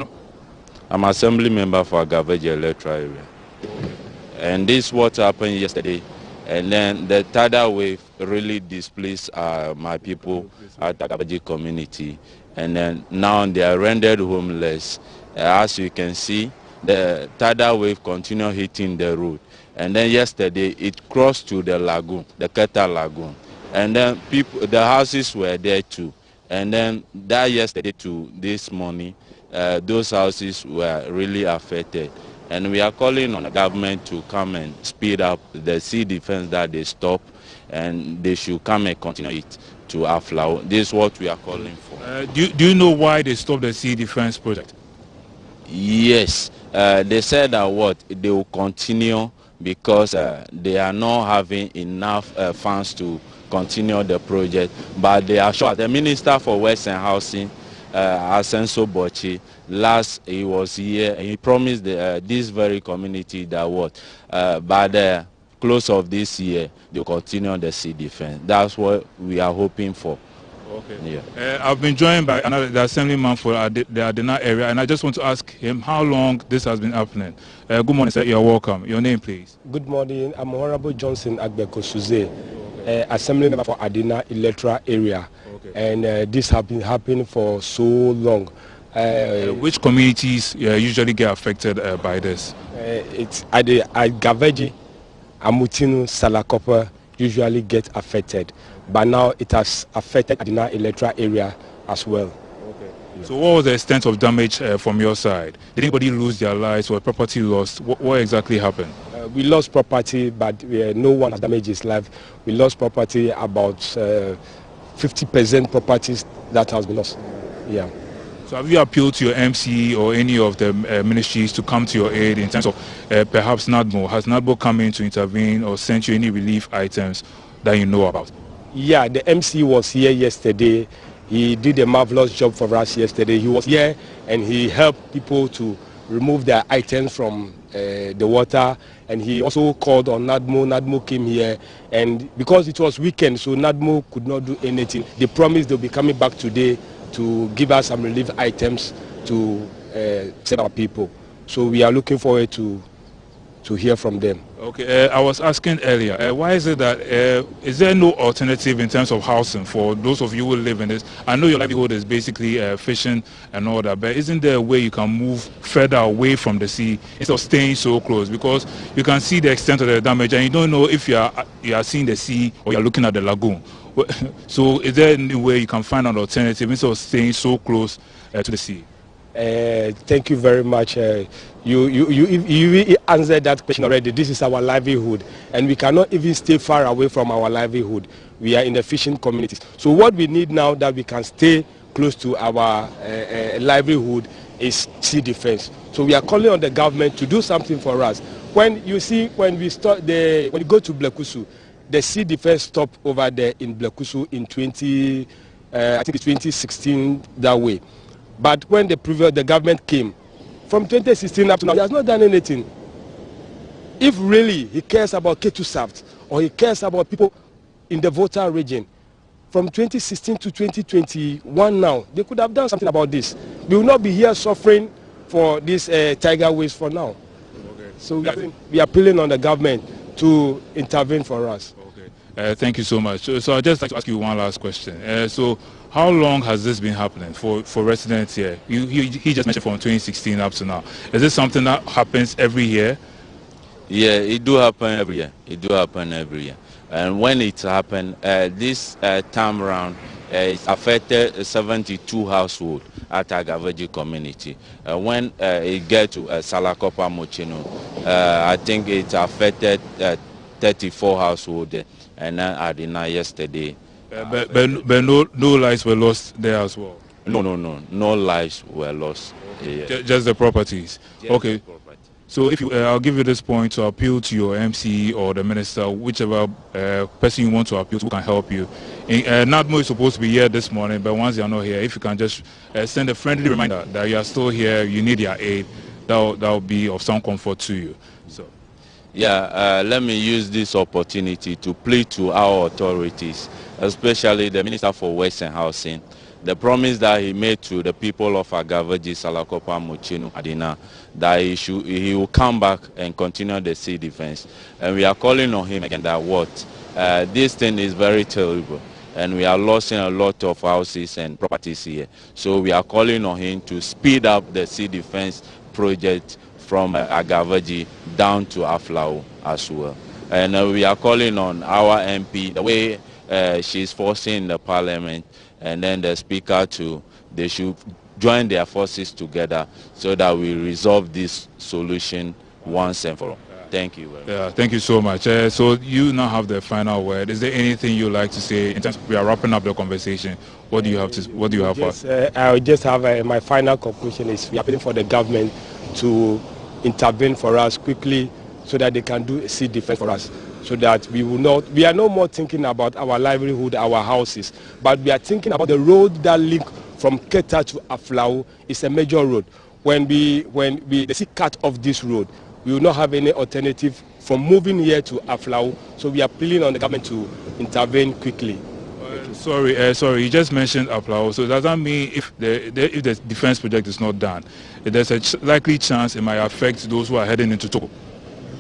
I'm assembly member for Agaveji Electoral area. Okay. And this is what happened yesterday. And then the tidal wave really displaced my people at Agaveji community. And then now they are rendered homeless. As you can see, the tidal wave continued hitting the road. And then yesterday it crossed to the lagoon, the Keta Lagoon. And then the houses were there too. And then that yesterday to this morning, those houses were really affected. And we are calling on the government to come and speed up the sea defense that they stop, and they should come and continue it to Aflau. This is what we are calling for. Do you know why they stopped the sea defense project? Yes, they said that they will continue because they are not having enough funds to continue the project. But they are sure. The Minister for Works and Housing, Asenso Bochi, he was here and he promised this very community that by the close of this year they will continue the sea defense. That's what we are hoping for. Okay. Yeah. I've been joined by the assemblyman for the Adena area, and I just want to ask him how long this has been happening. Good morning, sir. You're welcome. Your name, please. Good morning. I'm Honorable Johnson Agbeko Suze, assembly member for Adena electoral area. Okay. And this has been happening for so long. Which communities usually get affected by this? It's Gaveji, Amutinu, Salakopa usually get affected. But now it has affected Adena electoral area as well. Okay. Yeah. So what was the extent of damage from your side? Did anybody lose their lives or property lost? What exactly happened? We lost property, but no one has damaged his life. We lost property, about 50% properties that has been lost. Yeah. So have you appealed to your MC or any of the ministries to come to your aid in terms of perhaps NADMO? Has NADMO come in to intervene or sent you any relief items that you know about? Yeah, the MC was here yesterday. He did a marvelous job for us yesterday. He was here and he helped people to remove their items from the water. And he also called on NADMO. NADMO came here, and because it was weekend, so NADMO could not do anything. They promised they'll be coming back today to give us some relief items to save our people. So we are looking forward to hear from them. Okay, I was asking earlier, why is it that, is there no alternative in terms of housing for those of you who live in this? I know your livelihood is basically fishing and all that, but isn't there a way you can move further away from the sea instead of staying so close? Because you can see the extent of the damage and you don't know if you are seeing the sea or you're looking at the lagoon. So is there any way you can find an alternative instead of staying so close to the sea? Thank you very much. You answered that question already. This is our livelihood, and we cannot even stay far away from our livelihood. We are in the fishing communities. So what we need now that we can stay close to our livelihood is sea defense. So we are calling on the government to do something for us. When you see, when you go to Blekusu, the sea defense stopped over there in Blekusu in I think it's 2016 that way. But when the government came, from 2016 up to now, he has not done anything. If really he cares about Ketu South or he cares about people in the Volta region, from 2016 to 2021 now. They could have done something about this. We will not be here suffering for this tiger waste for now. Okay. So we are appealing on the government to intervene for us. Okay. Thank you so much. So I'd just like to ask you one last question. So how long has this been happening for residents here? He just mentioned from 2016 up to now. Is this something that happens every year? Yeah, it do happen every year. It do happen every year. And when it happened, this time around, it affected 72 households at Agavaji community. When it get to Salakopa Mochino, I think it affected 34 households, and then Adina yesterday. But no lives were lost there as well? No lives were lost. Yeah. Just the properties? Just okay. the property. So if I'll give you this point to appeal to your MC or the minister, whichever person you want to appeal to who can help you. NADMO is supposed to be here this morning, but once they are not here, if you can just send a friendly reminder that you are still here, you need your aid, that will be of some comfort to you. So. Yeah, let me use this opportunity to plead to our authorities, especially the Minister for Works and Housing, the promise that he made to the people of Agavaji, Salakopa, Mochino, Adina, that he will come back and continue the sea defense. And we are calling on him again that this thing is very terrible. And we are losing a lot of houses and properties here. So we are calling on him to speed up the sea defense project from Agavaji down to Aflao as well. And we are calling on our MP, the way she's forcing the parliament, and then the speaker they should join their forces together so that we resolve this solution once and for all. Thank you very much. Yeah, thank you so much. So you now have the final word. Is there anything you'd like to say in terms of, we are wrapping up the conversation? What do you have for us? I will just have my final conclusion is we are appealing for the government to intervene for us quickly so that they can do a sea defense for us, so that we are no more thinking about our livelihood, our houses, but we are thinking about the road that link from Keta to Aflao. Is a major road. When we see cut off this road, we will not have any alternative from moving here to Aflao. So we are appealing on the government to intervene quickly. Sorry, you just mentioned Aflao. So does that mean if the defense project is not done, there's a likely chance it might affect those who are heading into Togo?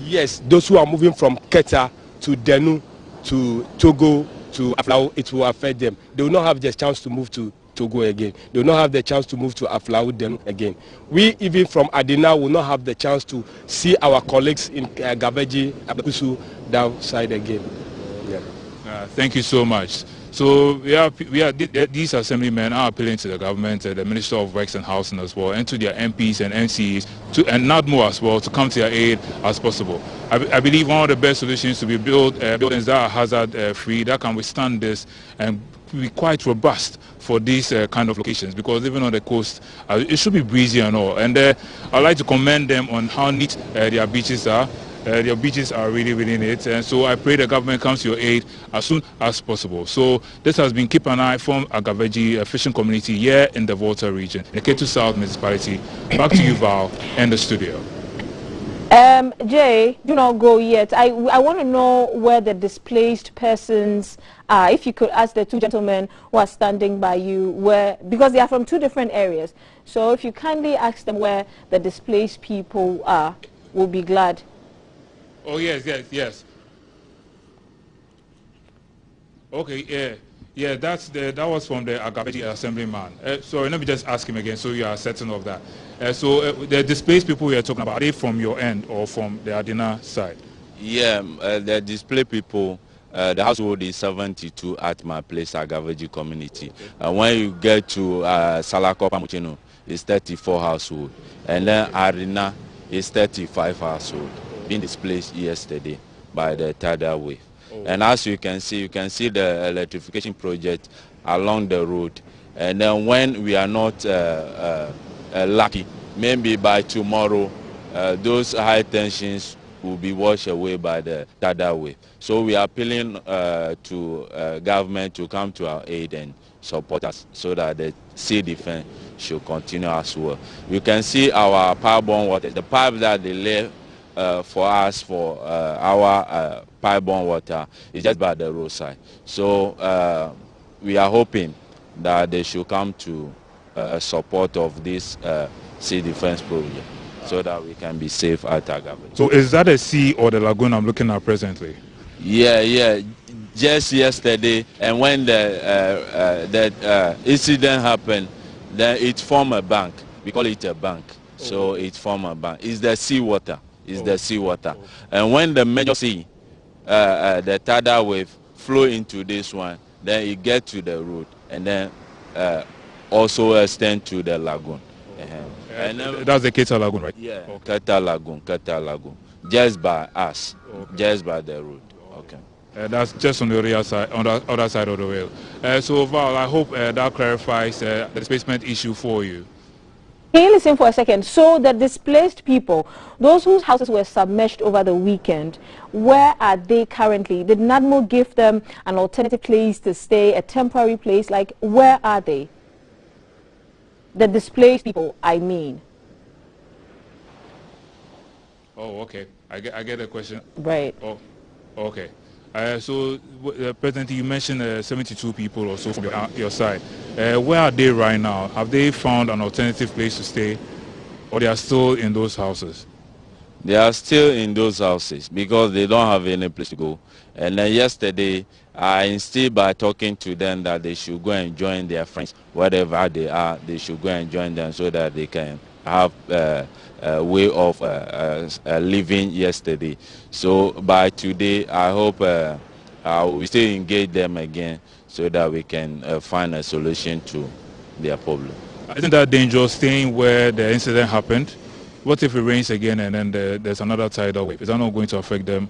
Yes, those who are moving from Keta to Denu to Togo to Aflao, it will affect them. They will not have the chance to move to Togo again. They will not have the chance to move to Aflao Denu again. We, even from Adina, will not have the chance to see our colleagues in Gabeji, Abakusu, down side again. Yeah. Thank you so much. So these assemblymen are appealing to the government, the Minister of Works and Housing as well, and to their MPs and MCs, and NADMO as well, to come to their aid as possible. I believe one of the best solutions to be buildings that are hazard-free, that can withstand this and be quite robust for these kind of locations, because even on the coast, it should be breezy and all. And I'd like to commend them on how neat their beaches are. Their beaches are really, really neat, and so I pray the government comes to your aid as soon as possible. So this has been Keep an Eye from Agaveji fishing community here in the Volta region, the Ketu South municipality. Back to you, Val, and the studio. Jay, do not go yet. I want to know where the displaced persons are. If you could ask the two gentlemen who are standing by you, because they are from two different areas. So if you kindly ask them where the displaced people are, we'll be glad. Oh, yes. Okay, yeah, that was from the Agaveji assemblyman. Sorry, let me just ask him again so you are certain of that. So the displaced people we are talking about, are they from your end or from the Adina side? Yeah, the displaced people, the household is 72 at my place, Agaveji community. When you get to Salakopa Muchino, it's 34 household. And then Arina is 35 household. Been displaced yesterday by the tidal wave. And as you can see the electrification project along the road. And then when we are not lucky, maybe by tomorrow, those high tensions will be washed away by the tidal wave. So we are appealing to government to come to our aid and support us so that the sea defense should continue as well. You can see our pipe-borne water, the pipe that they lay for us for our pipe-borne water is just by the roadside. So we are hoping that they should come to support of this sea defense project so that we can be safe at Agabadi. So is that a sea or the lagoon I'm looking at presently? Yeah. Just yesterday, and when the incident happened, then it formed a bank. We call it a bank. So it formed a bank. It's the seawater. It's the seawater. And when the major sea, the tidal wave flow into this one, then it gets to the road, and then also extend to the lagoon. And that's the Keta Lagoon, right? Yeah, Keta Lagoon, just by us, just by the road. Okay. That's just on the other side, on the other side of the rail. So Val, I hope that clarifies the displacement issue for you. Can you listen for a second? So the displaced people, those whose houses were submerged over the weekend, where are they currently? Did NADMO give them an alternative place to stay, a temporary place? Like, where are they? The displaced people, I mean. Oh, okay. I get the question. Right. Oh, okay. So, President, you mentioned 72 people or so from your side. Where are they right now? Have they found an alternative place to stay, or they are still in those houses? They are still in those houses because they don't have any place to go. And then yesterday, I insisted by talking to them that they should go and join their friends, wherever they are. They should go and join them so that they can have a way of living yesterday. So by today, I hope we still engage them again so that we can find a solution to their problem. Isn't that dangerous, staying where the incident happened? What if it rains again and then there's another tidal wave? Is that not going to affect them?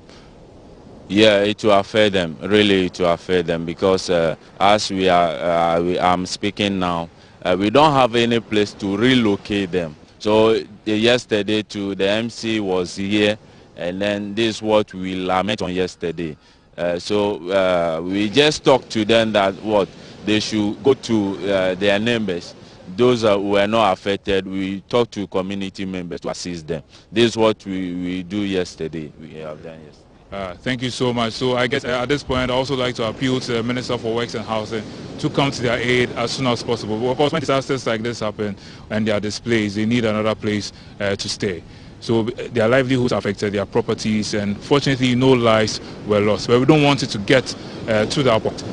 Yeah, it will affect them. Really, it will affect them because as I'm speaking now, we don't have any place to relocate them. So yesterday too, the MC was here, and then this is what we lament on yesterday. So we just talked to them that they should go to their neighbors. Those who were not affected, we talked to community members to assist them. This is what we do yesterday. We have done yesterday. Thank you so much. So I guess at this point, I'd also like to appeal to the Minister for Works and Housing to come to their aid as soon as possible. But of course, when disasters like this happen and they are displaced, they need another place to stay. So their livelihoods are affected, their properties, and fortunately, no lives were lost. But we don't want it to get to that point.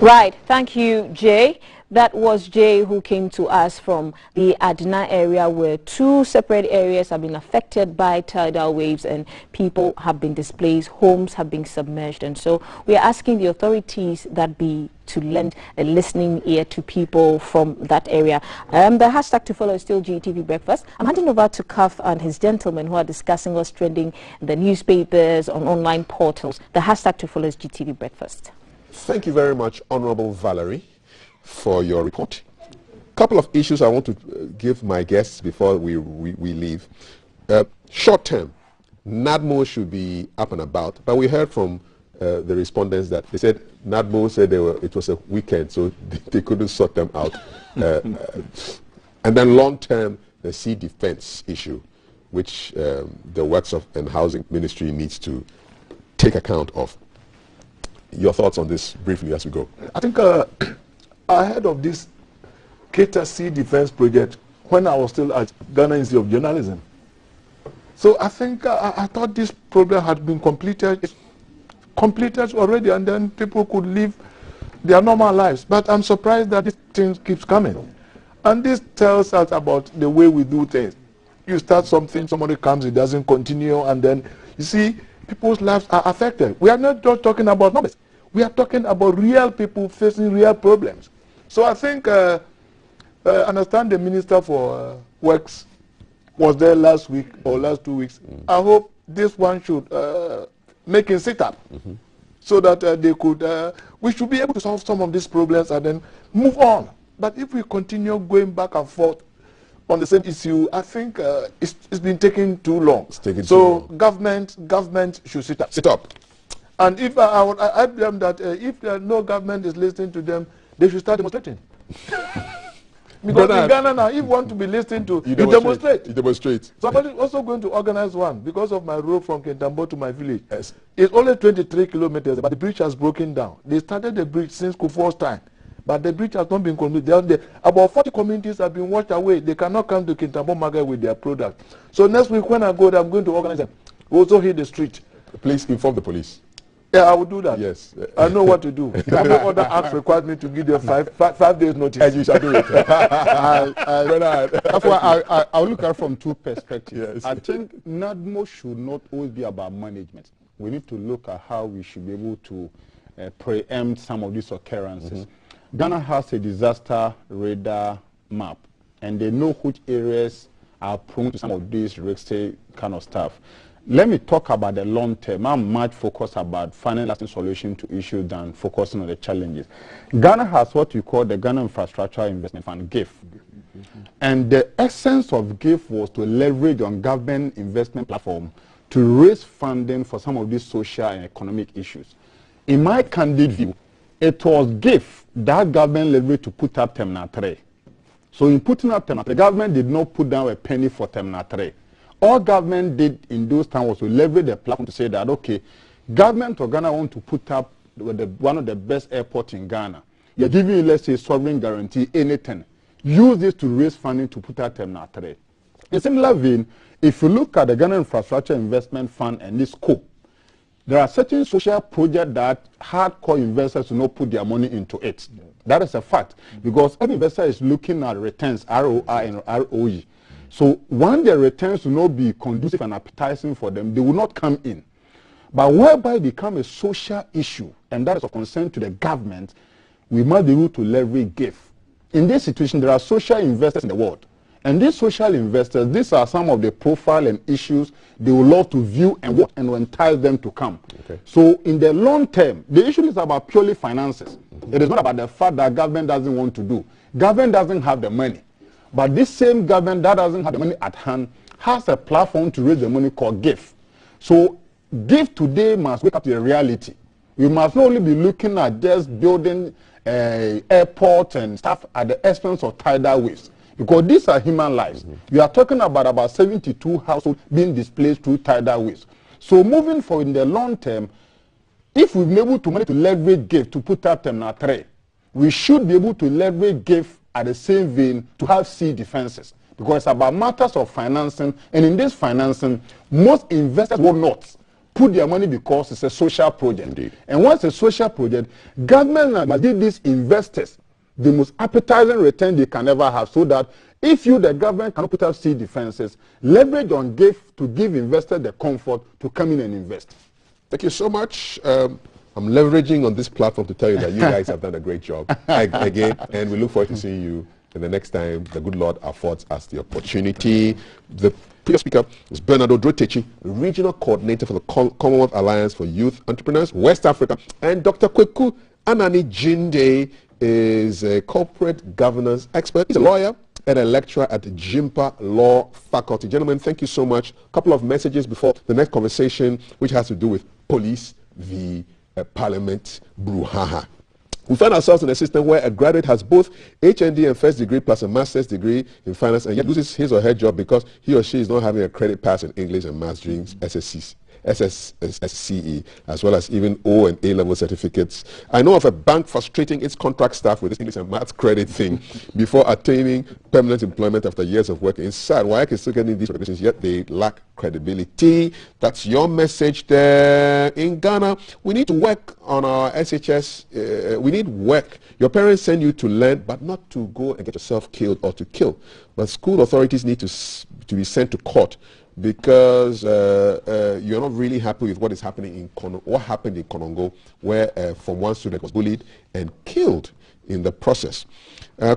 Right. Thank you, Jay. That was Jay who came to us from the Adina area, where two separate areas have been affected by tidal waves and people have been displaced, homes have been submerged. And so we are asking the authorities that be to lend a listening ear to people from that area. The hashtag to follow is still GTV Breakfast. I'm handing over to Kaf and his gentlemen who are discussing what's trending in the newspapers, on online portals. The hashtag to follow is GTV Breakfast. Thank you very much, Honorable Valerie, for your report. Couple of issues I want to give my guests before we leave. Short term, NADMO should be up and about, but we heard from the respondents that they said NADMO said it was a weekend, so they couldn't sort them out. And then long term, the sea defense issue, which the Works and Housing Ministry needs to take account of. Your thoughts on this briefly as we go. I think ahead of this Keta Sea Defense Project, when I was still at Ghana Institute of Journalism. So I think I thought this program had been completed already, and then people could live their normal lives. But I'm surprised that this thing keeps coming. And this tells us about the way we do things. You start something, somebody comes, it doesn't continue, and then you see people's lives are affected. We are not just talking about numbers. We are talking about real people facing real problems. So I think, I understand the Minister for Works was there last week or last 2 weeks. I hope this one should make a sit-up so that they could, we should be able to solve some of these problems and then move on. But if we continue going back and forth on the same issue, I think it's been taking too long. So government should sit up. Sit up. And if I would add them that if no government is listening to them, they should start demonstrating. Because in Ghana now, if you want to be listened to, you demonstrate. You demonstrate. Somebody also going to organize one because of my road from Kintambo to my village. Yes. It's only 23 kilometers, but the bridge has broken down. They started the bridge since Kufuor's time, but the bridge has not been completed. About 40 communities have been washed away. They cannot come to Kintambo market with their product. So next week when I go there, I'm going to organize them. We also hit the street. Please inform the police. Yeah, I will do that. Yes. I know what to do. Every other act requires me to give them five days notice. And you shall do it. I'll look at it from two perspectives. Yes. I think NADMO should not always be about management. We need to look at how we should be able to preempt some of these occurrences. Ghana has a disaster radar map, and they know which areas are prone to some of these risky kind of stuff. Let me talk about the long term. I'm much focused about finding lasting solution to issues than focusing on the challenges. Ghana has what we call the Ghana Infrastructure Investment Fund, GIF. And the essence of GIF was to leverage on government investment platform to raise funding for some of these social and economic issues. In my candid view, it was GIF that government leveraged to put up Terminal 3. So in putting up Terminal 3, the government did not put down a penny for Terminal 3. All government did in those times was to leverage the platform to say that, okay, government of Ghana want to put up one of the best airports in Ghana. You're giving you, let's say, sovereign guarantee, anything. Use this to raise funding to put out Terminal 3. In similar vein, if you look at the Ghana Infrastructure Investment Fund and this scope, there are certain social projects that hardcore investors will not put their money into it. That is a fact, because every investor is looking at returns, ROI and ROE. So when the returns will not be conducive and appetizing for them, they will not come in. But whereby it becomes a social issue, and that is of concern to the government, we must be able to leverage GIF. In this situation, there are social investors in the world. And these social investors, these are some of the profile and issues they would love to view and watch and entice them to come. Okay. So in the long term, the issue is about purely finances. It is not about the fact that government doesn't want to do. Government doesn't have the money. But this same government that doesn't have the money at hand has a platform to raise the money called GIF. So GIF today must wake up to the reality. We must not only be looking at just building airports and stuff at the expense of tidal waves, because these are human lives. We are talking about 72 households being displaced through tidal waves. So moving forward in the long term, if we've been able to leverage GIF to put up Terminal 3, we should be able to leverage GIF at the same vein to have sea defenses, because it's about matters of financing, and in this financing, most investors will not put their money because it's a social project. Indeed. And once it's a social project, government must give these investors the most appetizing return they can ever have, so that if you, the government, cannot put up sea defenses, leverage on GIF to give investors the comfort to come in and invest. Thank you so much. I'm leveraging on this platform to tell you that you guys have done a great job again, and we look forward to seeing you the next time the good Lord affords us the opportunity. The previous speaker is Bernardo Drotechi, Regional Coordinator for the Commonwealth Alliance for Youth Entrepreneurs, West Africa, and Dr. Kweku Anani Jinde is a corporate governance expert. He's a lawyer and a lecturer at the Jimpa Law Faculty. Gentlemen, thank you so much. A couple of messages before the next conversation, which has to do with police v. Parliament brouhaha. We find ourselves in a system where a graduate has both HND and first degree plus a master's degree in finance, and yet loses his or her job because he or she is not having a credit pass in English and maths during SSCE, as well as even O and A-level certificates. I know of a bank frustrating its contract staff with this English and maths credit thing before attaining permanent employment after years of work. It's sad. WAEC is still getting these recognitions, yet they lack credibility. That's your message there. In Ghana, we need to work on our SHS. We need work. Your parents send you to learn, but not to go and get yourself killed or to kill. But school authorities need to be sent to court, because you're not really happy with what is happening in what happened in Konongo, where from one student was bullied and killed in the process.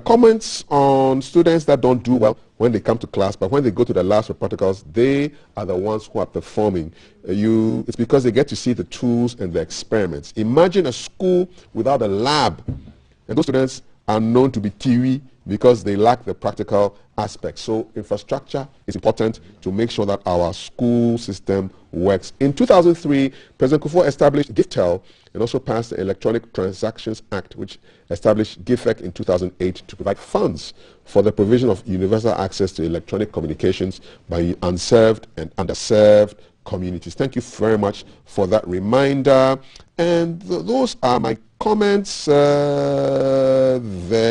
Comments on students that don't do well when they come to class, but when they go to the labs for practicals, they are the ones who are performing. It's because they get to see the tools and the experiments. Imagine a school without a lab, and those students are known to be tiwi, because they lack the practical aspect. So infrastructure is important to make sure that our school system works. In 2003, President Kufuor established GIFTEL and also passed the Electronic Transactions Act, which established GIFEC in 2008 to provide funds for the provision of universal access to electronic communications by unserved and underserved communities. Thank you very much for that reminder. And those are my comments. There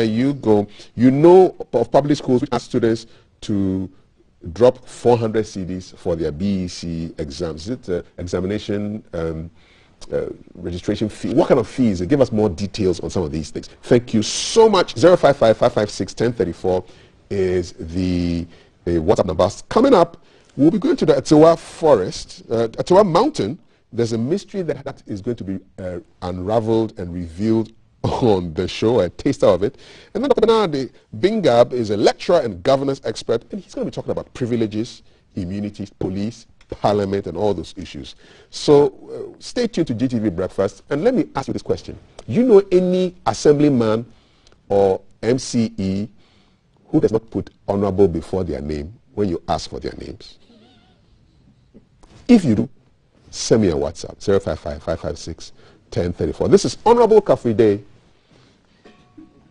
you go. You know of public schools which ask students to drop 400 CDs for their BEC exams. Is it examination registration fee? What kind of fees? Give us more details on some of these things. Thank you so much. 055-556-1034 is the WhatsApp number. Coming up, we'll be going to the Atewa Forest, Atewa Mountain. There's a mystery that is going to be unraveled and revealed on the show, a taster of it. And then Dr. Bernard Bingab is a lecturer and governance expert, and he's going to be talking about privileges, immunities, police, parliament, and all those issues. So stay tuned to GTV Breakfast, and let me ask you this question. You know any assemblyman or MCE who does not put honorable before their name when you ask for their names? If you do, send me a WhatsApp, 055-556-1034. This is Honorable Kafri Day.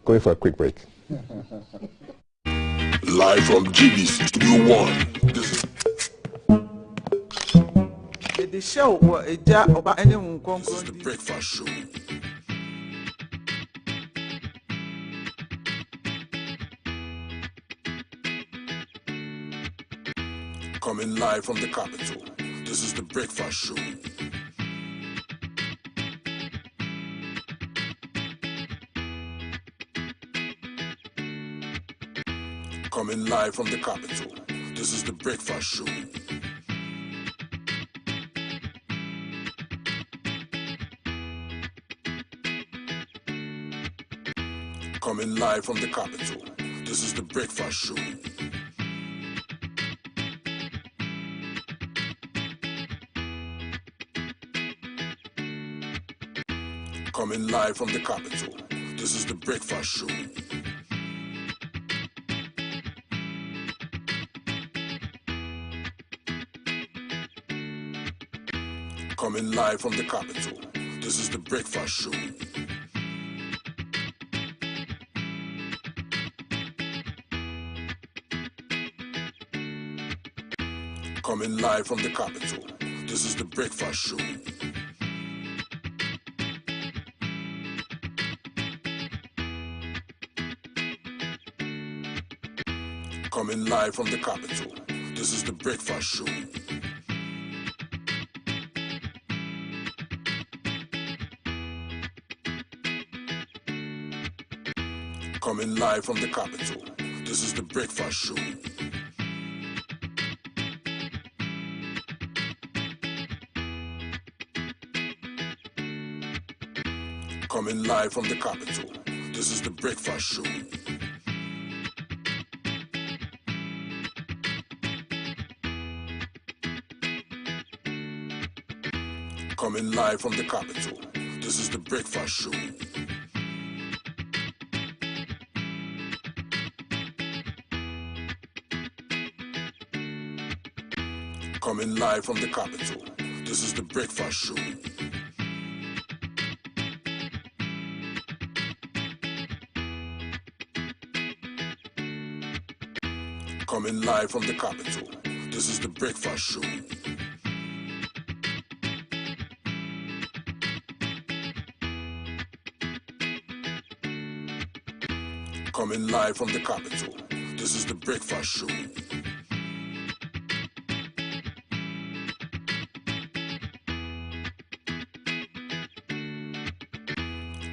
Going for a quick break. Live from GBC Studio 1. This is the Breakfast Show. Coming live from the capital. This is the Breakfast Show. Coming live from the capital. This is the Breakfast Show. Coming live from the capital. This is the Breakfast Show. Coming live from the capital. This is the Breakfast Show. Coming live from the capital. This is the Breakfast Show. Coming live from the capital. This is the Breakfast Show. Coming live from the capital. This is the Breakfast Show. Coming live from the capital. This is the Breakfast Show. Coming live from the capital. This is the Breakfast Show. Coming live from the capital. This is the Breakfast Show. Coming live from the capital. This is the Breakfast Show. Coming live from the capital. This is the Breakfast Show. Coming live from the capital. This is the Breakfast Show.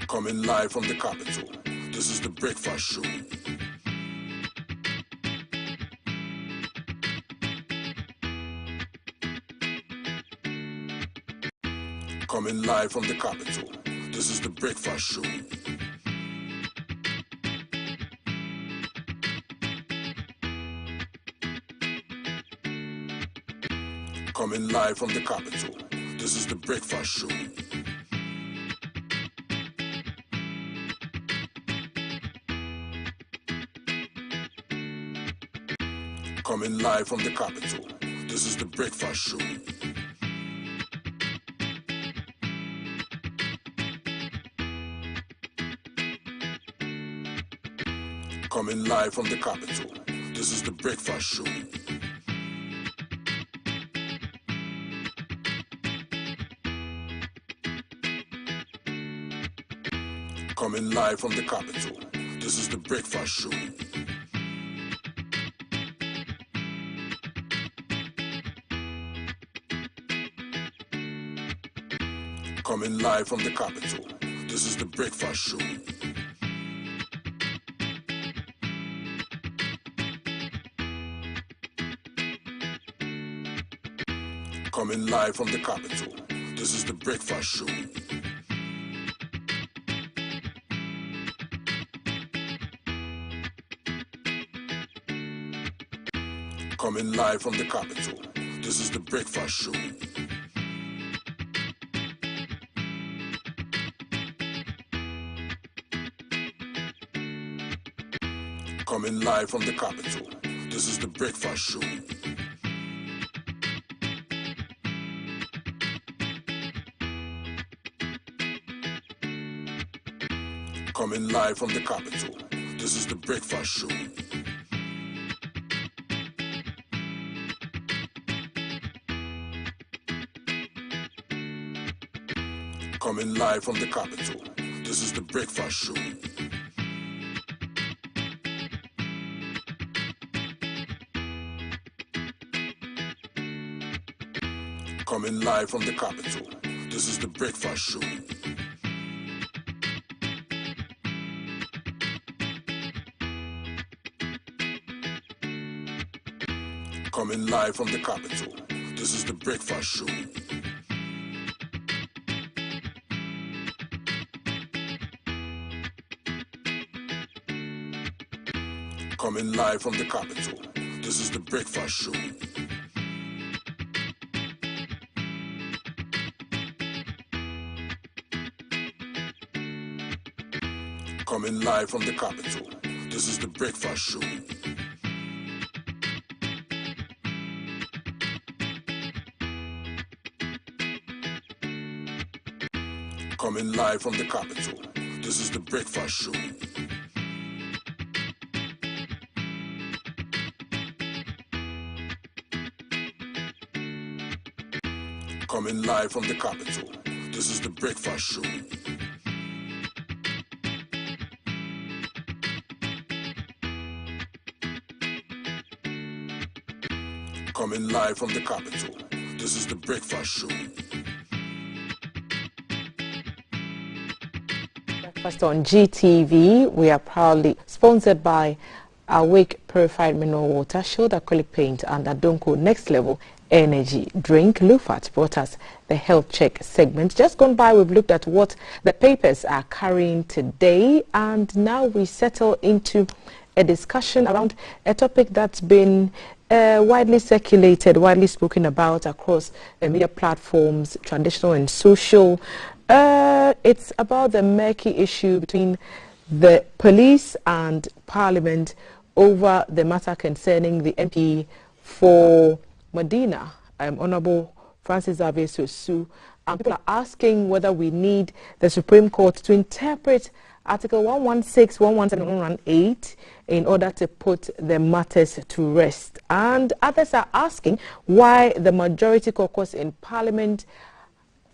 Coming live from the capital. This is the Breakfast Show. Coming live from the capital. This is the Breakfast Show. Coming live from the capital. This is the Breakfast Show. Coming live from the capital, this is the Breakfast Show. Coming live from the capital, this is the Breakfast Show. Coming live from the capital, this is the Breakfast Show. Coming live from the capital, this is the Breakfast Show. Coming live from the capital, this is the Breakfast Show. Coming live from the capital, this is the Breakfast Show. Coming live from the capital, this is the Breakfast Show. Coming live from the capital, this is the Breakfast Show. Coming live from the capital, this is the Breakfast Show. Coming live from the capital, this is the Breakfast Show. Coming live from the capital, this is the Breakfast Show. Coming live from the capital, this is the Breakfast Show. Coming live from the capital, this is the Breakfast Show. Coming live from the capital, this is the Breakfast Show. Coming live from the capital, this is the Breakfast Show. Coming live from the capital, this is the Breakfast Show. Breakfast on GTV, we are proudly sponsored by Awake Purified Mineral Water, Shield Acrylic Paint, and Adonko Next Level Energy Drink. Lufat brought us the health check segment. Just gone by, we've looked at what the papers are carrying today, and now we settle into a discussion around a topic that's been widely circulated, widely spoken about across media platforms, traditional and social. It's about the murky issue between the police and Parliament over the matter concerning the MP for Medina, Honorable Francis Xavier Sosu. And people are asking whether we need the Supreme Court to interpret Article 116, 117, 118 in order to put the matters to rest. And others are asking why the majority caucus in Parliament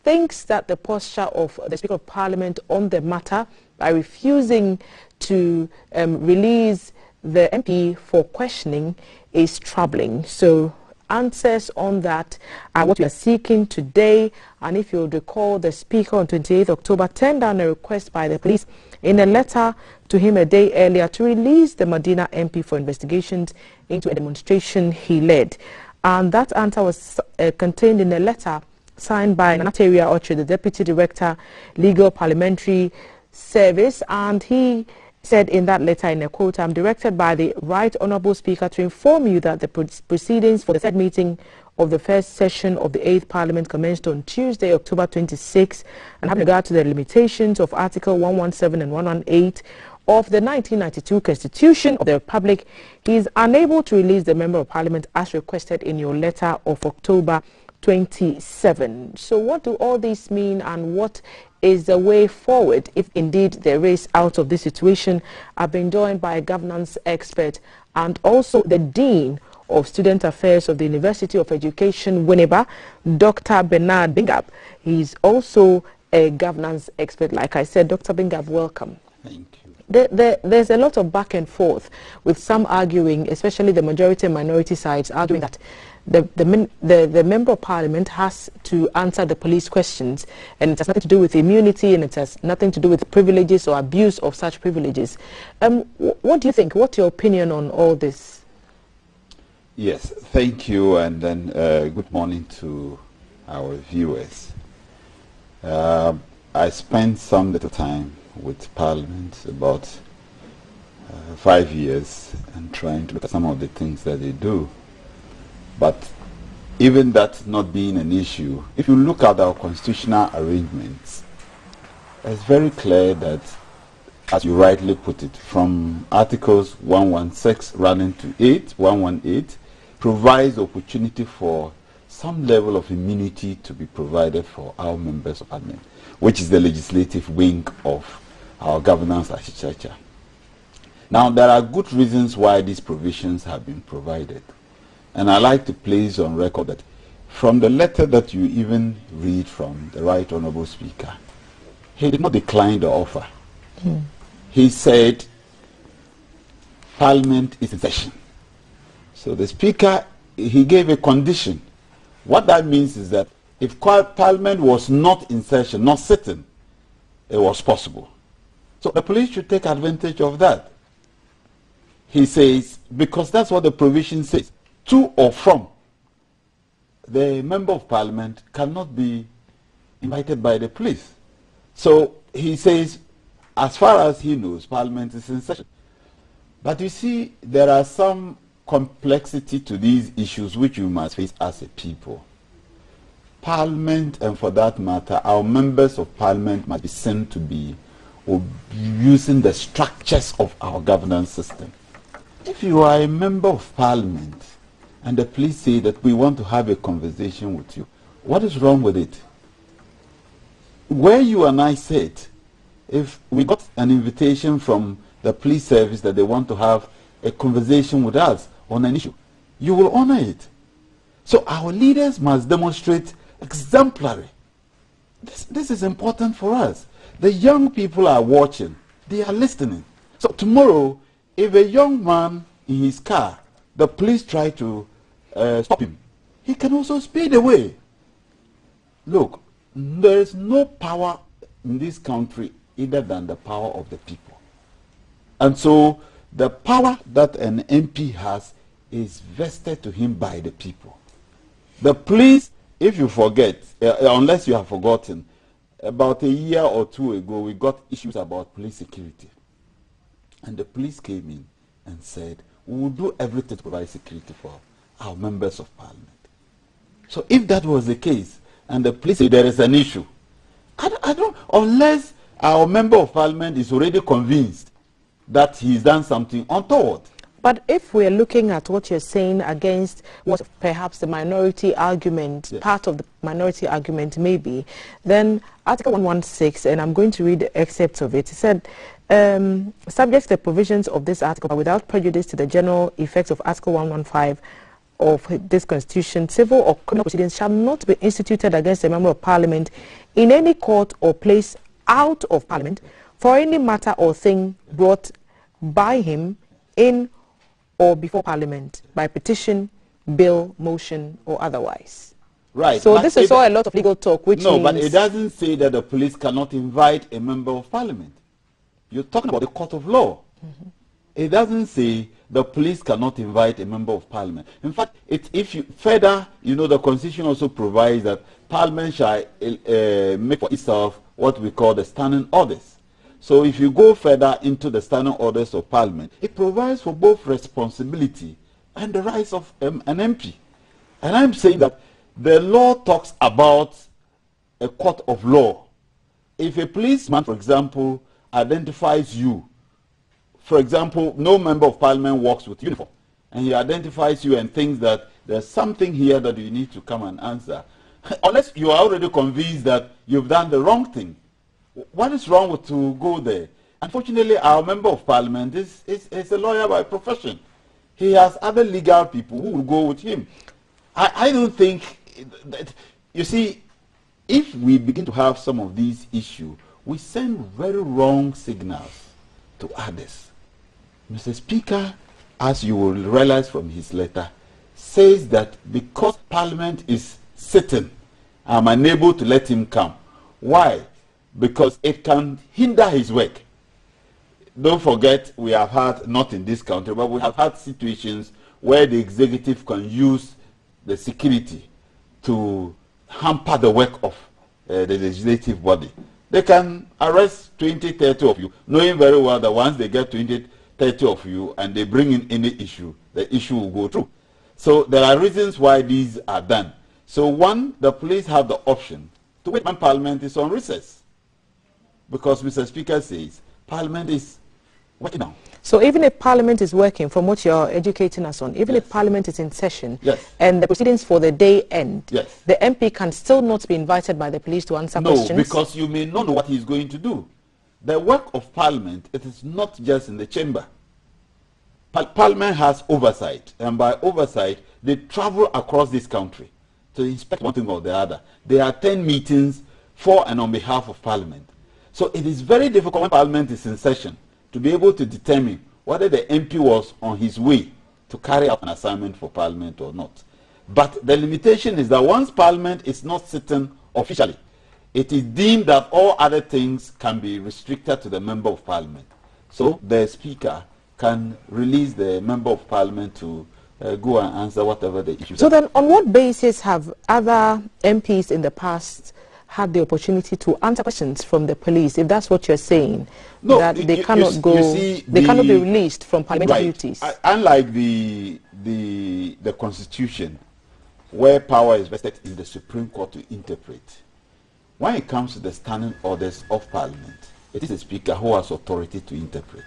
thinks that the posture of the Speaker of Parliament on the matter by refusing to release the MP for questioning is troubling. So answers on that are what we are seeking today. And if you recall, the Speaker on 28th October turned down a request by the police in a letter to him a day earlier to release the Medina MP for investigations into a demonstration he led. And that answer was contained in a letter signed by Nataria Oche, the Deputy Director, Legal Parliamentary Service, and he said in that letter, in a quote, "I'm directed by the Right Honourable Speaker to inform you that the proceedings for the third meeting of the first session of the 8th Parliament commenced on Tuesday, October 26, and having regard to the limitations of Article 117 and 118 of the 1992 Constitution of the Republic, he is unable to release the Member of Parliament as requested in your letter of October 27. So what do all these mean, and what is the way forward if indeed there is out of this situation? I've been joined by a governance expert and also the Dean of Student Affairs of the University of Education, Winneba, Dr. Bernard Bingab. He's also a governance expert. Like I said, Dr. Bingab, welcome. Thank you. There's a lot of back and forth, with some arguing, especially the majority and minority sides, arguing that the Member of Parliament has to answer the police questions, and it has nothing to do with immunity, and it has nothing to do with privileges or abuse of such privileges. What do you think? What's your opinion on all this? Yes, thank you, and then good morning to our viewers. I spent some little time with Parliament, about 5 years, and trying to look at some of the things that they do. But even that not being an issue, if you look at our constitutional arrangements, it's very clear that, as you rightly put it, from Articles 116 running to 118, provides opportunity for some level of immunity to be provided for our members of Parliament, which is the legislative wing of our governance architecture. Now, there are good reasons why these provisions have been provided. And I like to place on record that from the letter that you even read from the Right Honourable Speaker, he did not decline the offer. He said, Parliament is in session. So the Speaker, he gave a condition. What that means is that if Parliament was not in session, not sitting, it was possible. So the police should take advantage of that. He says, because that's what the provision says, to or from, the Member of Parliament cannot be invited by the police. So he says, as far as he knows, Parliament is in session. But you see, there are some complexity to these issues which you must face as a people. Parliament, and for that matter, our members of Parliament must be seen to be using the structures of our governance system. If you are a Member of Parliament and the police say that we want to have a conversation with you, what is wrong with it? Where you and I said, if we got an invitation from the police service that they want to have a conversation with us on an issue, you will honor it. So our leaders must demonstrate exemplary. This is important for us. The young people are watching. They are listening. So tomorrow, if a young man in his car, the police try to stop him, he can also speed away. Look, there is no power in this country other than the power of the people. And so the power that an MP has is vested to him by the people. The police, if you forget, unless you have forgotten, about a year or two ago, we got issues about police security. And the police came in and said, we will do everything to provide security for our members of Parliament. So if that was the case, and the police say there is an issue, I don't, unless our Member of Parliament is already convinced that he's done something untoward. But if we're looking at what you're saying against what perhaps the minority argument, yes, part of the minority argument may be, then Article 116, and I'm going to read the excerpts of it, it said, subject to the provisions of this article, but without prejudice to the general effects of Article 115 of this Constitution, civil or criminal proceedings shall not be instituted against a Member of Parliament in any court or place out of Parliament for any matter or thing brought by him in or before Parliament by petition, bill, motion, or otherwise. Right. So this is all a lot of legal talk, which no, means... but it doesn't say that the police cannot invite a Member of Parliament. You're talking about the court of law. Mm-hmm. It doesn't say the police cannot invite a Member of Parliament. In fact, if you further, you know, the Constitution also provides that Parliament shall make for itself what we call the standing orders. So if you go further into the standing orders of Parliament, it provides for both responsibility and the rights of an MP. And I'm saying that the law talks about a court of law. If a policeman, for example, identifies you for example, no member of parliament walks with uniform, and he identifies you and thinks that there's something here that you need to come and answer, unless you are already convinced that you've done the wrong thing, what is wrong with to go there? Unfortunately, our member of parliament is a lawyer by profession. He has other legal people who will go with him. I don't think that, you see, if we begin to have some of these issues, we send very wrong signals to others. Mr. Speaker, as you will realize from his letter, says that because Parliament is sitting, I'm unable to let him come. Why? Because it can hinder his work. Don't forget, we have had, not in this country, but we have had situations where the executive can use the security to hamper the work of the legislative body. They can arrest 20, 30 of you, knowing very well that once they get 20, 30 of you and they bring in any issue, the issue will go through. So there are reasons why these are done. So one, the police have the option to wait when Parliament is on recess. Because Mr. Speaker says, Parliament is working now. So even if Parliament is working, from what you're educating us on, even if Parliament is in session and the proceedings for the day end, the MP can still not be invited by the police to answer questions? No, because you may not know what he's going to do. The work of Parliament, it is not just in the chamber. Parliament has oversight, and by oversight, they travel across this country to inspect one thing or the other. There are 10 meetings for and on behalf of Parliament. So it is very difficult when Parliament is in session to be able to determine whether the MP was on his way to carry out an assignment for Parliament or not. But the limitation is that once Parliament is not sitting officially, it is deemed that all other things can be restricted to the Member of Parliament. So the Speaker can release the Member of Parliament to go and answer whatever the issue is. So then on what basis have other MPs in the past had the opportunity to answer questions from the police, if that's what you're saying, no, that they cannot go, they cannot be released from parliamentary duties? Unlike the Constitution, where power is vested in the Supreme Court to interpret, when it comes to the standing orders of Parliament, it is the Speaker who has authority to interpret.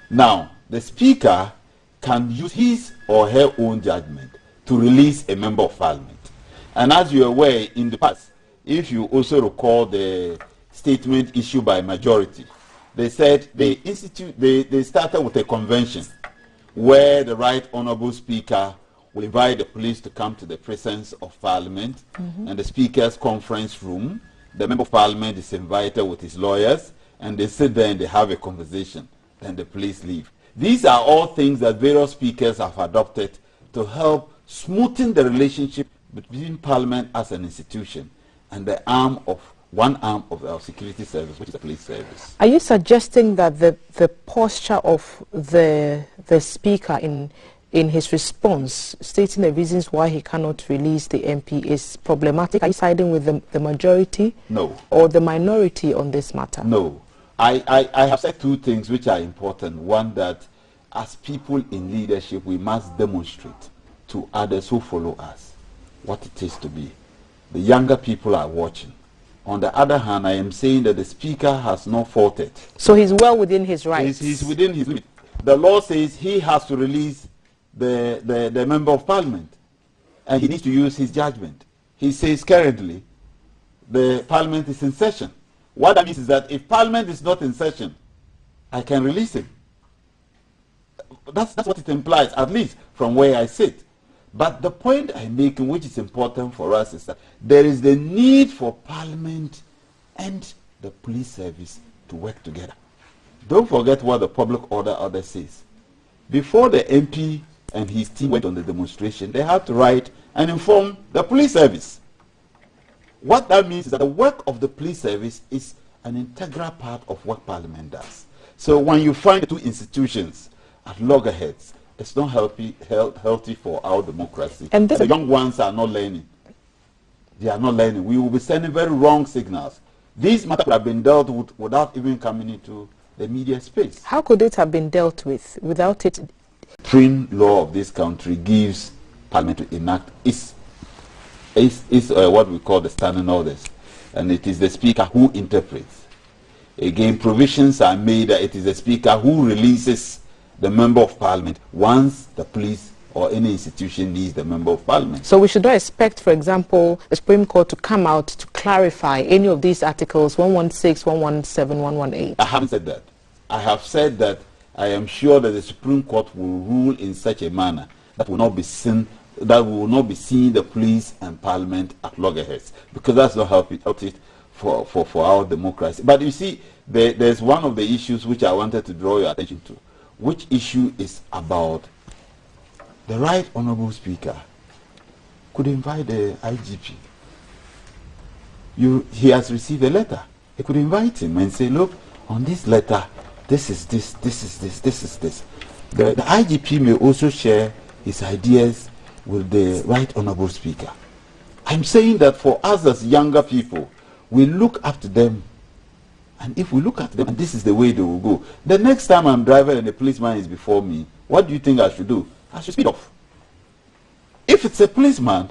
Now, the Speaker can use his or her own judgment to release a Member of Parliament. And as you're aware, in the past, if you also recall the statement issued by majority, they said they started with a convention where the Right Honourable Speaker will invite the police to come to the presence of Parliament, and the Speaker's conference room, the Member of Parliament is invited with his lawyers, and they sit there and they have a conversation. Then the police leave. These are all things that various speakers have adopted to help smoothen the relationship between Parliament as an institution and the one arm of our security service, which is the police service. Are you suggesting that the posture of the Speaker in his response, stating the reasons why he cannot release the MP, is problematic? Are you siding with the majority? No. Or the minority on this matter? No. I have said two things which are important. One, that as people in leadership, we must demonstrate to others who follow us what it is to be. The younger people are watching. On the other hand, I am saying that the Speaker has not faltered. So he's well within his rights? He's within his limit. The law says he has to release the Member of Parliament, and he needs to use his judgment. He says currently the Parliament is in session. What that means is that if Parliament is not in session, I can release him. That's what it implies, at least from where I sit. But the point I'm making, which is important for us, is that there is the need for Parliament and the police service to work together. Don't forget what the public order says. Before the MP and his team went on the demonstration, they had to write and inform the police service. What that means is that the work of the police service is an integral part of what Parliament does. So when you find the two institutions at loggerheads, it's not healthy for our democracy. And the young ones are not learning. They are not learning. We will be sending very wrong signals. These matters have been dealt with without even coming into the media space. How could it have been dealt with without it? Supreme law of this country gives Parliament to enact its what we call the standing orders, and it is the Speaker who interprets. Again, provisions are made that it is the Speaker who releases the Member of Parliament once the police or any institution needs the Member of Parliament. So we should not expect, for example, the Supreme Court to come out to clarify any of these articles 116, 117, 118. I haven't said that. I have said that I am sure that the Supreme Court will rule in such a manner that will not be seen, that we will not be seeing the police and Parliament at loggerheads, because that's not helping for our democracy. But you see, there's one of the issues which I wanted to draw your attention to, which issue is about the Right Honourable Speaker could invite the IGP. He has received a letter. He could invite him and say, look, on this letter, this is this, this is this, this is this. The IGP may also share his ideas with the Right Honourable Speaker. I'm saying that for us as younger people, we look up to them. And if we look at them, and this is the way they will go. The next time I'm driving and the policeman is before me, what do you think I should do? I should speed off. If it's a policeman,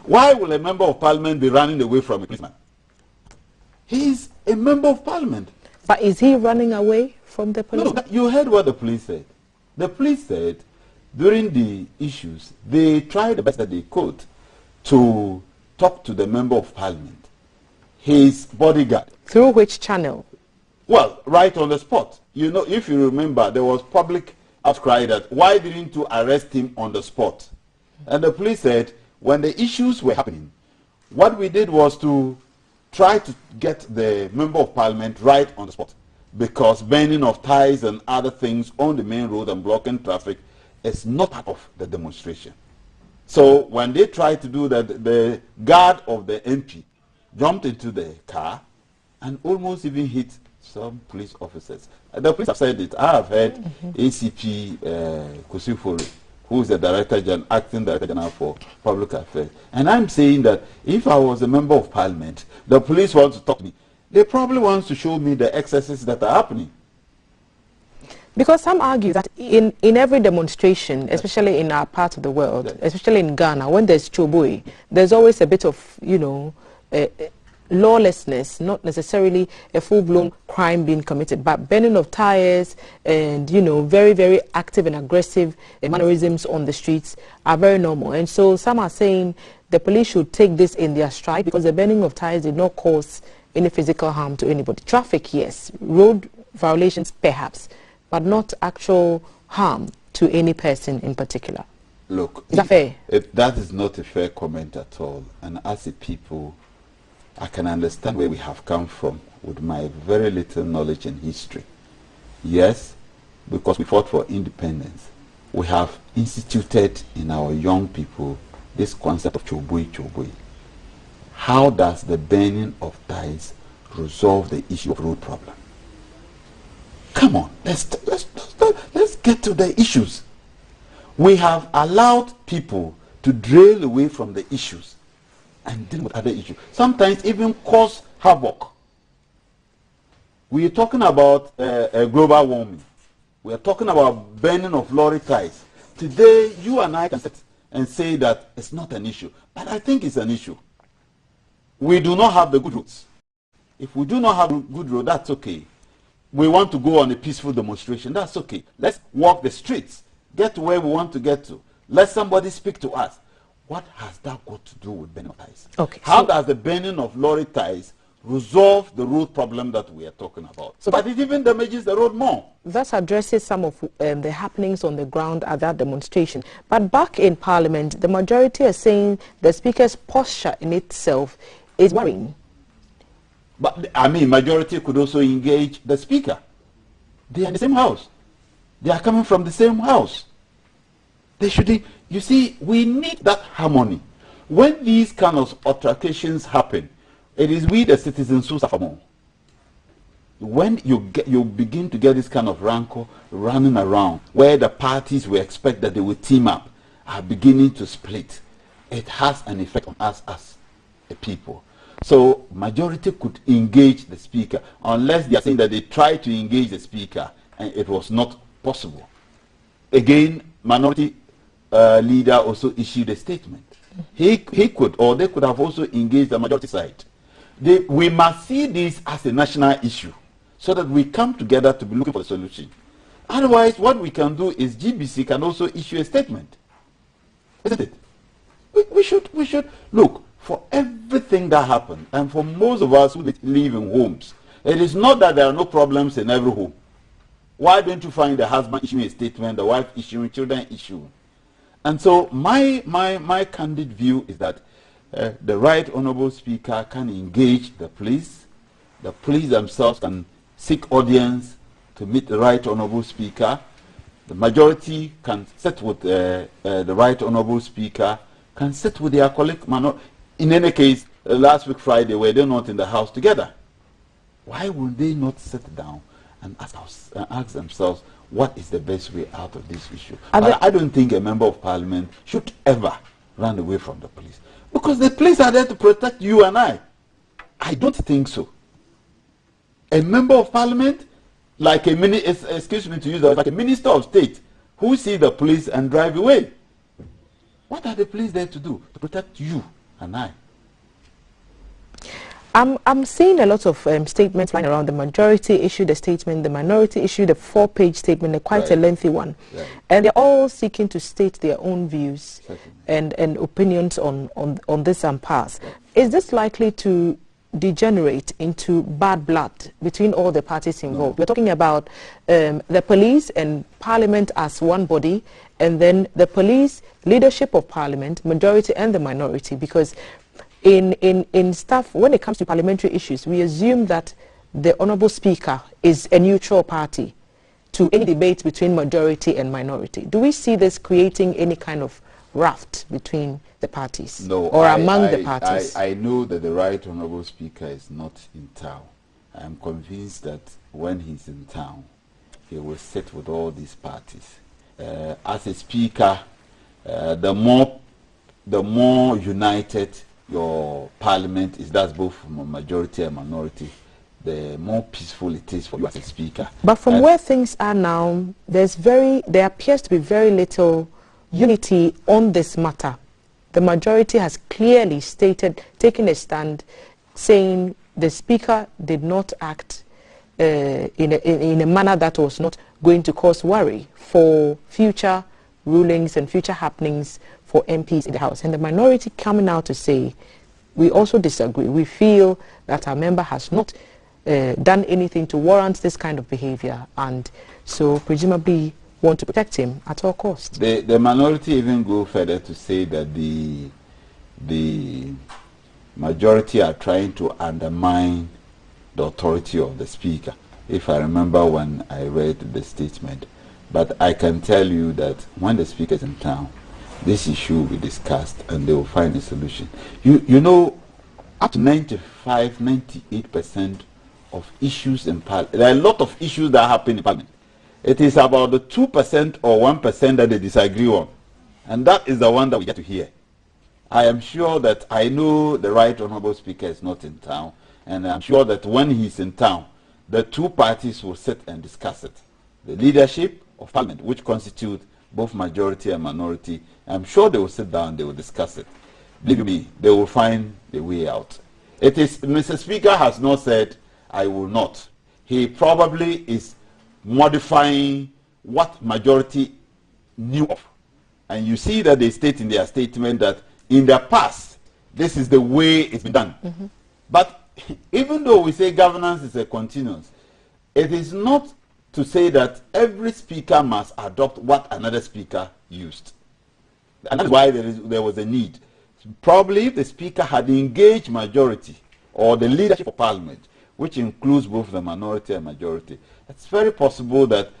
why will a Member of Parliament be running away from a policeman? He's a Member of Parliament. But is he running away from the police? No, you heard what the police said. The police said during the issues, they tried the best that they could to talk to the Member of Parliament, his bodyguard. Through which channel? Well, right on the spot. You know, if you remember, there was public outcry that why didn't you arrest him on the spot? And the police said, when the issues were happening, what we did was to try to get the Member of Parliament right on the spot, because burning of ties and other things on the main road and blocking traffic is not part of the demonstration. So when they tried to do that, the guard of the MP jumped into the car and almost even hit some police officers. The police have said it. I have heard ACP Kusifori, who is the acting Director General for Public Affairs. And I'm saying that if I was a Member of Parliament, the police want to talk to me. They probably want to show me the excesses that are happening. Because some argue that in every demonstration, especially in our part of the world, especially in Ghana, when there's choboi, there's always a bit of, you know, lawlessness, not necessarily a full-blown crime being committed, but burning of tires and, you know, very, very active and aggressive mannerisms on the streets are very normal. And so some are saying the police should take this in their stride, because the burning of tires did not cause any physical harm to anybody. Traffic, yes. Road violations, perhaps, but not actual harm to any person in particular. Look, is that fair? That is not a fair comment at all. And as a people, I can understand where we have come from with my very little knowledge in history. Yes, because we fought for independence, we have instituted in our young people this concept of choboi choboi. How does the burning of ties resolve the issue of road problem? Come on, let's get to the issues. We have allowed people to drill away from the issues and deal with other issues. Sometimes even cause havoc. We are talking about global warming. We are talking about burning of lorry ties. Today, you and I can sit and say that it's not an issue, but I think it's an issue. We do not have the good roads. If we do not have a good road, that's okay. We want to go on a peaceful demonstration, that's okay. Let's walk the streets, get to where we want to get to. Let somebody speak to us. What has that got to do with burning of ties? Okay. How does the burning of lorry ties resolve the road problem that we are talking about? So, but it even damages the road more. That addresses some of the happenings on the ground at that demonstration. But back in Parliament, the majority are saying the Speaker's posture in itself is worrying. But, I mean, majority could also engage the Speaker. They are in the same house. They are coming from the same house. They should, you see, we need that harmony. When these kind of altercations happen, it is we, the citizens, who suffer more. When you begin to get this kind of rancor running around, where the parties we expect that they will team up are beginning to split, it has an effect on us as a people. So majority could engage the Speaker, unless they are saying that they tried to engage the Speaker and it was not possible. Again, minority leader also issued a statement. He could, or they could have also engaged the majority side. We must see this as a national issue. so that we come together to be looking for a solution. Otherwise, what we can do is GBC can also issue a statement, isn't it? We should look for everything that happened, and for most of us who live in homes, it is not that there are no problems in every home. Why don't you find the husband issuing a statement, the wife issuing, children issuing? And so my candid view is that the Right Honourable Speaker can engage the police themselves can seek audience to meet the Right Honourable Speaker, the majority can sit with the Right Honourable Speaker, can sit with their colleague. In any case, last week Friday, were they not in the house together? Why would they not sit down and ask themselves what is the best way out of this issue? I don't think a member of parliament should ever run away from the police, because the police are there to protect you and I. I don't think so. A member of parliament, like excuse me to use that, like a minister of state, who see the police and drive away. What are the police there to do? To protect you and I. I'm seeing a lot of statements lying around. The majority issued a statement, the minority issued a 4-page statement, quite a lengthy one. Right. And they're all seeking to state their own views and opinions on this impasse. Right. Is this likely to degenerate into bad blood between all the parties involved? No. We're talking about the police and parliament as one body, and then the police, leadership of parliament, majority and the minority, because in stuff, when it comes to parliamentary issues, we assume that the Honourable Speaker is a neutral party to any debate between majority and minority. Do we see this creating any kind of rift between the parties? No, or among the parties? I know that the Right Honourable Speaker is not in town. I am convinced that when he's in town, he will sit with all these parties. As a speaker, the more united your parliament is, that's both from a majority and minority, the more peaceful it is for you as a speaker. But from where things are now, there appears to be very little unity on this matter. The majority has clearly taken a stand, saying the speaker did not act in a manner that was not going to cause worry for future rulings and future happenings for MPs in the House. And the minority coming out to say, we also disagree. We feel that our member has not done anything to warrant this kind of behavior, and so presumably want to protect him at all costs. The minority even go further to say that the majority are trying to undermine the authority of the speaker, if I remember when I read the statement. But I can tell you that when the speaker is in town, this issue will be discussed and they will find a solution. You know, up to 95–98% of issues in Parliament, there are a lot of issues that happen in Parliament. It is about the 2% or 1% that they disagree on. And that is the one that we get to hear. I am sure that I know the Right Honourable Speaker is not in town, and I'm sure that when he's in town, the two parties will sit and discuss it. The leadership of Parliament, which constitute both majority and minority, I'm sure they will sit down, they will discuss it. Believe me, they will find the way out. It is, Mr. Speaker has not said, I will not. He probably is modifying what majority knew of. And you see that they state in their statement that in the past, this is the way it's been done. Mm-hmm. But even though we say governance is a continuous, it is not to say that every speaker must adopt what another speaker used. And that's why there was a need. Probably if the speaker had engaged majority or the leadership of parliament, which includes both the minority and majority, it's very possible that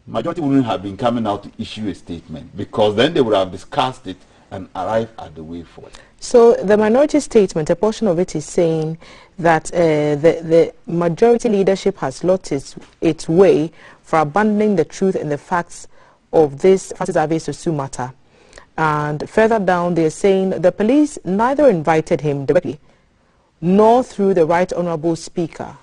majority wouldn't have been coming out to issue a statement, because then they would have discussed it and arrived at the way forward. So the minority statement, a portion of it is saying that the majority leadership has lost its way for abandoning the truth and the facts of this Francis Ave-Sosu matter. And further down, they're saying the police neither invited him directly nor through the Right Honourable Speaker.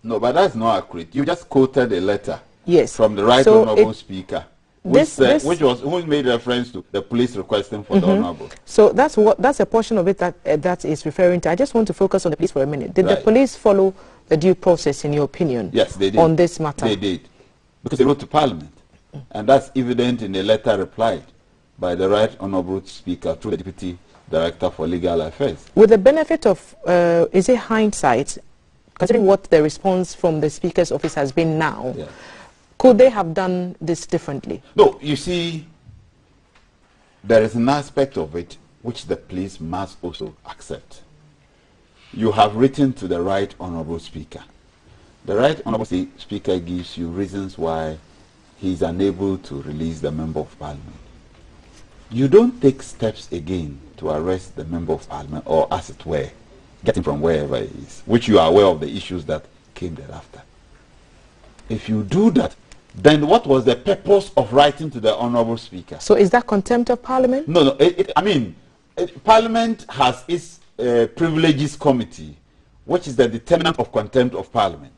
No, but that's not accurate. You just quoted a letter from the Right Honourable Speaker, who made reference to the police requesting for the Honourable. So that's a portion of it that is referring to. I just want to focus on the police for a minute. Did the police follow the due process, in your opinion? Yes, they did. On this matter? They did. Because they wrote to Parliament. And that's evident in a letter replied by the Right Honourable Speaker through the Deputy Director for Legal Affairs. With the benefit of, is it hindsight, considering what the response from the Speaker's office has been now, yes, could they have done this differently? No, you see, there is an aspect of it which the police must also accept. You have written to the Right Honourable Speaker. The Right Honourable Speaker gives you reasons why he is unable to release the Member of Parliament. You don't take steps again to arrest the Member of Parliament, or as it were, get him from wherever he is, which you are aware of the issues that came thereafter. If you do that, then what was the purpose of writing to the Honourable Speaker? So is that contempt of Parliament? No, Parliament has its privileges committee, which is the determinant of contempt of Parliament.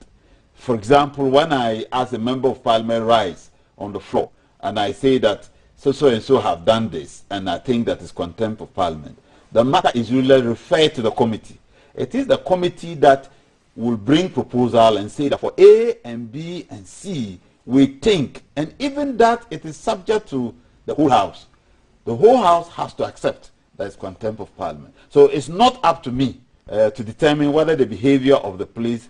For example, when I, as a Member of Parliament, rise on the floor and I say that so and so have done this, and I think that is contempt of Parliament, the matter is usually referred to the committee. It is the committee that will bring proposal and say that for A and B and C we think, and even that it is subject to the whole House. The whole House has to accept that it's contempt of Parliament. So it's not up to me to determine whether the behavior of the police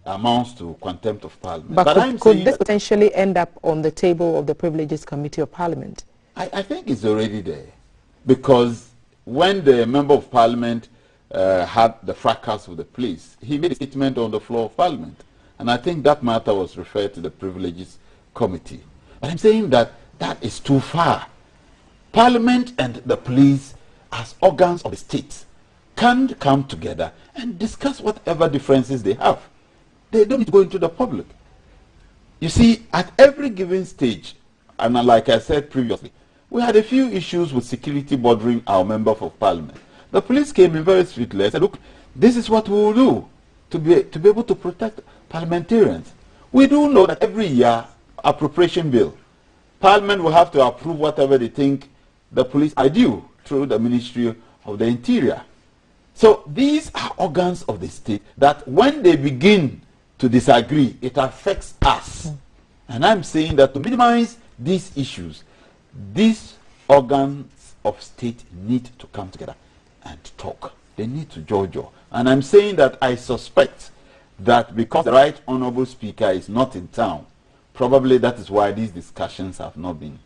amounts to contempt of Parliament. But could this potentially end up on the table of the Privileges Committee of Parliament? I think it's already there, because when the Member of Parliament had the fracas with the police, he made a statement on the floor of Parliament, and I think that matter was referred to the Privileges Committee. But I'm saying that that is too far. Parliament and the police, as organs of the state, can come together and discuss whatever differences they have. They don't need to go into the public. You see, at every given stage, and like I said previously, we had a few issues with security bothering our Member of Parliament. The police came in very sweetly and said, look, this is what we will do to be able to protect parliamentarians. We do know that every year, appropriation bill, Parliament will have to approve whatever they think the police are due through the Ministry of the Interior. So these are organs of the state that when they begin to disagree, it affects us. And I'm saying that to minimize these issues, these organs of state need to come together and talk. They need to jojo. And I'm saying that I suspect that because the Right Honourable Speaker is not in town, probably that is why these discussions have not been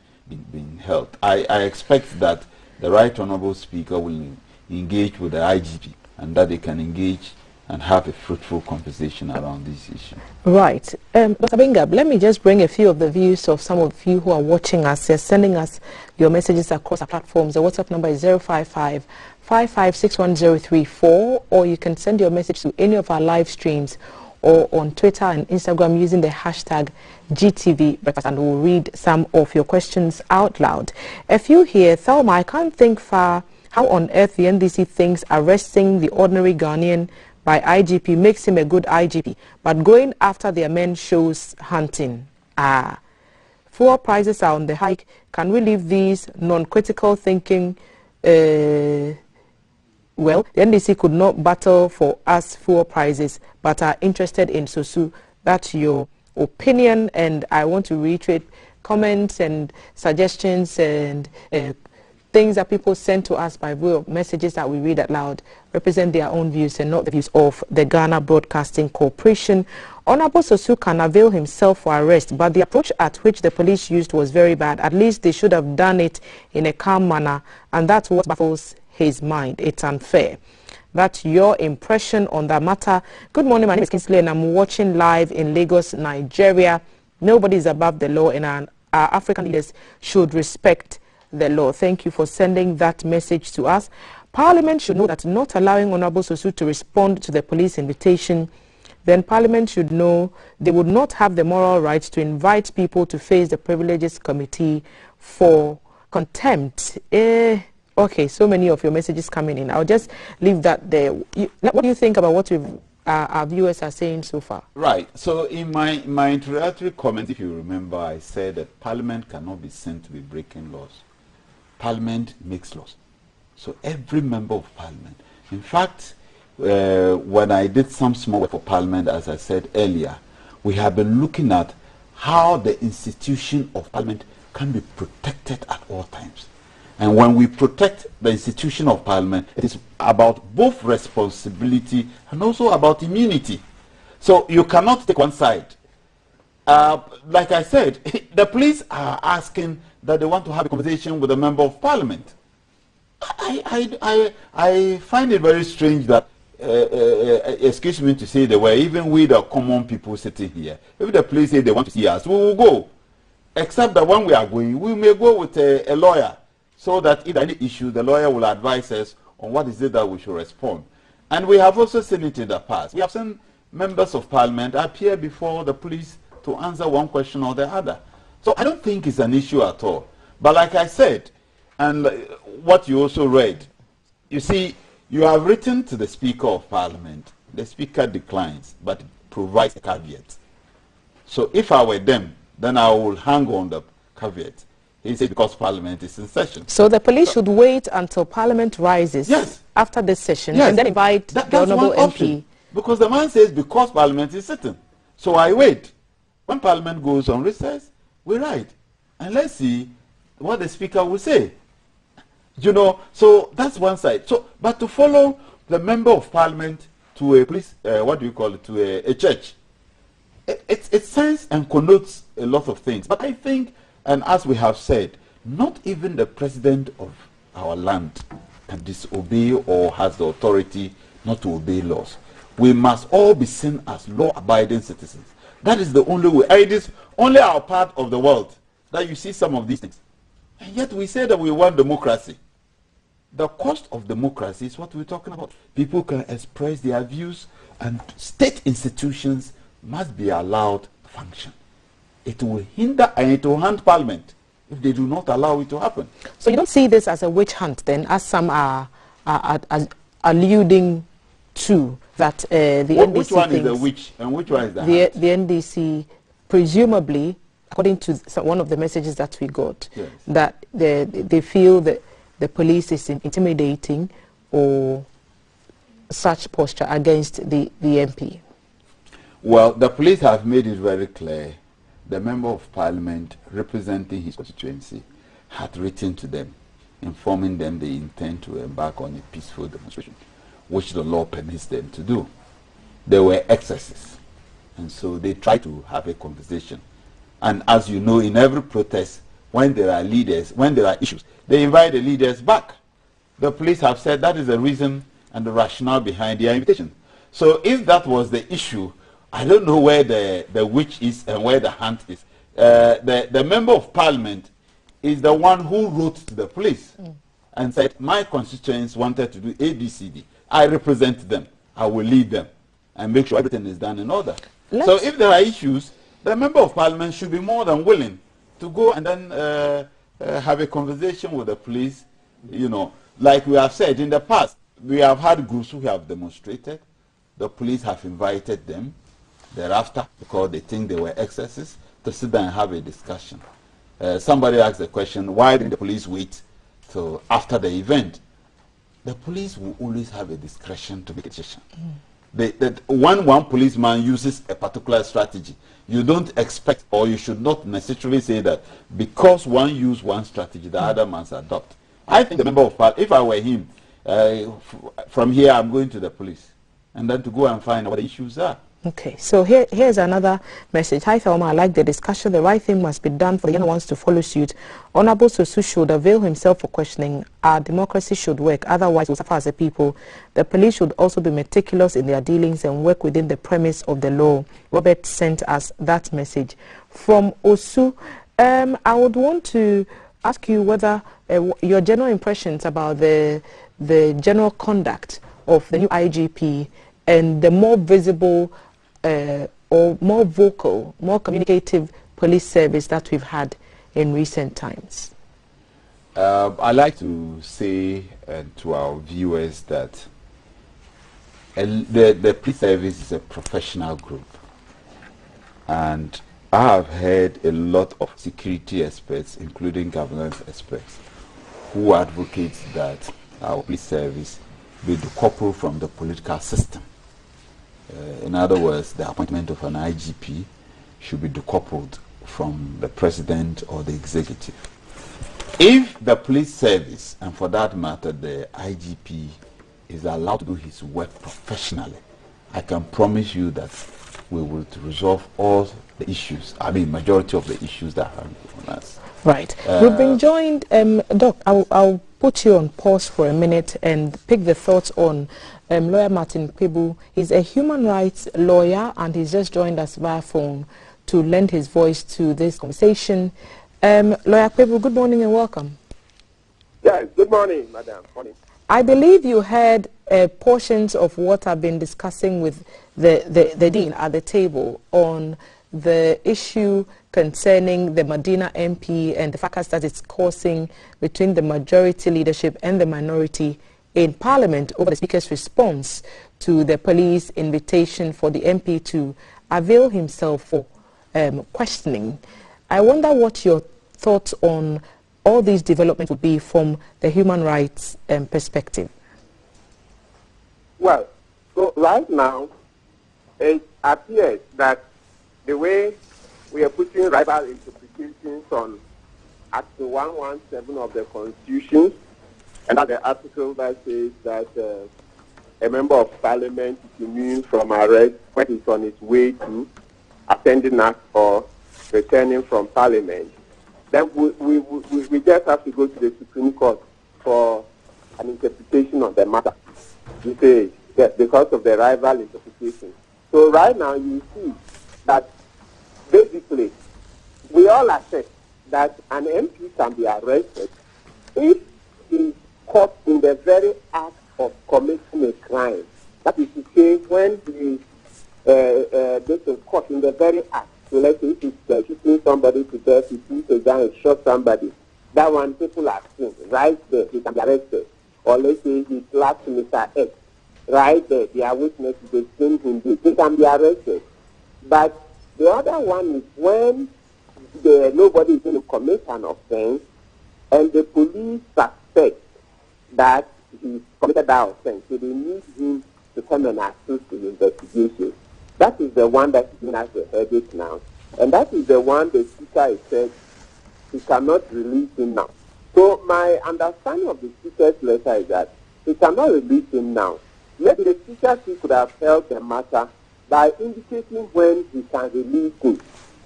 held. I expect that the Right Honourable Speaker will engage with the IGP, and that they can engage and have a fruitful conversation around this issue. Right. Dr. Bingab, let me just bring a few of the views of some of you who are watching us. You're sending us your messages across our platforms. The WhatsApp number is 055-5561-034, or you can send your message to any of our live streams or on Twitter and Instagram using the hashtag GTV Breakfast, and we'll read some of your questions out loud. A few here. Thelma, I can't think far how on earth the NDC thinks arresting the ordinary Ghanaian by IGP makes him a good IGP, but going after their men shows hunting. Fuel prices are on the hike. Can we leave these non-critical thinking? Well, the NDC could not battle for us fuel prices, but are interested in SOSU. That's your opinion, and I want to reiterate comments and suggestions and things that people send to us by way of messages that we read out loud represent their own views and not the views of the Ghana Broadcasting Corporation. Honorable Sosu can avail himself for arrest, but the approach at which the police used was very bad. At least they should have done it in a calm manner, and that's what baffles his mind. It's unfair. That's your impression on that matter. Good morning, my name is Kinsley, and I'm watching live in Lagos, Nigeria. Nobody is above the law, and our African leaders should respect the law. Thank you for sending that message to us. Parliament should know that not allowing Honorable Sosu to respond to the police invitation, then Parliament should know they would not have the moral right to invite people to face the Privileges Committee for contempt. Okay, so many of your messages coming in. I'll just leave that there. What do you think about what our viewers are saying so far? Right. So in my introductory comment, if you remember, I said that Parliament cannot be sent to be breaking laws. Parliament makes laws. So every member of Parliament, in fact, when I did some small work for Parliament, as I said earlier, we have been looking at how the institution of Parliament can be protected at all times. And when we protect the institution of Parliament, it is about both responsibility and also about immunity. So you cannot take one side. Like I said, the police are asking that they want to have a conversation with a member of Parliament. I find it very strange that, excuse me to say, there were even we the common people sitting here. If the police say they want to see us, we will go. Except that when we are going, we may go with a lawyer, so that if any issue, the lawyer will advise us on what is it that we should respond. And we have also seen it in the past. We have seen members of Parliament appear before the police to answer one question or the other. So I don't think it's an issue at all. But like I said, and what you also read, you see, you have written to the Speaker of Parliament. The Speaker declines, but provides a caveat. So if I were them, then I will hang on the caveat. He said because Parliament is in session. So the police should wait until Parliament rises after this session and then invite the Honourable MP. Because the man says because Parliament is sitting. So I wait. When Parliament goes on recess, we write. And let's see what the Speaker will say. You know, so that's one side. So, but to follow the Member of Parliament to a police, what do you call it, to a church, it says and connotes a lot of things. But I think, and as we have said, not even the president of our land can disobey or has the authority not to obey laws. We must all be seen as law-abiding citizens. That is the only way. It is only our part of the world that you see some of these things. And yet we say that we want democracy. The cost of democracy is what we're talking about. People can express their views, and state institutions must be allowed to function. It will hinder and it will hunt Parliament if they do not allow it to happen. So you don't see this as a witch hunt then, as some are alluding to, that the NDC which one is the witch and which one is the hunt? The NDC, presumably, according to one of the messages that we got, that they feel that the police is intimidating or such posture against the MP. Well, the police have made it very clear. The Member of Parliament representing his constituency had written to them, informing them they intend to embark on a peaceful demonstration, which the law permits them to do. There were excesses, and so they tried to have a conversation. And as you know, in every protest, when there are leaders, when there are issues, they invite the leaders back. The police have said that is the reason and the rationale behind their invitation. So if that was the issue, I don't know where the witch is and where the hunt is. The Member of Parliament is the one who wrote to the police and said, my constituents wanted to do A, B, C, D. I represent them. I will lead them and make sure everything is done in order. So if there are issues, the Member of Parliament should be more than willing to go and then have a conversation with the police. You know, like we have said in the past, we have had groups who have demonstrated. The police have invited them thereafter, because they think there were excesses, to sit down and have a discussion. Somebody asked the question, why didn't the police wait till after the event? The police will always have a discretion to make a decision. When one policeman uses a particular strategy, you don't expect, or you should not necessarily say that because one used one strategy, the other must adopt. I think the Member of Parliament, if I were him, from here I'm going to the police, and then to go and find out what the issues are. Okay, so here's another message. Hi Thelma, I like the discussion. The right thing must be done for the young ones to follow suit. Honorable Sosu should avail himself for questioning. Our democracy should work, otherwise we'll suffer as a people. The police should also be meticulous in their dealings and work within the premise of the law. Robert sent us that message. From Osu, I would want to ask you whether your general impressions about the general conduct of the new IGP and the more visible or more vocal, more communicative police service that we've had in recent times. I'd like to say to our viewers that the police service is a professional group, and I have heard a lot of security experts, including governance experts, who advocate that our police service be decoupled from the political system. In other words, the appointment of an IGP should be decoupled from the president or the executive. If the police service, and for that matter the IGP, is allowed to do his work professionally, I can promise you that we will resolve all the issues, majority of the issues that are on us. Right. We've been joined, Doc, I'll put you on pause for a minute and pick the thoughts on Lawyer Martin Kpebu. He's a human rights lawyer and he's just joined us via phone to lend his voice to this conversation. Lawyer Kpebu, good morning and welcome. Yes, good morning, madam. Morning. I believe you heard portions of what I've been discussing with the Dean at the table on the issue concerning the Medina MP and the fracas that it's causing between the majority leadership and the minority in Parliament over the Speaker's response to the police invitation for the MP to avail himself for questioning. I wonder what your thoughts on all these developments would be from the human rights perspective. Well, so right now, it appears that the way we are putting rival interpretations on Article 117 of the Constitution, and that the article that says that a member of Parliament is immune from arrest when he's on his way to attending act or returning from Parliament, then we just have to go to the Supreme Court for an interpretation of the matter. You say that because of the rival interpretation. So right now you see that basically we all accept that an MP can be arrested if he is caught in the very act of committing a crime. That is to say, when he is caught in the very act. So let's say if he's shooting somebody to death, he shoots a gun and shot somebody. That one people are seen. Right there, he can be arrested. Or let's say he slapped Mr. X. Right there, they are witnesses, they seen him, they can be arrested. But the other one is when nobody is going to commit an offense and the police suspect that he committed that offense. So they need him to come and assist the investigation. That is the one that is being as a headache now. And that is the one the Speaker has said he cannot release him now. So my understanding of the Speaker's letter is that he cannot release him now. Maybe the Speaker could have held the matter by indicating when he can release him.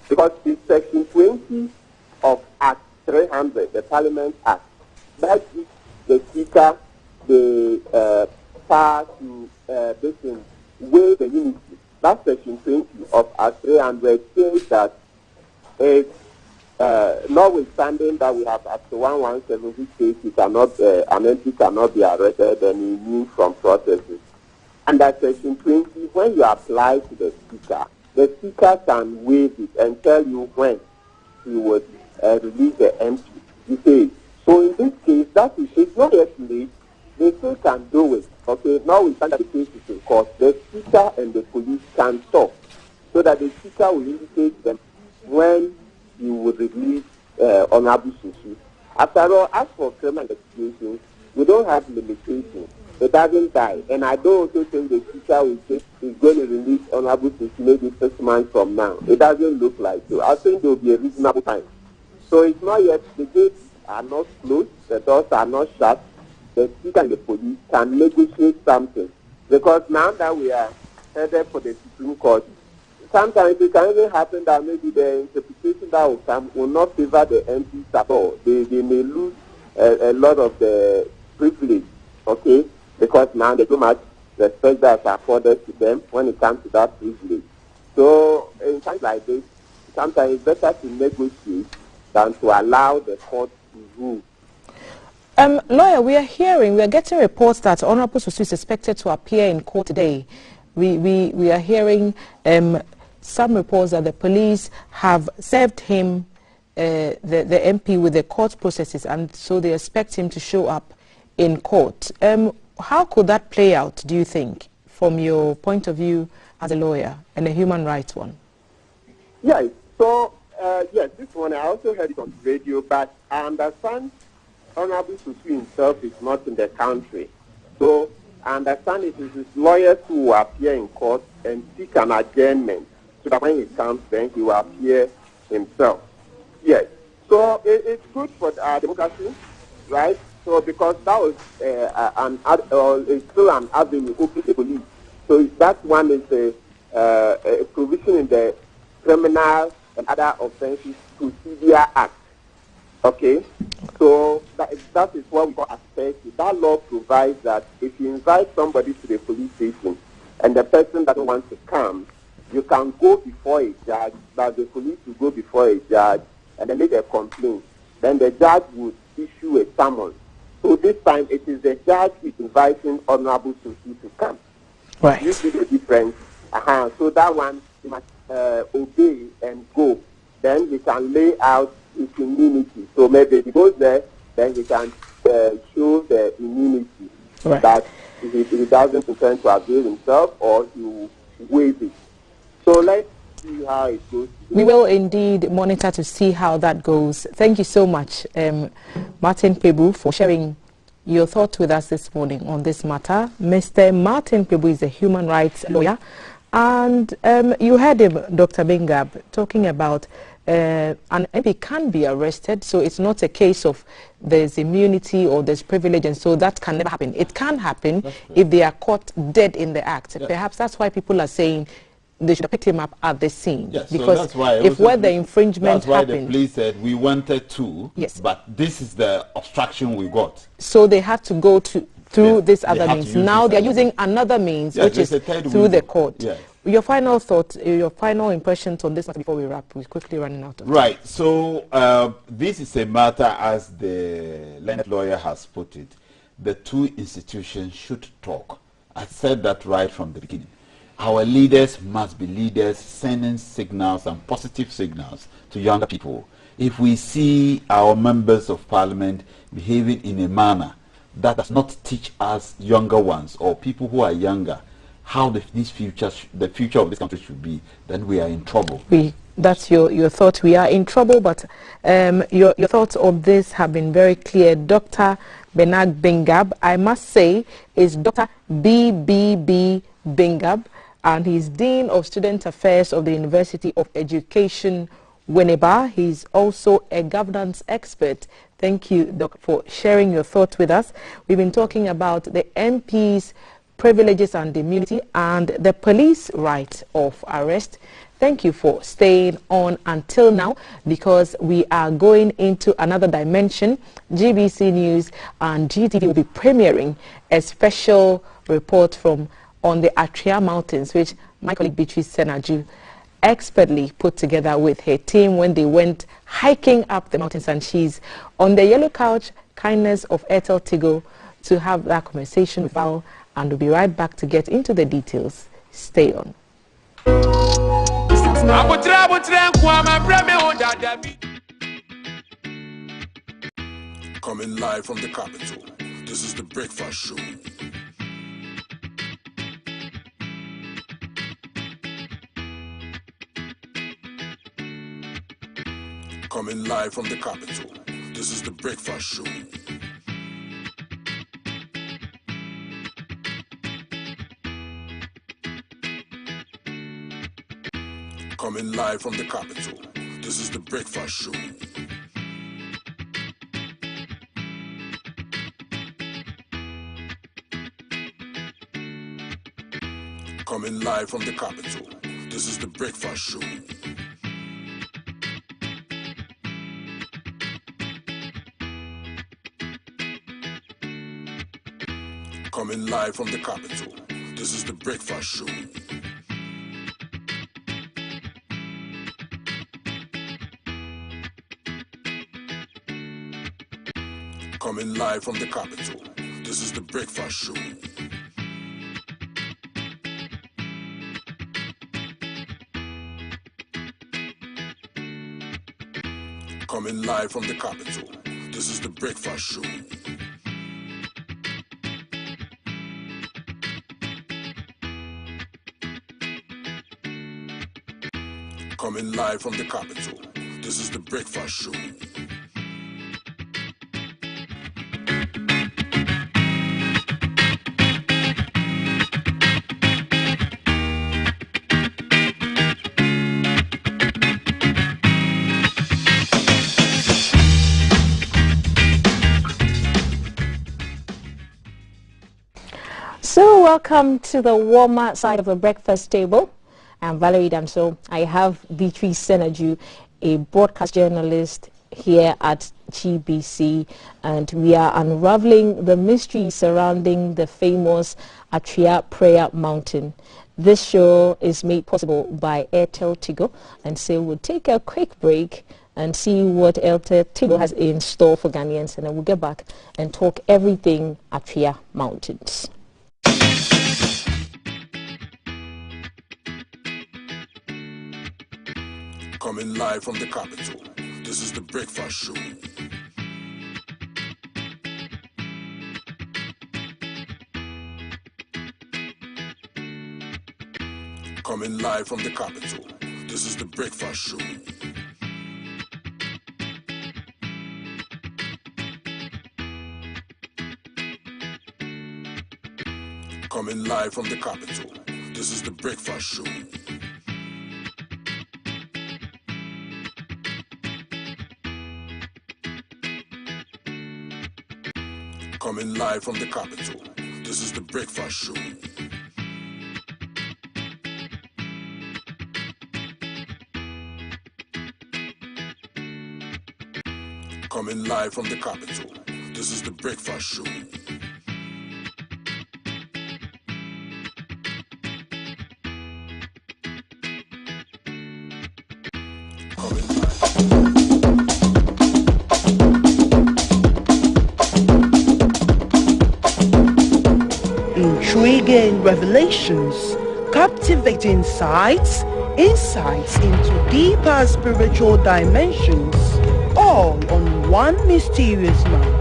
Because in Section 20 of Act 300, the Parliament Act, that gives the Speaker the power to waive the unity. That Section 20 of Act 300 says that notwithstanding that we have Article 117, which says he cannot, an MP cannot be arrested and immune from processes. And that Section 20, when you apply to the Speaker can waive it and tell you when he would release the MP. You say, so in this case, that is it's not yet late. They still can do it. Okay, now we find that the case is in court. The Speaker and the police can talk so that the Speaker will indicate them when he would release Honorable Susu. After all, as for criminal investigations, we don't have limitations. It doesn't die. And I don't also think the Speaker will say he's going to release Honorable Susu maybe 6 months from now. It doesn't look like so. I think there will be a reasonable time. So it's not yet, the gates are not closed, the doors are not shut. The Speaker and the police can negotiate something. Because now that we are headed for the Supreme Court, sometimes it can even happen that maybe the interpretation that will come will not favor the MPs at all. They may lose a lot of the privilege, okay? Because now there's so much respect that is afforded to them when it comes to that privilege. So in times like this, sometimes it's better to negotiate than to allow the court to rule. Lawyer, we are getting reports that Honorable Susu is expected to appear in court today. We are hearing some reports that the police have served him, the MP, with the court processes, and so they expect him to show up in court. How could that play out, do you think, from your point of view as a lawyer and a human rights one? Yes, so, yes, this one I also heard it on radio, but I understand Honorable Susu himself is not in the country. So I understand it is his lawyers who will appear in court and seek an adjournment so that when he comes, then he will appear himself. Yes. So it's good for our democracy, right? So because that was it's still an avenue open to police. So that one is a provision in the Criminal and Other Offences Procedure Act. Okay? So that is what we call asperity. That law provides that if you invite somebody to the police station and the person doesn't want to come, you can go before a judge, but the police will go before a judge and then make a complaint. Then the judge would issue a summons. So this time it is the judge who is inviting Honorable Sophie to come. Right. You see the difference? So that one you must obey and go. Then he can lay out his immunity. So maybe if he goes there, then he can show the immunity that he doesn't intend to avail himself or he will waive it. So let's see how it goes. We will indeed monitor to see how that goes. Thank you so much, Martin Pebu, for sharing your thoughts with us this morning on this matter. Mr. Martin Pebu is a human rights lawyer, and you heard him, Dr. Bengab, talking about an MP can be arrested, so it's not a case of there's immunity or there's privilege, and so that can never happen. It can happen if they are caught dead in the act. Yes. Perhaps that's why people are saying they should have picked him up at the scene. Yes, because so that's why if where the infringement that's why happened, the police said we wanted to, yes, but this is the obstruction we got. So they had to go through this other means. Now they are using another means, which is through the court. Yes. Your final thoughts, your final impressions on this matter before we wrap. We're quickly running out of time. Right. So this is a matter, as the learned lawyer has put it, the two institutions should talk. I said that right from the beginning. Our leaders must be leaders sending signals and positive signals to younger people. If we see our members of parliament behaving in a manner that does not teach us younger ones or people who are younger how the future of this country should be, then we are in trouble. That's your thought. We are in trouble, but your thoughts on this have been very clear. Dr. Benag Bengab, I must say, is Dr. B.B.B. Bengab, and he's Dean of Student Affairs of the University of Education, Winneba. He's also a governance expert. Thank you, Doc, for sharing your thoughts with us. We've been talking about the MP's privileges and immunity and the police right of arrest. Thank you for staying on until now, because we are going into another dimension. GBC News and GTV will be premiering a special report on the Atria Mountains, which my colleague Beatrice Senaju expertly put together with her team when they went hiking up the mountains, and she's on the yellow couch, kindness of Ethel Tigo, to have that conversation with Val, and we'll be right back to get into the details. Stay on. Coming live from the capital, this is the Breakfast Show. Coming live from the capital, this is the Breakfast Show. Coming live from the capital, this is the Breakfast Show. Coming live from the capital, this is the Breakfast Show. Coming live from the capital, this is the Breakfast Show. Coming live from the capital, this is the Breakfast Show. Coming live from the capital, this is the Breakfast Show. Coming live from the capital, this is the Breakfast Show. welcome to the warmer side of the breakfast table. I'm Valerie Damso. I have Beatrice Senaju, a broadcast journalist here at GBC, and we are unraveling the mystery surrounding the famous Atria Prayer Mountain. This show is made possible by Airtel Tigo, and so we'll take a quick break and see what Airtel Tigo has in store for Ghanaians, and then we'll get back and talk everything Atria Mountains. Coming live from the capital, this is the Breakfast Show. Coming live from the capital, this is the Breakfast Show. Coming live from the capital, this is the Breakfast Show. Coming live from the capital, this is the Breakfast Show. Coming live from the capital, this is the Breakfast Show. Intriguing revelations, captivating insights into deeper spiritual dimensions, all on one mysterious mountain.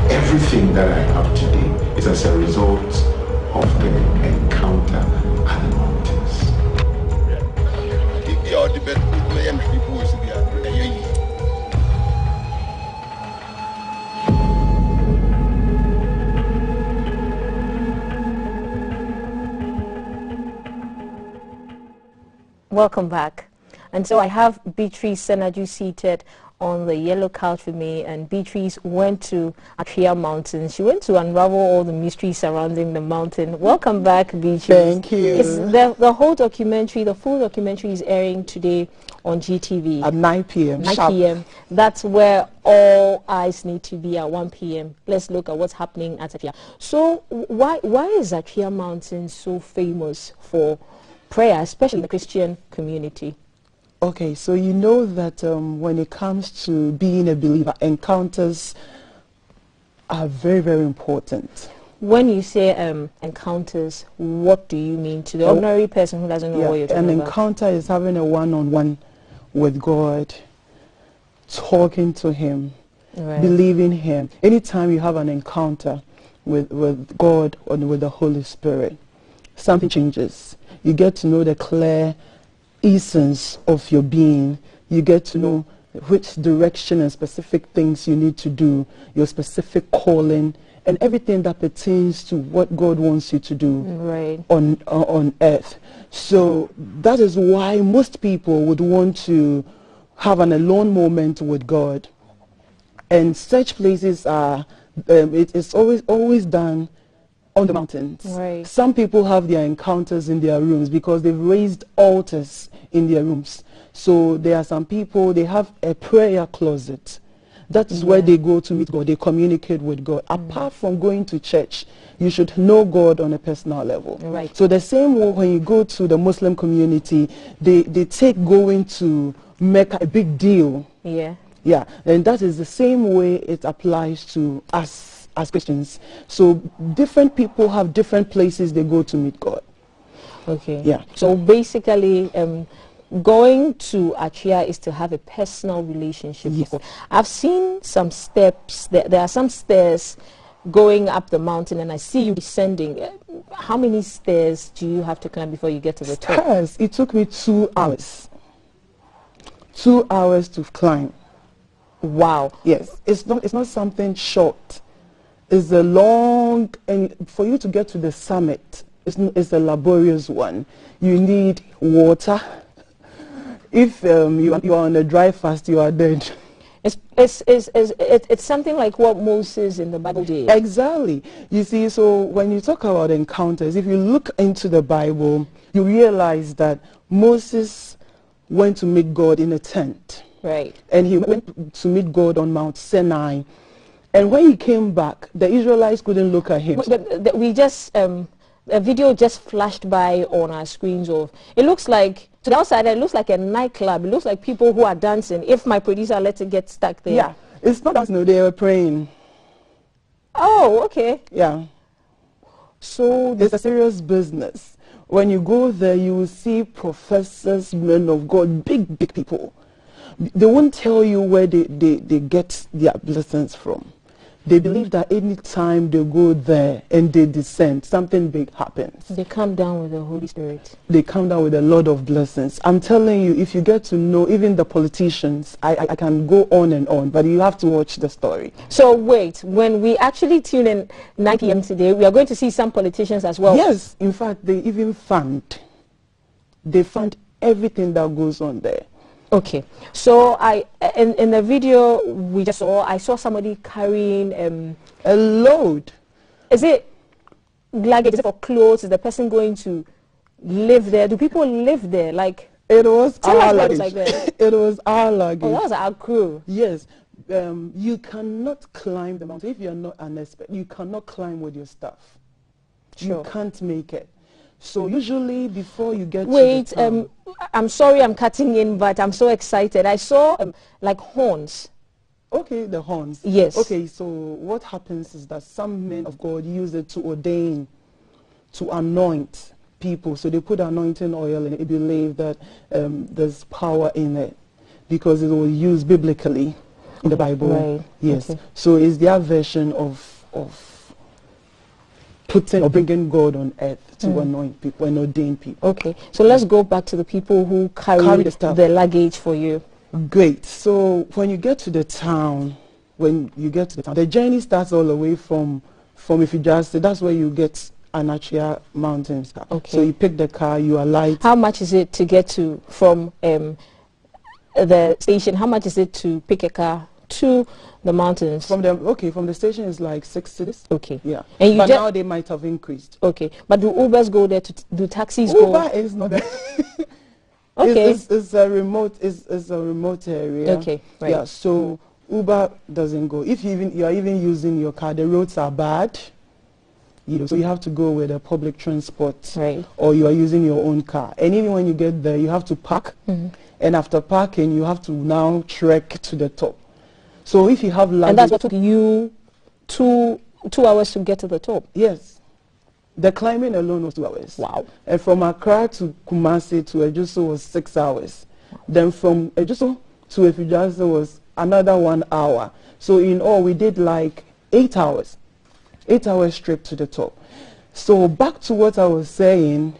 Everything that I have today is as a result of the encounter at the mountains. Welcome back. And so I have Beatrice Senaju seated on the yellow couch with me, and Beatrice went to Atria Mountain. She went to unravel all the mysteries surrounding the mountain. Welcome back, Beatrice. Thank you. It's the whole documentary, the full documentary is airing today on GTV. At 9 p.m. 9 p.m. That's where all eyes need to be at 1 p.m. Let's look at what's happening at Atria. So why is Atria Mountain so famous for prayer, especially in the Christian community? Okay, so you know that when it comes to being a believer, encounters are very, very important. When you say encounters, what do you mean to the ordinary person who doesn't know what you're talking about? An encounter is having a one-on-one with God, talking to Him, believing Him. Anytime you have an encounter with God or with the Holy Spirit, something changes. You get to know the clear essence of your being. You get to know which direction and specific things you need to do, your specific calling, and everything that pertains to what God wants you to do on earth. So that is why most people would want to have an alone moment with God. And such places are, it's always done on the mountains. Some people have their encounters in their rooms because they've raised altars in their rooms. So there are some people, they have a prayer closet. That is where they go to meet God. They communicate with God. Apart from going to church, you should know God on a personal level. So the same way when you go to the Muslim community, they take going to Mecca a big deal. Yeah, and that is the same way it applies to us as Christians. So different people have different places they go to meet God. Yeah. So basically, going to Atria is to have a personal relationship with God. I've seen some steps. There are some stairs going up the mountain, and I see you descending. How many stairs do you have to climb before you get to the top? Stairs. It took me 2 hours. 2 hours to climb. Wow. Yes. It's not something short. It's a long, and for you to get to the summit, it's a laborious one. You need water. If you are on a dry fast, you are dead. It's something like what Moses in the Bible did. Exactly. You see, so when you talk about encounters, if you look into the Bible, you realize that Moses went to meet God in a tent. Right. And he went to meet God on Mount Sinai. And when he came back, the Israelites couldn't look at him. We just, a video just flashed by on our screens of, it looks like, to the outside, it looks like a nightclub. It looks like people who are dancing. If my producer lets it get stuck there. Yeah, it's not dancing, no, they were praying. Oh, okay. Yeah. So there's a serious business. When you go there, you will see professors, men of God, big people. They won't tell you where they get their blessings from. They believe that any time they go there and they descend, something big happens. They come down with the Holy Spirit. They come down with a lot of blessings. I'm telling you, if you get to know even the politicians, I can go on and on, but you have to watch the story. So wait, when we actually tune in 9 p.m. today, we are going to see some politicians as well. Yes, in fact, they even fund. They fund everything that goes on there. Okay, so in the video we just saw, I saw somebody carrying a load. Is it luggage? Is it for clothes? Is the person going to live there? Do people live there? Like, it was our luggage. Like that. It was our luggage. Oh, that was our crew. Yes. You cannot climb the mountain if you're not an expert. You cannot climb with your stuff. Sure. You can't make it. So usually before you get to the town, I'm sorry I'm cutting in, but I'm so excited. I saw like horns. Okay, the horns. Yes. Okay, so what happens is that some men of God use it to ordain, to anoint people. So they put anointing oil and they believe that there's power in it because it was used biblically in the Bible. Right. Yes. Okay. So it's their version of putting or bringing God on earth to anoint people and ordain people. Okay, so let's go back to the people who carry the luggage for you. Great. So when you get to the town, the journey starts all the way from Ifijase. That's where you get Anachia Mountains. Okay. So you pick the car, you alight. How much is it to get from the station? How much is it to pick a car to the mountains? From the station is like 6 cities. Okay. Yeah. And but now they might have increased. Okay. But do Ubers go there? Do taxis go? Uber is not there. Okay. It's a remote area. Okay. Right. Yeah. So Uber doesn't go. If you are even using your car, the roads are bad. So you have to go with a public transport. Right. Or you are using your own car. And even when you get there, you have to park. And after parking, you have to now trek to the top. So if you have luggage... And that's what took you two hours to get to the top? Yes. The climbing alone was 2 hours. Wow. And from Accra to Kumasi to Ejuso was 6 hours. Then from Ejuso to Ifijase was another 1 hour. So in all, we did like 8 hours. 8 hours straight to the top. So back to what I was saying,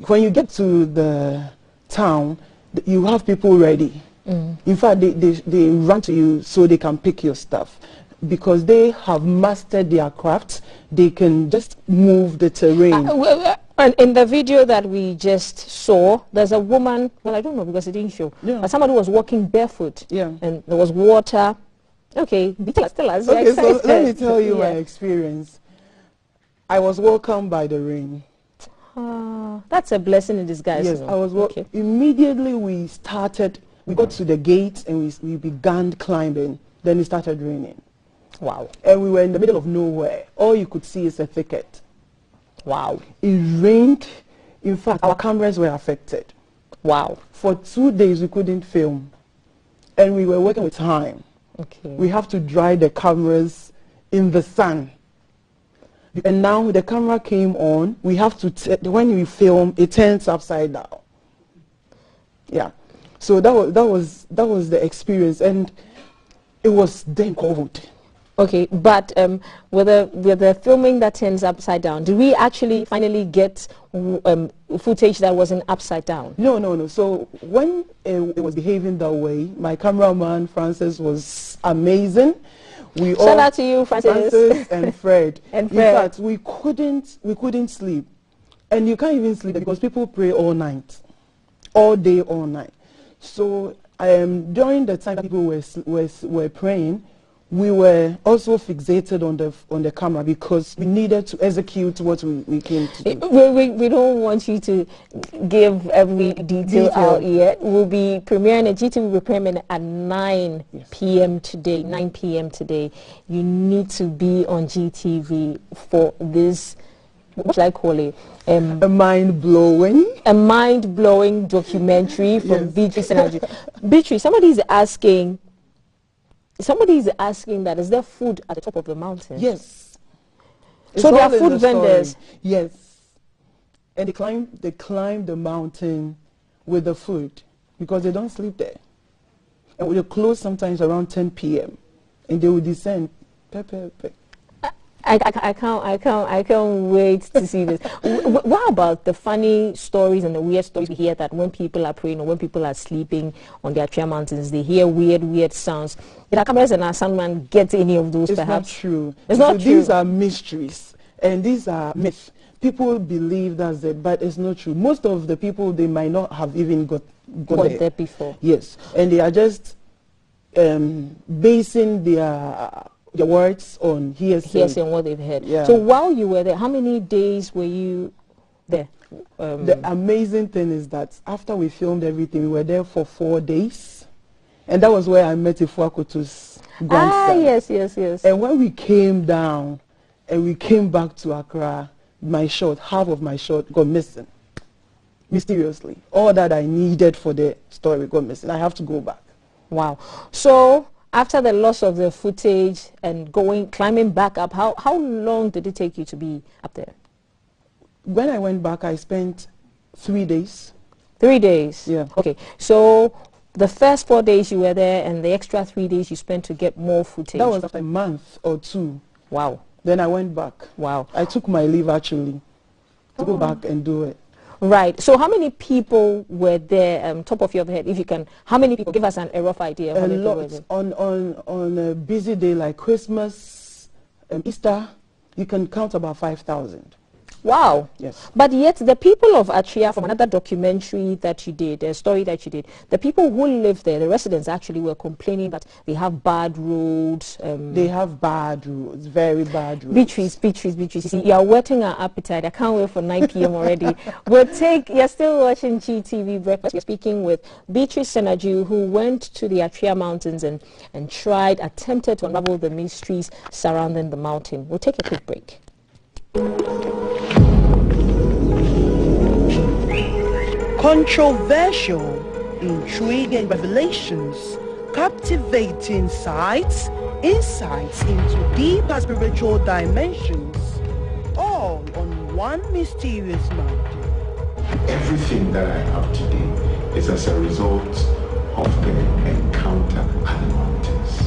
when you get to the town, you have people ready. In fact, they run to you so they can pick your stuff because they have mastered their craft. They can just move the terrain. And in the video that we just saw, there's a woman, well, I don't know because it didn't show, but somebody was walking barefoot. Yeah. And there was water. Okay, tell us. Okay, so let me tell you my experience. I was welcomed by the rain. That's a blessing in disguise. Yes, I was immediately we got to the gate and we began climbing. Then it started raining. Wow. And we were in the middle of nowhere. All you could see is a thicket. Wow. It rained. In fact, our cameras were affected. Wow. For 2 days we couldn't film. And we were working with time. Okay. We have to dry the cameras in the sun. And now the camera came on. We have to, when we film, it turns upside down. Yeah. So that was the experience, and it was then cold. Okay, but with the filming that turns upside down, did we actually finally get footage that wasn't upside down? No. So when it was behaving that way, my cameraman Francis was amazing. Shout out to you, Francis and Fred. And Fred. In fact, we couldn't sleep, and you can't even sleep because people pray all night, all day, all night. So during the time that people were praying, we were also fixated on the camera because we needed to execute what we came to do. We don't want you to give every detail out yet. We'll be premiering, GTV will be premiering at 9 p.m. today, 9 p.m. today. You need to be on GTV for this, what should I call it? A mind-blowing documentary from Beatrice Energy. Beatrice, somebody is asking that is there food at the top of the mountain? Yes. So there are food vendors. Yes. And they climb the mountain with the food because they don't sleep there. And they close sometimes around 10 p.m. and they will descend. I can't wait to see this. What about the funny stories and the weird stories we hear that when people are praying or when people are sleeping on their Atria mountains, they hear weird sounds? Did our cameras and our soundman get any of those? It's perhaps? Not true. It's not true. These are mysteries and these are myths. People believe that's it, but it's not true. Most of the people, they might not have even got there before. Yes, and they are just basing their words on hearsay and what they've heard. Yeah. So while you were there, how many days were you there? The amazing thing is that after we filmed everything, we were there for 4 days. And that was where I met Ifuakoto's grandson. Yes. And when we came down and we came back to Accra, half of my shot got missing. Mysteriously. All that I needed for the story got missing. I have to go back. Wow. So after the loss of the footage and climbing back up, how long did it take you to be up there? When I went back, I spent 3 days. 3 days? Yeah. Okay. So the first 4 days you were there and the extra 3 days you spent to get more footage? That was after a month or two. Wow. Then I went back. Wow. I took my leave actually to go back and do it. Right. So how many people were there, top of your head, if you can, how many people? Give us a rough idea. Of how many lot. On a busy day like Christmas and Easter, you can count about 5,000. Wow. Yes. But yet the people of Atria, from another documentary that you did, a story that you did, the people who live there, the residents actually were complaining that they have bad roads. They have bad roads, very bad roads. Beatrice, you see, you are whetting our appetite. I can't wait for 9 p.m. already. You're still watching GTV Breakfast. We're speaking with Beatrice Senaju, who went to the Atria Mountains and attempted to unravel the mysteries surrounding the mountain. We'll take a quick break. Controversial, intriguing revelations, captivating insights into deeper spiritual dimensions, all on one mysterious mountain. Everything that I have today is as a result of the encounter at the mountains.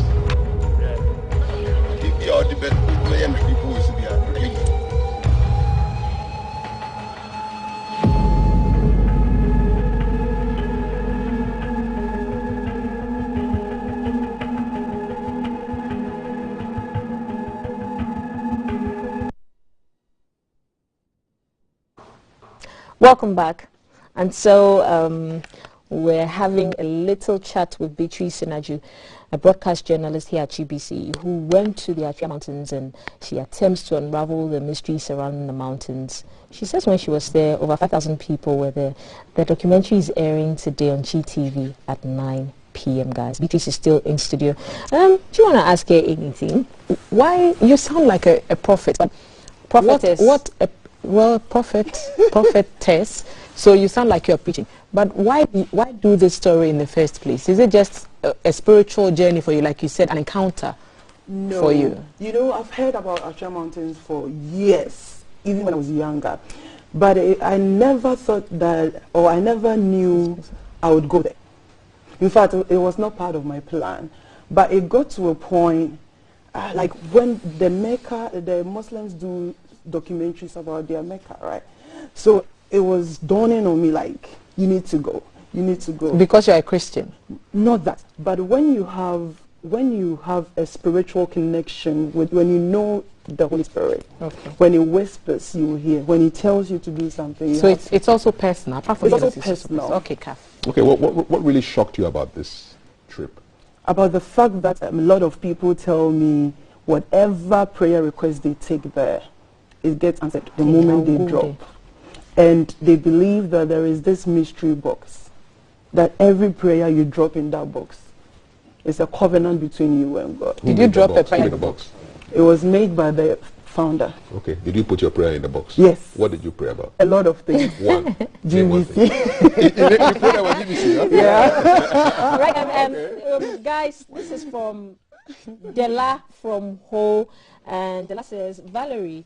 Welcome back. And so we're having a little chat with Beatrice Senaju, a broadcast journalist here at GBC, who went to the Atria Mountains and she attempts to unravel the mystery surrounding the mountains. She says when she was there, over 5,000 people were there. The documentary is airing today on GTV at 9 p.m. guys. Beatrice is still in studio. Do you want to ask her anything? Why you sound like a prophet? But prophetess. Prophetess. So you sound like you're preaching. But why do this story in the first place? Is it just a spiritual journey for you, like you said, an encounter for you? You know, I've heard about Atria Mountains for years, even when I was younger. But I never thought that, or I never knew I would go there. In fact, it was not part of my plan. But it got to a point, like when the Muslims do documentaries about their Mecca, right? So it was dawning on me like, you need to go. Because you're a Christian? Not that. But when you have a spiritual connection, when you know the Holy Spirit, okay. When He whispers, you will hear. When He tells you to do something, so it's also personal. Apart from it's also personal. Okay, Kaf. Okay, what really shocked you about this trip? About the fact that a lot of people tell me whatever prayer request they take there, it gets answered the moment they drop. And they believe that there is this mystery box, that every prayer you drop in that box is a covenant between you and God. Did you drop a prayer in the box? It was made by the founder. Okay. Did you put your prayer in the box? Yes. What did you pray about? A lot of things. One. GBC. You prayed about GBC, huh? Yeah. All right, guys, this is from Della from Ho, and Della says, Valerie,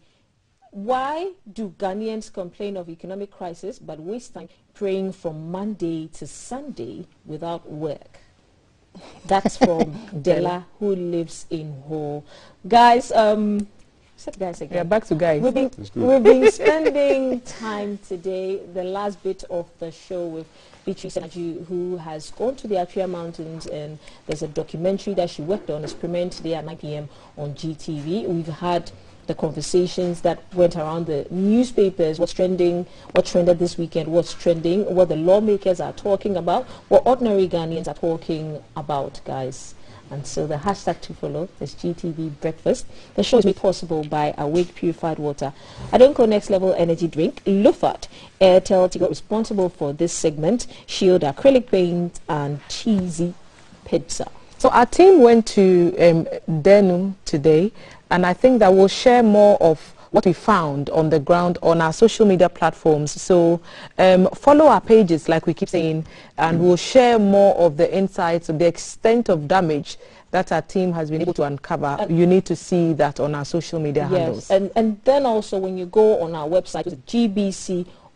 why do Ghanaians complain of economic crisis but waste time praying from Monday to Sunday without work? That's from Della, who lives in Ho. Guys, guys again. Yeah, back to guys. We've been spending time today, the last bit of the show, with Beatrice Aju, who has gone to the Atria Mountains, and there's a documentary that she worked on. It's premiering today at 9 p.m. on GTV. We've had the conversations that went around the newspapers, what's trending, what trended this weekend, what's trending, what the lawmakers are talking about, what ordinary Ghanaians are talking about, guys. And so the hashtag to follow is GTV Breakfast. The show is made possible by Awake Purified Water, Adonko Next Level Energy Drink, Lufat, Airtel Tigo responsible for this segment, Shield Acrylic Paint, and Cheesy Pizza. So our team went to Denum today, and I think that we'll share more of what we found on the ground on our social media platforms. So follow our pages, like we keep saying, and we'll share more of the insights of the extent of damage that our team has been able to uncover. You need to see that on our social media handles. And then also when you go on our website,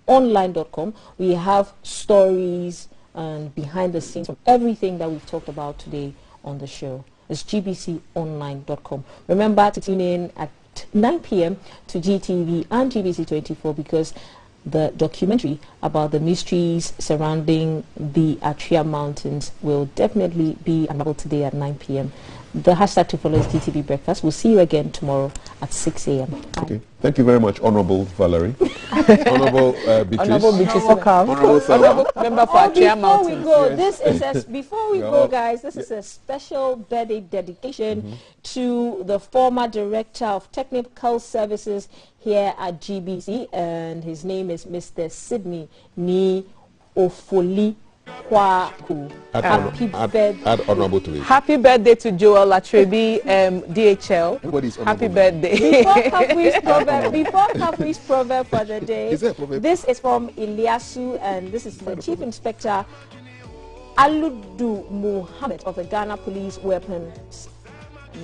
gbconline.com, we have stories and behind the scenes of everything that we've talked about today on the show. It's gbconline.com. Remember to tune in at 9 p.m. to GTV and GBC24, because the documentary about the mysteries surrounding the Atria Mountains will definitely be available today at 9 p.m. The hashtag to follow is GTV Breakfast. We'll see you again tomorrow at 6 a.m. Okay. Thank you very much, Honorable Valerie. Honorable Beatrice. Honorable Beatrice. Honorable member for Atria Mountains. Before we go, guys, this is a special birthday dedication to the former Director of Technical Services here at GBC, and his name is Mr. Sydney Ni Ofoli. Add honorable to it. Happy birthday to Joel Latrebi, DHL. Happy birthday. Before Kafri's proverb for the day, this is from Iliasu, and this is the Chief Inspector Aludu Muhammad of the Ghana Police Weapons.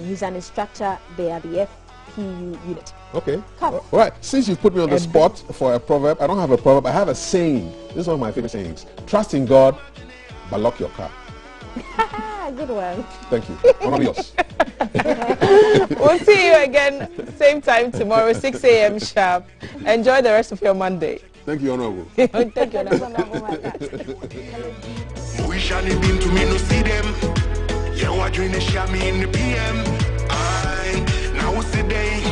He's an instructor there at the FPU unit. Okay. All right. Since you put me on the spot for a proverb, I don't have a proverb. I have a saying. This is one of my favorite sayings. Trust in God, but lock your car. Good one. Thank you. One of yours. We'll see you again, same time tomorrow, 6 a.m. sharp. Enjoy the rest of your Monday. Thank you, Honorable. Thank you, Honorable. We shall have been to me no see them. Yeah, we're doing the share me in the PM. Now what's the day?